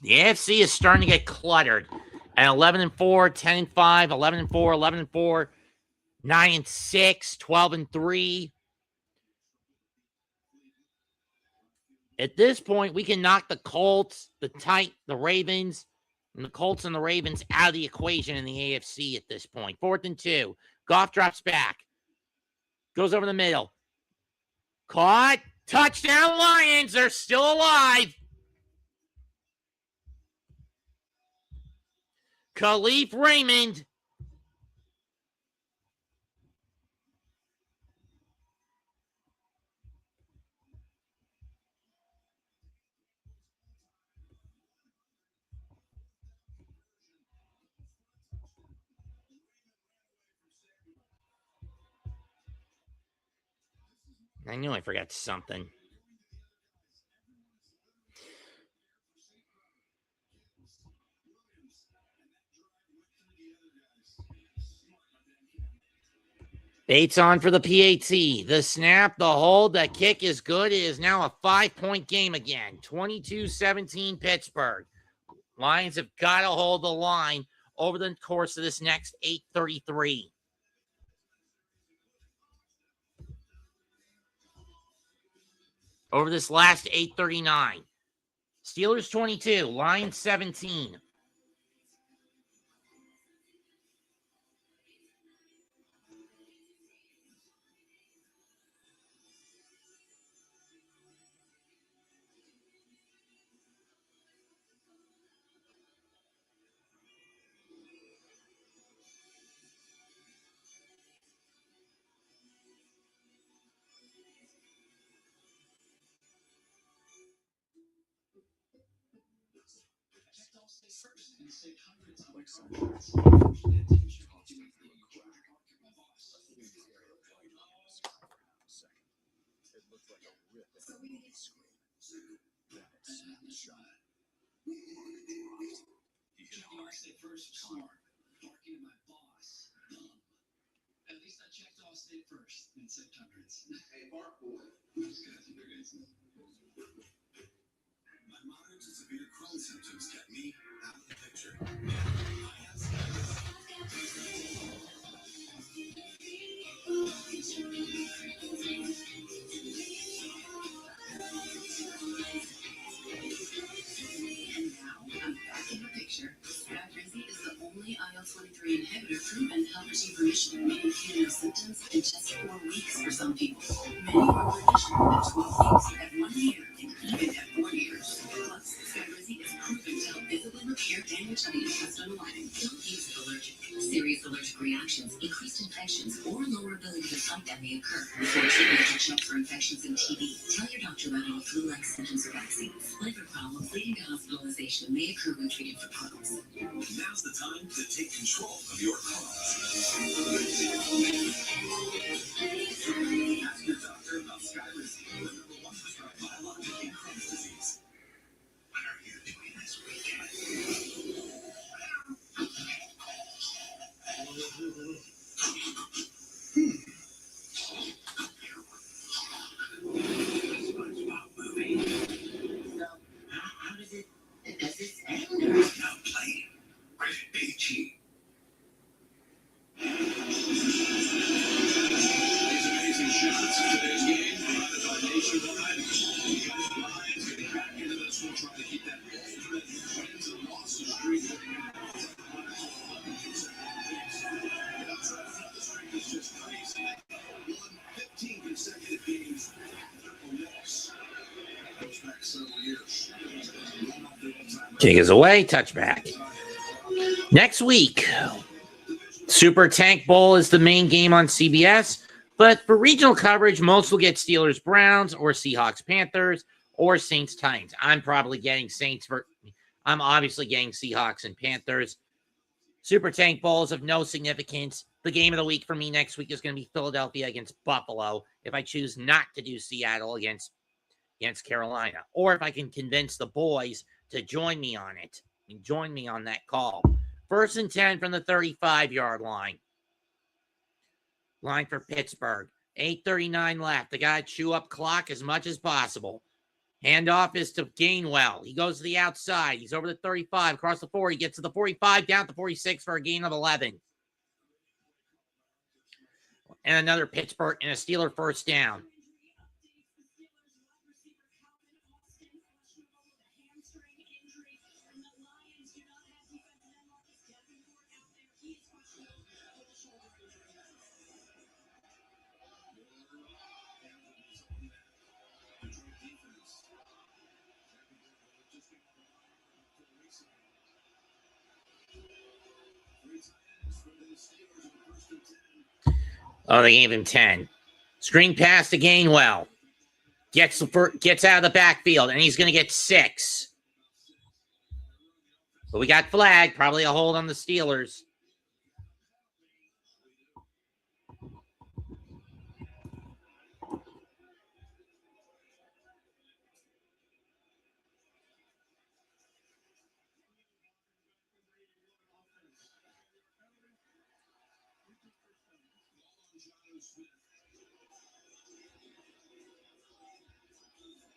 A: The AFC is starting to get cluttered at 11-4, 10-5, 11-4, 11-4, 9-6, 12-3. At this point, we can knock the Colts, the Ravens, and the Colts and the Ravens out of the equation in the AFC at this point. 4th and 2. Goff drops back. Goes over the middle. Caught. Touchdown Lions. They're still alive. Khalif Raymond. I knew I forgot something. Bates on for the PAT. The snap, the hold, the kick is good. It is now a 5-point game again. 22-17 Pittsburgh. Lions have got to hold the line over the course of this next 8:33. Over this last 8:39. Steelers 22, Lions 17.
F: My moderate to severe Crohn's symptoms kept me out of the picture.
N: IL-23 inhibitor proven to help achieve remission, meaning fewer symptoms in just 4 weeks for some people. Many are remission at 12 weeks, at 1 year, and even at 4 years. Plus, Skyrizi is proven to help visibly repair damage to the intestinal lining. Don't use it allergic. Serious allergic reactions, increased infections, or lower ability to fight them may occur. Before treatment, to check for infections and TB. Tell your doctor about any flu-like symptoms or vaccines. Liver problems leading to hospitalization may occur when treated for Crohn's.
F: Now's the time to take control of your Crohn's. Ask your doctor about Skyrizi, the #1 prescribed biologic in Crohn's disease. What are you doing this weekend? SpongeBob movie. So, how does this end? Now playing. Rated PG. These amazing shots. Today's game provided by Nationwide. The Lions getting back into this one, trying to keep that ultimate wins and losses streak. The streak is just crazy. Won 15 consecutive games after a loss. Goes back several years.
A: Kick is away, touchback. Next week, Super Tank Bowl is the main game on CBS. But for regional coverage, most will get Steelers, Browns, or Seahawks, Panthers, or Saints, Titans. I'm probably getting Saints. I'm obviously getting Seahawks and Panthers. Super Tank Bowls of no significance. The game of the week for me next week is going to be Philadelphia against Buffalo if I choose not to do Seattle against Carolina. Or if I can convince the boys to join me on it. And join me on that call. 1st and 10 from the 35-yard line. Line for Pittsburgh. 8:39 left. They got to chew up clock as much as possible. Handoff is to Gainwell. He goes to the outside. He's over the 35, across the 40. Gets to the 45, down to 46 for a gain of 11. And another Pittsburgh and a Steeler first down. Oh, they gave him 10. Screen pass to Gainwell. Gets out of the backfield, and he's going to get 6. But we got flag, probably a hold on the Steelers.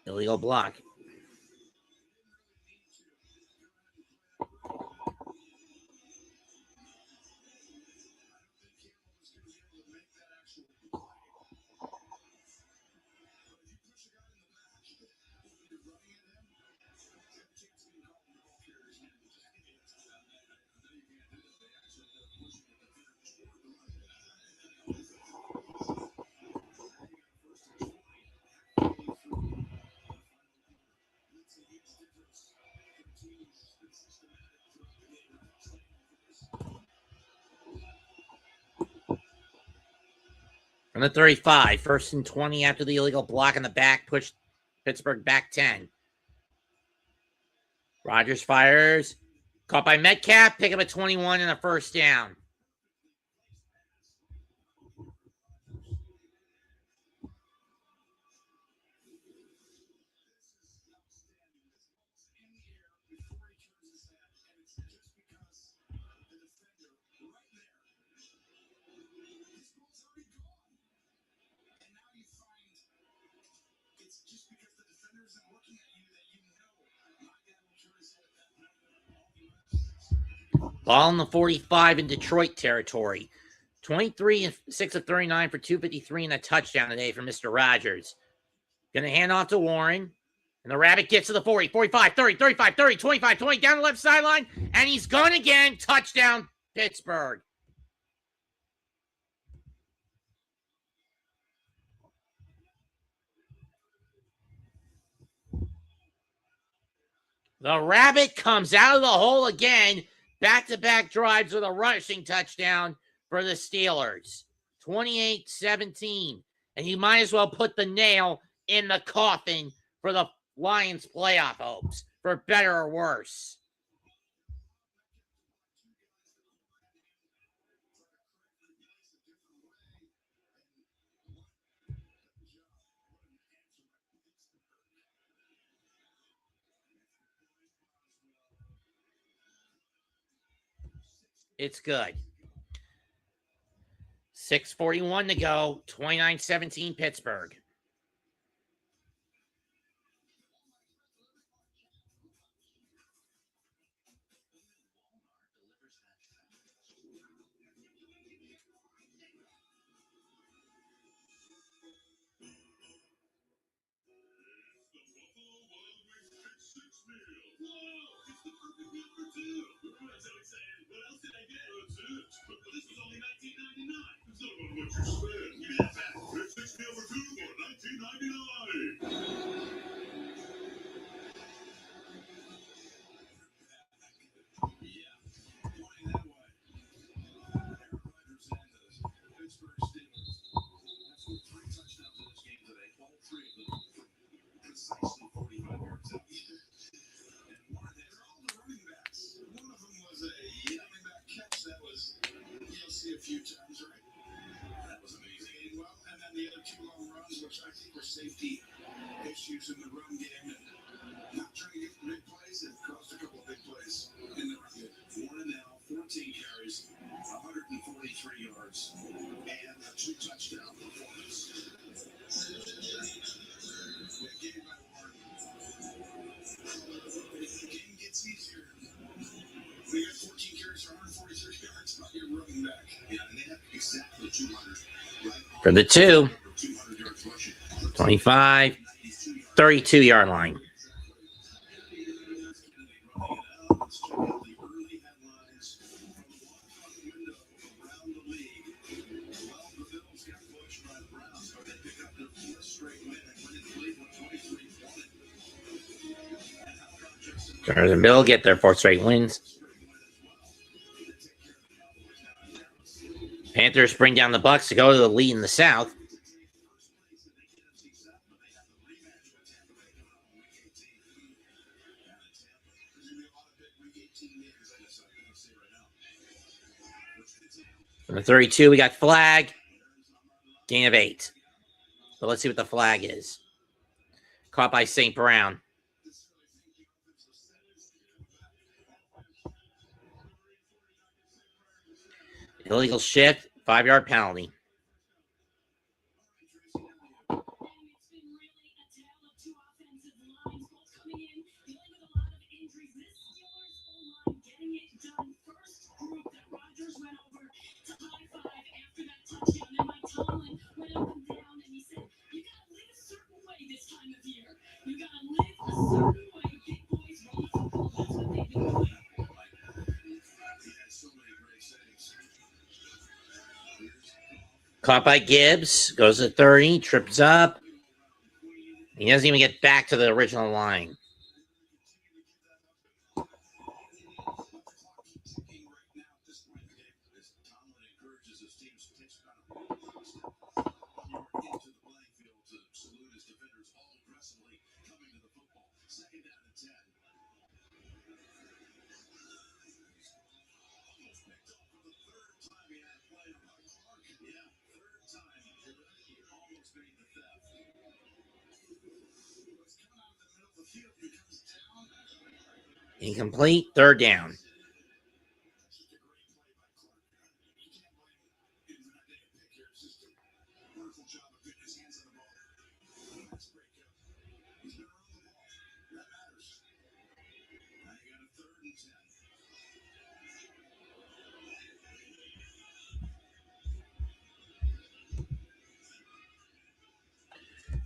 A: Illegal block. From the 35, 1st and 20 after the illegal block in the back, pushed Pittsburgh back 10. Rodgers fires. Caught by Metcalf, pick up a 21 and a first down. Ball in the 45 in Detroit territory. 23-6 of 39 for 253 and a touchdown today for Mr. Rodgers. Going to hand off to Warren. And the Rabbit gets to the 40, 45, 30, 35, 30, 25, 20, down the left sideline. And he's gone again. Touchdown, Pittsburgh. The Rabbit comes out of the hole again. Back-to-back drives with a rushing touchdown for the Steelers. 28-17. And you might as well put the nail in the coffin for the Lions' playoff hopes, for better or worse. It's good. 6:41 to go. 29-17 Pittsburgh. For the 2. 25, 32-yard line. Chargers and Bill get their 4th straight wins. Panthers bring down the Bucks to go to the lead in the South. From the 32, we got flag. Gain of 8. But let's see what the flag is. Caught by St. Brown. Illegal shift, 5-yard penalty. Caught by Gibbs, goes to 30, trips up. He doesn't even get back to the original line. Incomplete, 3rd down.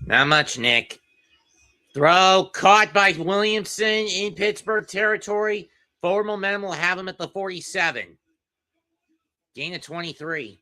A: Not much, Nick. Throw caught by Williamson in Pittsburgh territory. Forward momentum will have him at the 47. Gain of 23.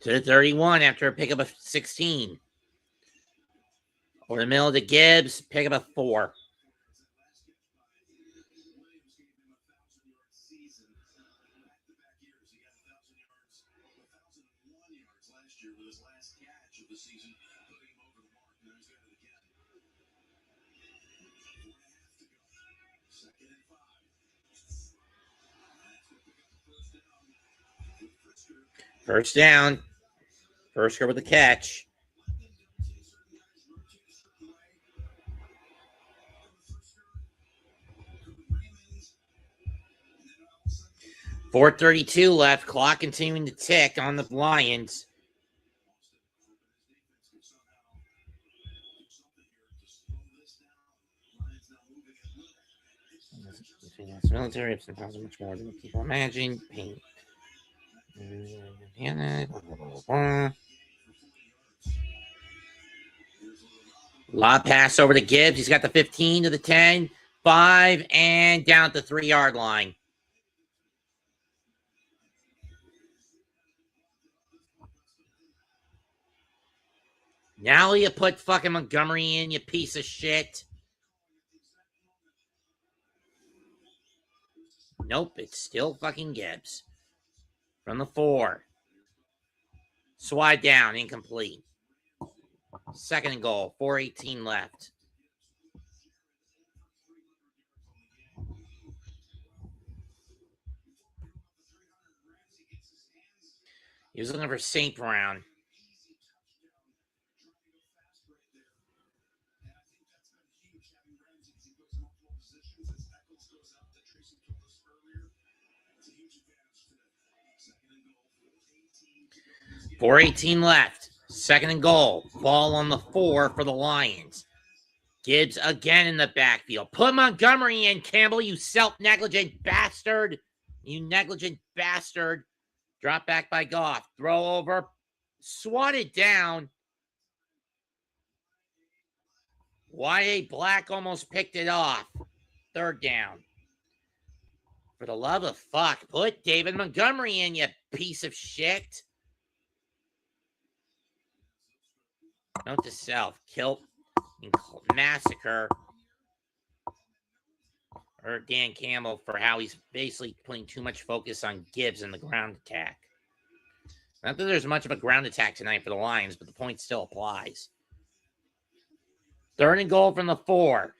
A: To the 31 after a pickup of 16. Over the middle to Gibbs, pickup of 4. First down. First with the catch. .432 left. Clock continuing to tick on the Lions. Military, it's much more than people imagine. Pain. Lob pass over to Gibbs. He's got the 15 to the 10, 5, and down at the 3-yard line. Now you put fucking Montgomery in, you piece of shit. Nope, it's still fucking Gibbs. From the 4. Swide down, incomplete. 2nd and goal, 4:18 left. He was looking for St. Brown. .418 left. Second and goal. Ball on the 4 for the Lions. Gibbs again in the backfield. Put Montgomery in, Campbell, you self-negligent bastard. You negligent bastard. Drop back by Goff. Throw over. Swatted down. Y.A. Black almost picked it off. Third down. For the love of fuck, put David Montgomery in, you piece of shit. Note to self. Kill and massacre. Or Dan Campbell for how he's basically putting too much focus on Gibbs in the ground attack. Not that there's much of a ground attack tonight for the Lions, but the point still applies. Third and goal from the 4.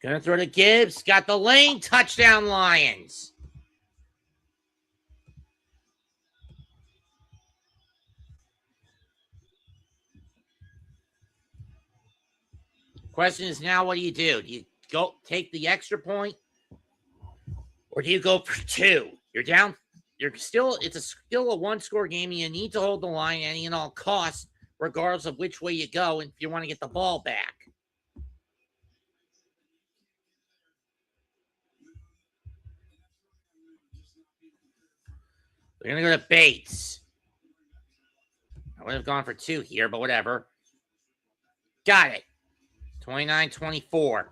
A: Gonna throw to Gibbs. Got the lane. Touchdown, Lions. Question is now, what do? Do you go take the extra point? Or do you go for 2? You're down. It's still a one-score game. You need to hold the line at any and all costs, regardless of which way you go, and if you want to get the ball back. We're going to go to Bates. I would have gone for 2 here, but whatever. Got it. 29-24.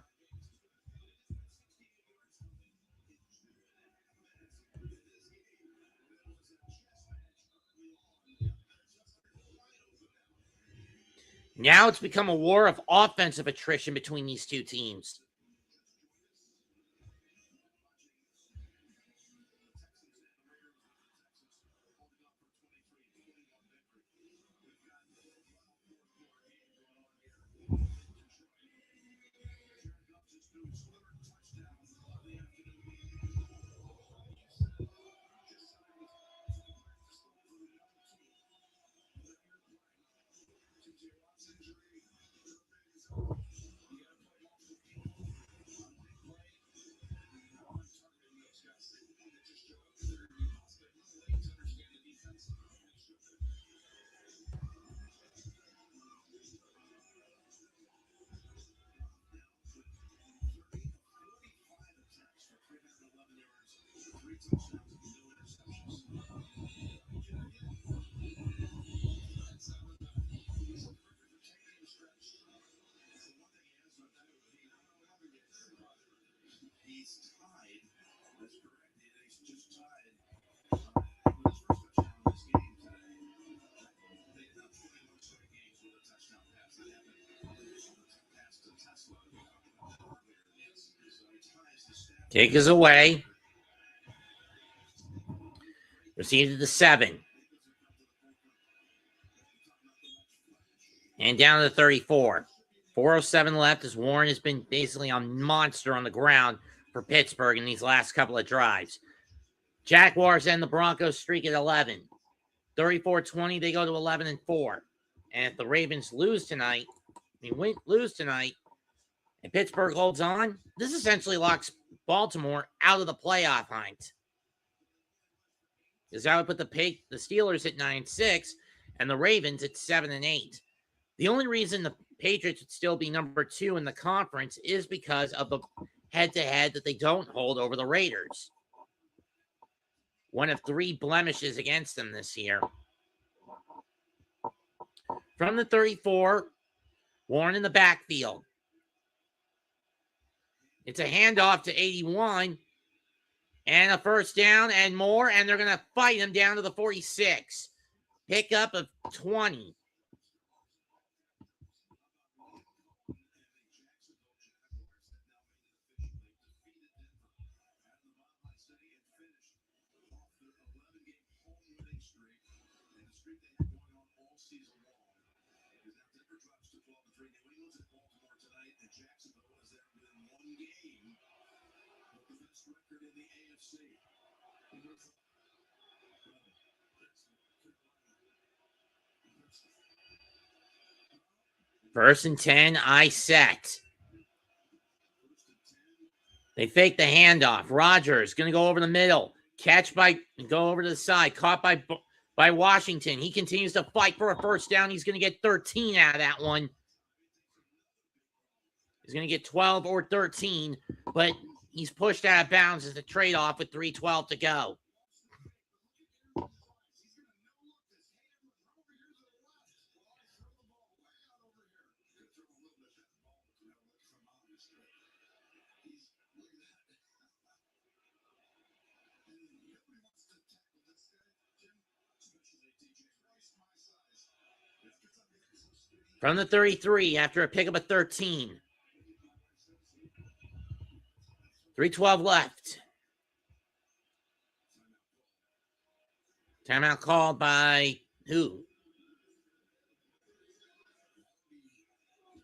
A: Now it's become a war of offensive attrition between these two teams. Take us away. Received to the 7. And down to the 34. 4:07 left as Warren has been basically a monster on the ground for Pittsburgh in these last couple of drives. Jaguars end the Broncos streak at 11. 34-20, they go to 11-4. And if the Ravens lose tonight, and Pittsburgh holds on, this essentially locks Baltimore out of the playoff hunt. Because that would put the Steelers at 9-6 and the Ravens at 7-8. The only reason the Patriots would still be number 2 in the conference is because of the head-to-head that they don't hold over the Raiders. One of 3 blemishes against them this year. From the 34, Warren in the backfield. It's a handoff to 81. And a first down and more. And they're going to fight him down to the 46. Pickup of 20.
F: Record in the AFC.
A: First and 10, I set. They fake the handoff. Rodgers going to go over the middle. Go over to the side. Caught by Washington. He continues to fight for a first down. He's going to get 13 out of that one. He's going to get 12 or 13, but he's pushed out of bounds as a trade-off with 3:12 to go. From the 33 after a pickup of 13. 3:12 left. Timeout called by who?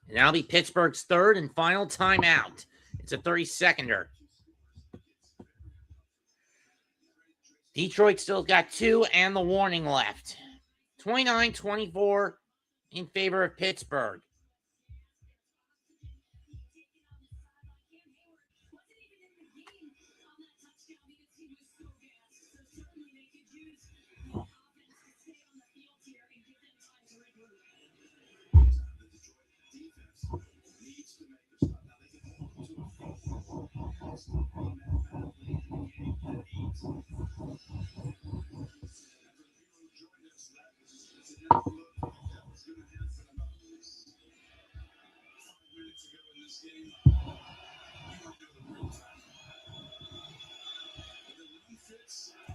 A: And that'll be Pittsburgh's third and final timeout. It's a 30-seconder. Detroit still got 2 and the warning left. 29-24 in favor of Pittsburgh.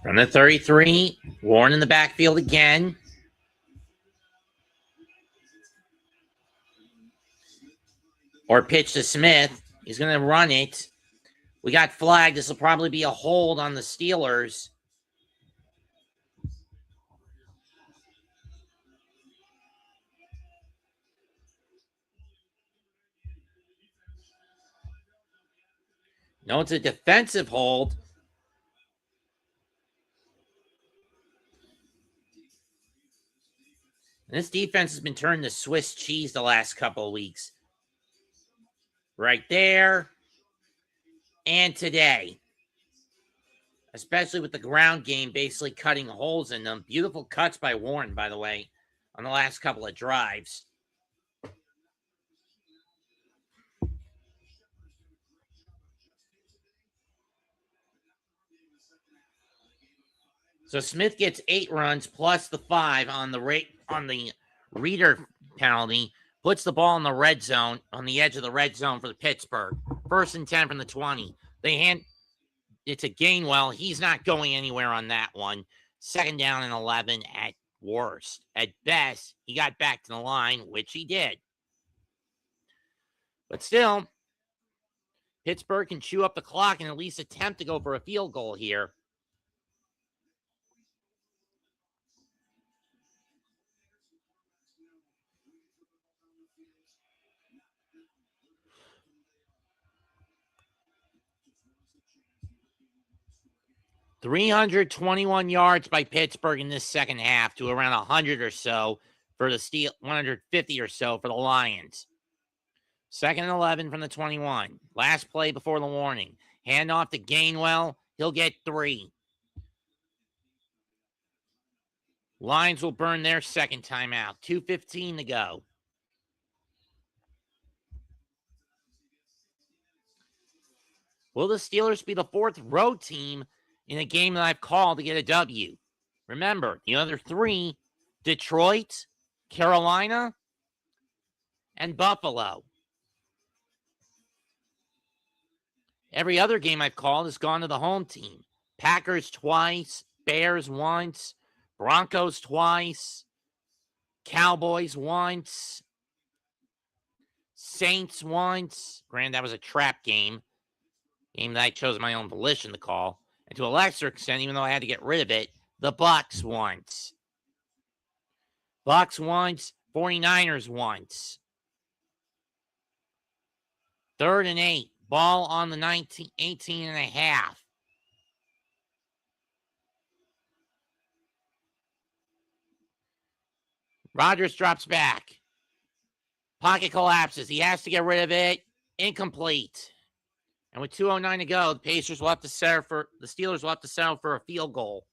A: From the 33, Warren in the backfield again. Or pitch to Smith. He's going to run it. We got flagged. This will probably be a hold on the Steelers. No, it's a defensive hold. And this defense has been turned to Swiss cheese the last couple of weeks. Right there. And today. Especially with the ground game basically cutting holes in them. Beautiful cuts by Warren, by the way, on the last couple of drives. So Smith gets 8 runs plus the 5 on the Reader penalty. Puts the ball in the red zone, on the edge of the red zone for the Pittsburgh. First and 10 from the 20. It's a Gainwell. He's not going anywhere on that one. Second down and 11 at worst. At best, he got back to the line, which he did. But still, Pittsburgh can chew up the clock and at least attempt to go for a field goal here. $321 yards by Pittsburgh in this second half to around 100 or so for the Steel, 150 or so for the Lions. Second and 11 from the 21. Last play before the warning. Handoff to Gainwell. He'll get 3. Lions will burn their second timeout. 2:15 to go. Will the Steelers be the 4th road team in a game that I've called to get a W? Remember, the other 3, Detroit, Carolina, and Buffalo. Every other game I've called has gone to the home team. Packers twice, Bears once, Broncos twice, Cowboys once, Saints once. Granted, that was a trap game. Game that I chose my own volition to call. And to a lesser extent, even though I had to get rid of it, the Bucs once. Bucs once, 49ers once. 3rd and 8. Ball on the 18 and a half. Rodgers drops back. Pocket collapses. He has to get rid of it. Incomplete. And with 2:09 to go, the Steelers will have to settle for a field goal.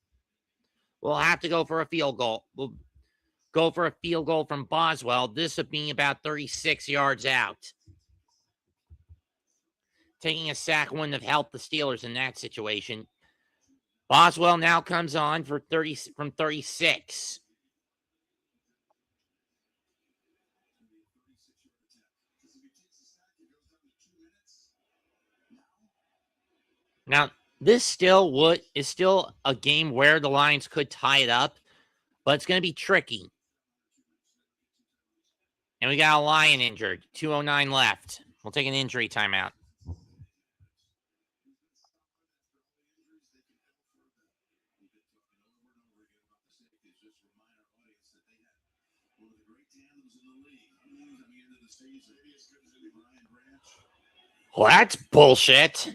A: We'll have to go for a field goal. We'll go for a field goal from Boswell. This would be about 36 yards out. Taking a sack wouldn't have helped the Steelers in that situation. Boswell now comes on for 36. Now, this is still a game where the Lions could tie it up, but it's going to be tricky. And we got a Lion injured. 2:09 left. We'll take an injury timeout. Well, that's bullshit.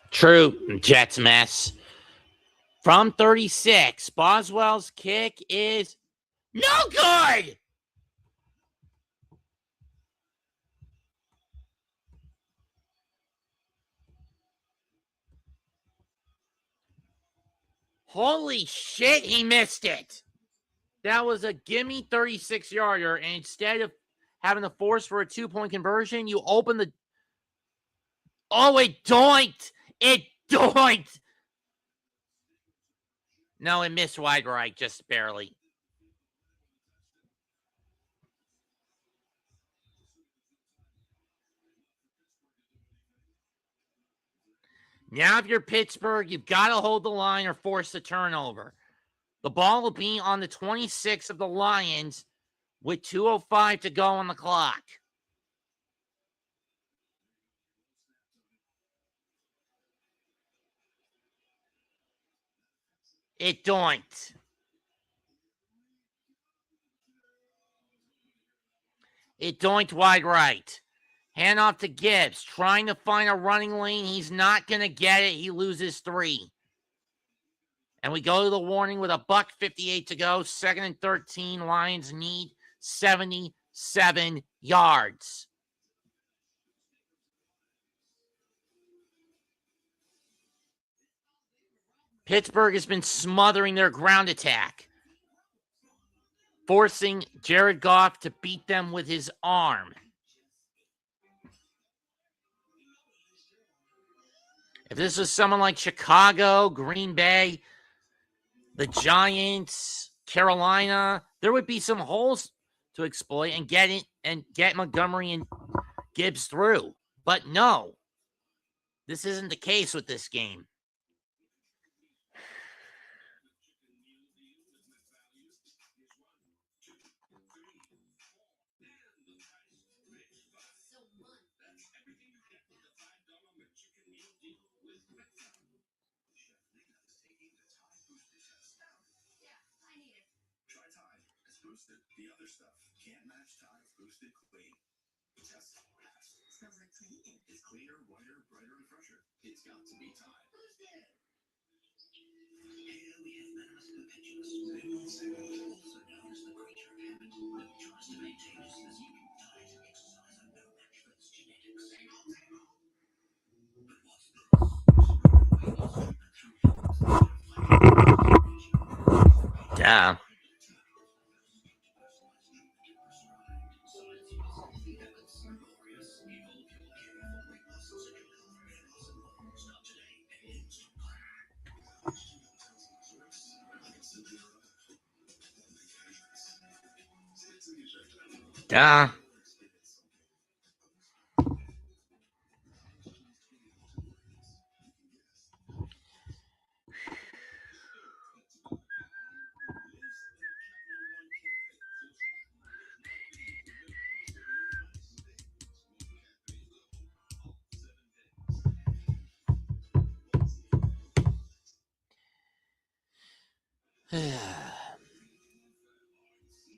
A: True, Jets mess. From 36, Boswell's kick is no good. Holy shit, he missed it. That was a gimme 36-yarder, and instead of having to force for a 2-point conversion, you open the... Oh, it doinked. It doinked. No, it missed wide right, just barely. Now, if you're Pittsburgh, you've got to hold the line or force the turnover. The ball will be on the 26 of the Lions with 2:05 to go on the clock. It doinked. It doinked wide right. Hand off to Gibbs, trying to find a running lane. He's not going to get it. He loses 3. And we go to the warning with $1:58 to go. 2nd and 13. Lions need 77 yards. Pittsburgh has been smothering their ground attack, forcing Jared Goff to beat them with his arm. If this was someone like Chicago, Green Bay, the Giants, Carolina, there would be some holes to exploit and get Montgomery and Gibbs through. But no, this isn't the case with this game.
F: The other stuff can't match Tide Boosted Clean. Test pass. Smells like clean. It's cleaner, whiter, brighter, and fresher. It's got to be Tide. Boosted. Here we have venomous perpetuous, also known as the creature of habit. No choice to maintain its physique, diet, and exercise are no match for its genetics. But what's this?
A: Yeah. Duh.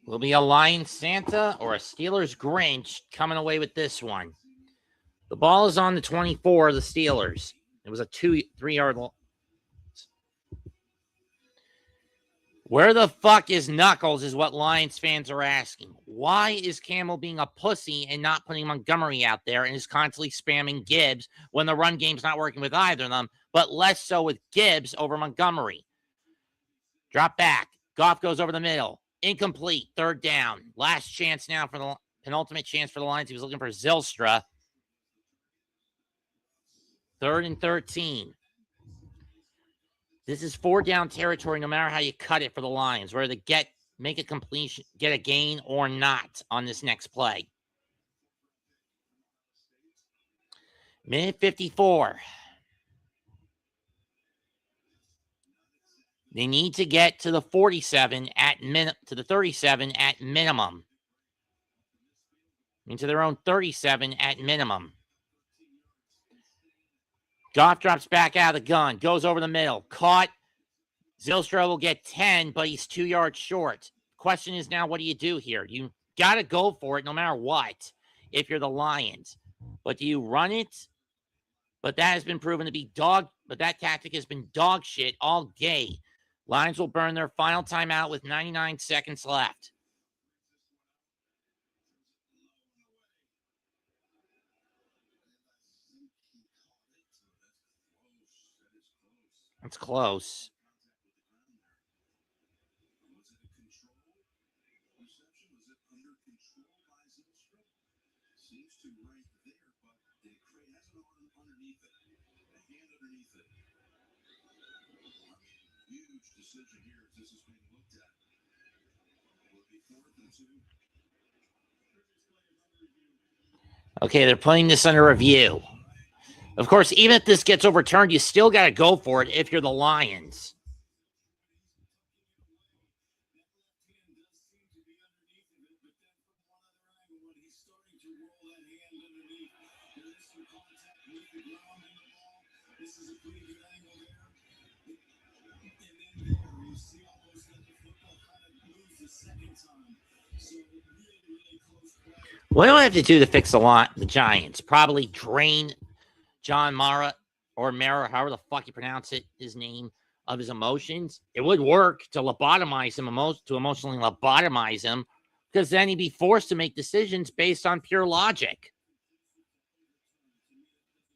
A: Will be a Lions Santa or a Steelers Grinch coming away with this one. The ball is on the 24 of the Steelers. It was a 3-yard loss. Where the fuck is Knuckles is what Lions fans are asking. Why is Campbell being a pussy and not putting Montgomery out there and is constantly spamming Gibbs when the run game's not working with either of them, but less so with Gibbs over Montgomery? Drop back. Goff goes over the middle. Incomplete. 3rd down. Last chance now for the penultimate chance for the Lions. He was looking for Zylstra. 3rd and 13. This is 4-down territory no matter how you cut it for the Lions, whether they make a completion, get a gain or not on this next play. Minute 54. They need to get to the 37 to the 37 at minimum. Into their own 37 at minimum. Goff drops back out of the gun, goes over the middle, caught. Zylstra will get 10, but he's 2 yards short. Question is now, what do you do here? You got to go for it no matter what if you're the Lions. But do you run it? But that has been proven to be that tactic has been dog shit all day. Lions will burn their final timeout with 99 seconds left. That's close. Okay, they're putting this under review. Of course, even if this gets overturned, you still got to go for it if you're the Lions. What do I have to do to fix the Giants? Probably drain John Mara or Mara, however the fuck you pronounce it, his name, of his emotions. It would work to lobotomize him, to emotionally lobotomize him, because then he'd be forced to make decisions based on pure logic.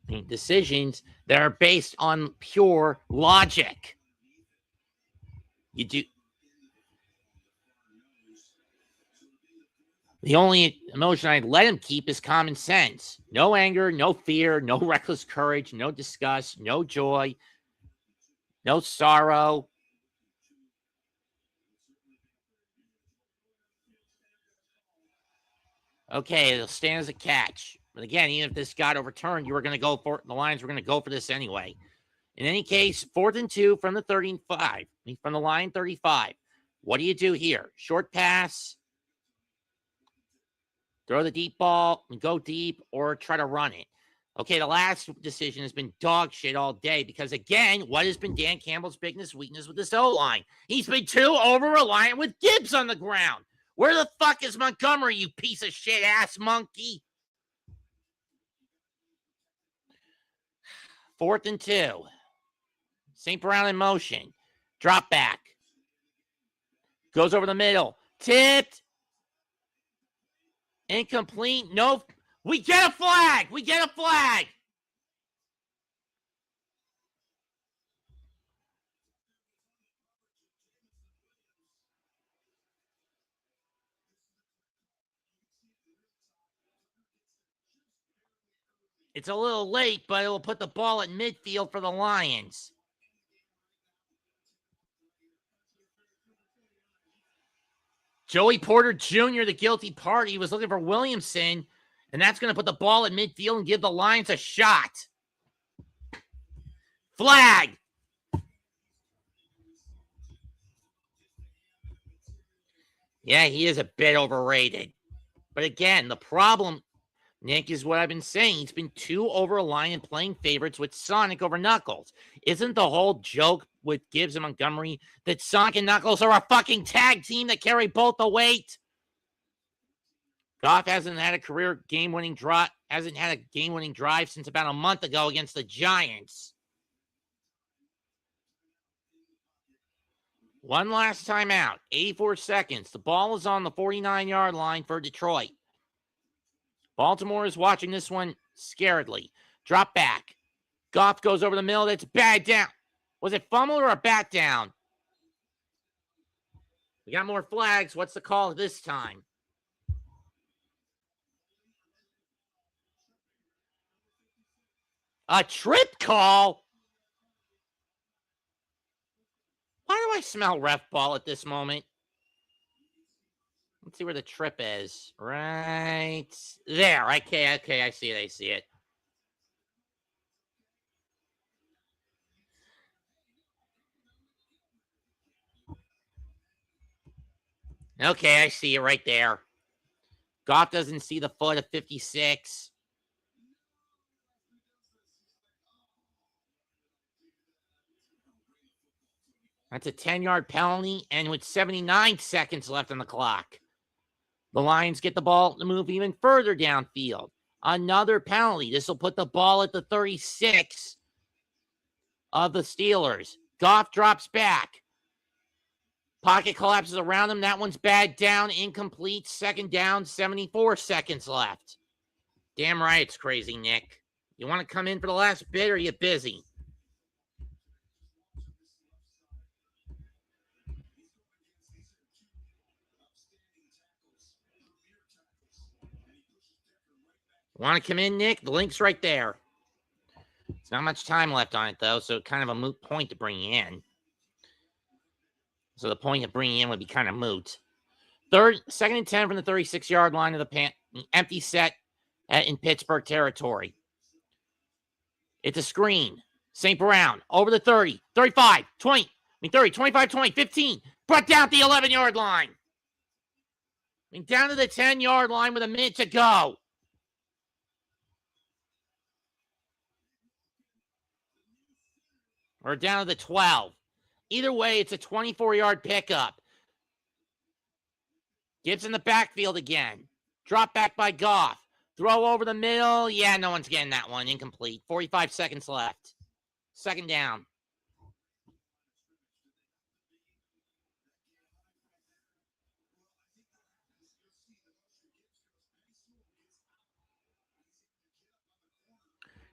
A: I mean, decisions that are based on pure logic. You do. The only emotion I'd let him keep is common sense. No anger, no fear, no reckless courage, no disgust, no joy, no sorrow. Okay, it'll stand as a catch. But again, even if this got overturned, the Lions were going to go for this anyway. In any case, 4th and 2 from the 35, from the line 35. What do you do here? Short pass. Throw the deep ball and go deep, or try to run it. Okay, the last decision has been dog shit all day because, again, what has been Dan Campbell's biggest weakness with this O-line? He's been too over-reliant with Gibbs on the ground. Where the fuck is Montgomery, you piece of shit ass monkey? 4th and 2. St. Brown in motion. Drop back. Goes over the middle. Tipped. Incomplete. No. We get a flag. We get a flag. It's a little late, but it will put the ball at midfield for the Lions. Joey Porter Jr., the guilty party, was looking for Williamson, and that's going to put the ball at midfield and give the Lions a shot. Flag. Yeah, he is a bit overrated. But again, the problem, Nick, is what I've been saying. He's been too over-reliant playing favorites with Sonic over Knuckles. Isn't the whole joke with Gibbs and Montgomery that Sonic and Knuckles are a fucking tag team that carry both the weight. Goff hasn't had a game-winning drive since about a month ago against the Giants. One last time out, 84 seconds. The ball is on the 49-yard line for Detroit. Baltimore is watching this one scaredly. Drop back. Goff goes over the middle. That's bad down. Was it fumble or a bat down? We got more flags. What's the call this time? A trip call? Why do I smell ref ball at this moment? Let's see where the trip is. Right there. Okay, I see it. Okay, I see it right there. Goff doesn't see the foot of 56. That's a 10-yard penalty, and with 79 seconds left on the clock, the Lions get the ball to move even further downfield. Another penalty. This will put the ball at the 36 of the Steelers. Goff drops back. Pocket collapses around him. That one's bad down, incomplete. Second down, 74 seconds left. Damn right it's crazy, Nick. You want to come in for the last bit, or are you busy? Want to come in, Nick? The link's right there. There's not much time left on it, though, so kind of a moot point to bring you in. So the point of bringing you in would be kind of moot. Second and 10 from the 36-yard line of the empty set in Pittsburgh territory. It's a screen. St. Brown over the 30, 35, 20, 30, 25, 20, 15. Brought down at the 11-yard line. Down to the 10-yard line with a minute to go. Or down to the 12. Either way, it's a 24-yard pickup. Gibbs in the backfield again. Drop back by Goff. Throw over the middle. Yeah, no one's getting that one. Incomplete. 45 seconds left. Second down.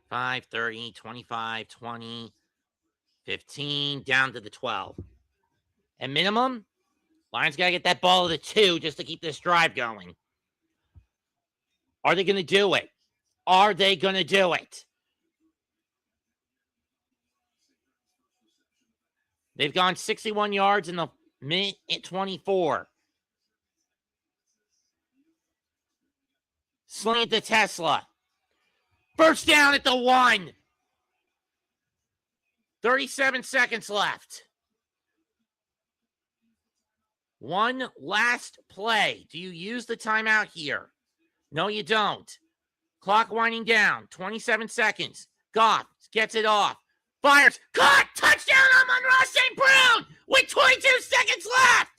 A: Five, 30, 25, 20, 15, down to the 12. At minimum, Lions got to get that ball to the 2 just to keep this drive going. Are they going to do it? Are they going to do it? They've gone 61 yards in the minute at 24. Sling it to Tesla. First down at the 1. 37 seconds left. One last play. Do you use the timeout here? No, you don't. Clock winding down. 27 seconds. Goff gets it off. Fires. Caught! Touchdown on Monroe St. Brown with 22 seconds left.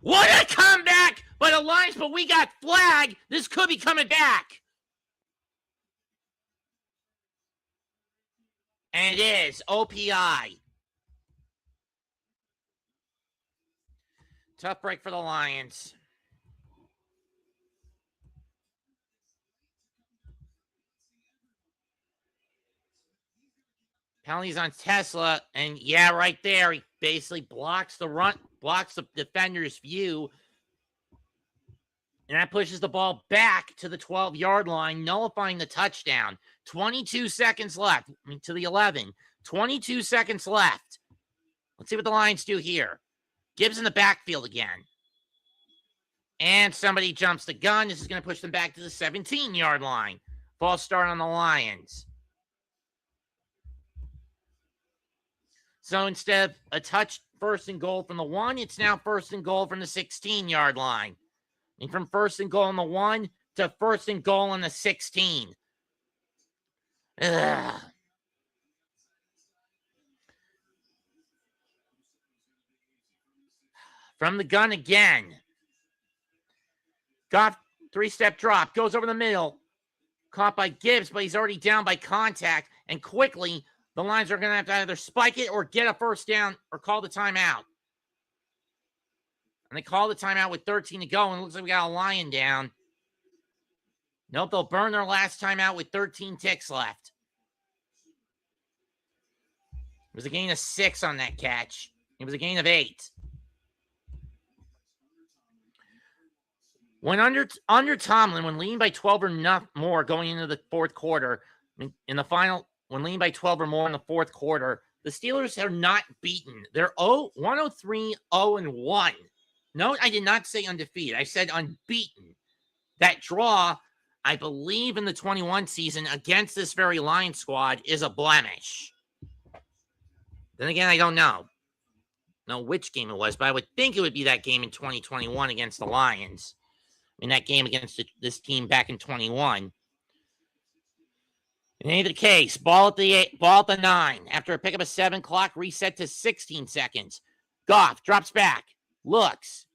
A: What a comeback by the Lions, but we got flagged. This could be coming back. And it is OPI. Tough break for the Lions. Penalties on Tesla, and yeah, right there, he basically blocks the run, blocks the defender's view, and that pushes the ball back to the 12-yard line, nullifying the touchdown. 22 seconds left to the 11. 22 seconds left. Let's see what the Lions do here. Gibbs in the backfield again. And somebody jumps the gun. This is going to push them back to the 17-yard line. False start on the Lions. So instead of a first and goal from the 1. It's now first and goal from the 16-yard line. And from first and goal on the 1 to first and goal on the 16. Ugh. From the gun again. Goff, 3-step drop, goes over the middle. Caught by Gibbs, but he's already down by contact. And quickly, the Lions are going to have to either spike it or get a first down or call the timeout. And they call the timeout with 13 to go, and it looks like we got a Lion down. Nope, they'll burn their last timeout with 13 ticks left. It was a gain of 6 on that catch. It was a gain of 8. When under Tomlin, when leading by 12 or not more going into the fourth quarter, in the final, when leading by 12 or more in the fourth quarter, the Steelers are not beaten. They're 103-0-1. No, I did not say undefeated. I said unbeaten. That draw, I believe in the 21 season against this very Lions squad is a blemish. Then again, I don't know which game it was, but I would think it would be that game in 2021 against the Lions. In that game against this team back in 21. In any case, ball at the 9. After a pick up a 7 clock, reset to 16 seconds. Goff drops back, looks.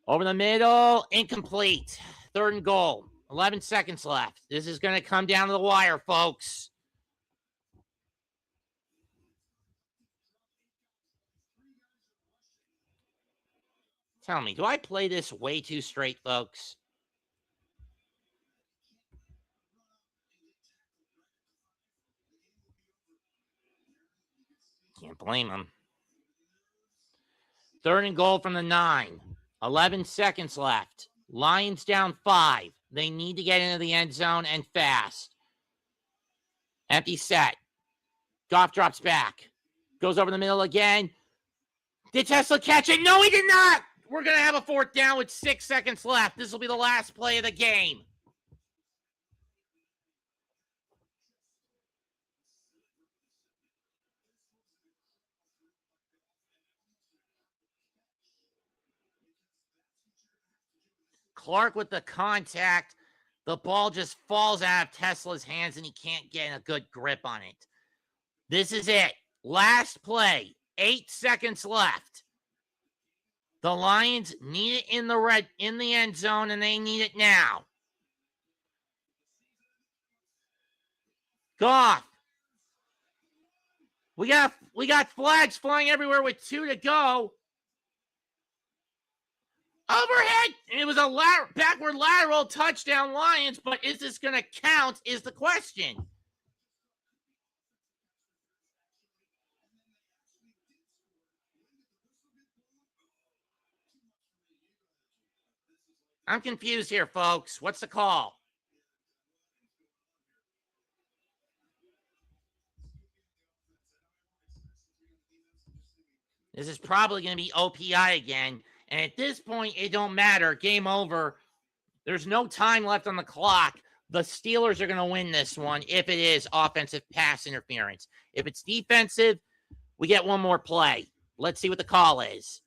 A: Over the middle, incomplete. 3rd and goal, 11 seconds left. This is going to come down to the wire, folks. Tell me, do I play this way too straight, folks? Can't blame them. 3rd and goal from the 9. 11 seconds left. Lions down 5. They need to get into the end zone and fast. Empty set. Goff drops back. Goes over the middle again. Did Tesla catch it? No, he did not. We're going to have a 4th down with 6 seconds left. This will be the last play of the game. Clark with the contact. The ball just falls out of Tesla's hands and he can't get a good grip on it. This is it. Last play. 8 seconds left. The Lions need it in the end zone, and they need it now. Goff. We got flags flying everywhere with 2 to go. Overhead. It was a backward lateral touchdown Lions, but is this going to count is the question. I'm confused here, folks. What's the call? This is probably going to be OPI again. And at this point, it don't matter. Game over. There's no time left on the clock. The Steelers are going to win this one if it is offensive pass interference. If it's defensive, we get one more play. Let's see what the call is.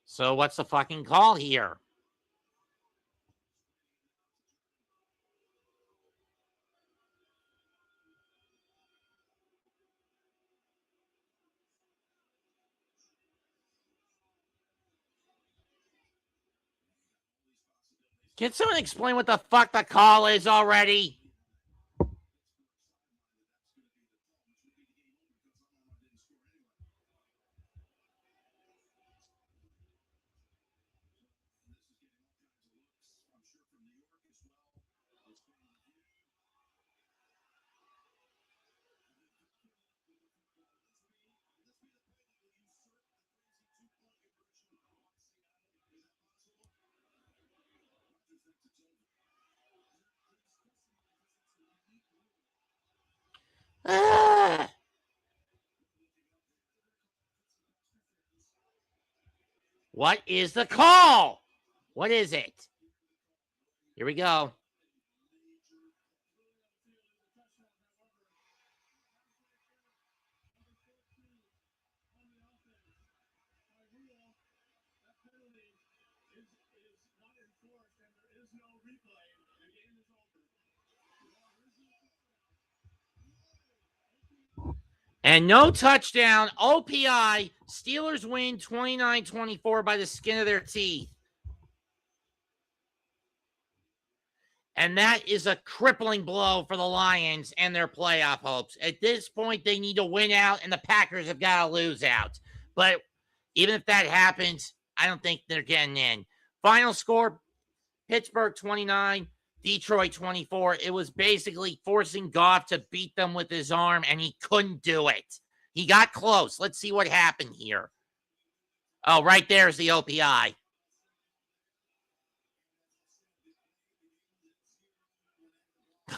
A: So what's the fucking call here? Can someone explain what the fuck the call is already? What is the call? What is it? Here we go. And no touchdown. OPI. Steelers win 29-24 by the skin of their teeth. And that is a crippling blow for the Lions and their playoff hopes. At this point, they need to win out, and the Packers have got to lose out. But even if that happens, I don't think they're getting in. Final score, Pittsburgh 29, Detroit 24. It was basically forcing Goff to beat them with his arm, and he couldn't do it. He got close. Let's see what happened here. Oh, right there's the OPI.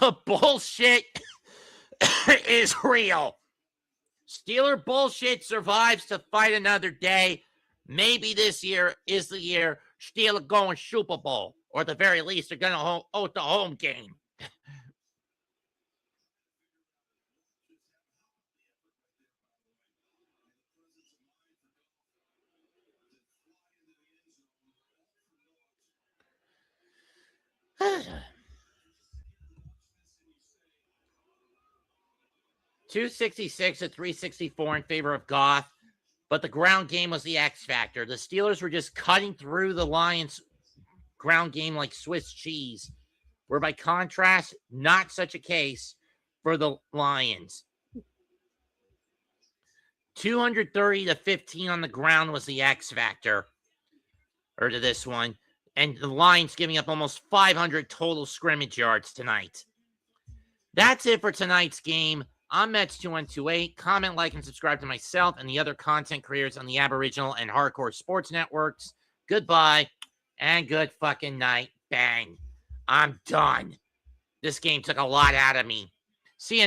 A: The bullshit is real. Steeler bullshit survives to fight another day. Maybe this year is the year Steeler going Super Bowl. Or at the very least, they're going to host the home game. $266 to $364 in favor of Goff, but the ground game was the X factor. The Steelers were just cutting through the Lions' ground game like Swiss cheese, where by contrast, not such a case for the Lions. 230 to 15 on the ground was the X factor, or to this one, and the Lions giving up almost 500 total scrimmage yards tonight. That's it for tonight's game. I'm Mets2128. Comment, like, and subscribe to myself and the other content creators on the Aboriginal and Hardcore Sports Networks. Goodbye and good fucking night. Bang. I'm done. This game took a lot out of me. See you.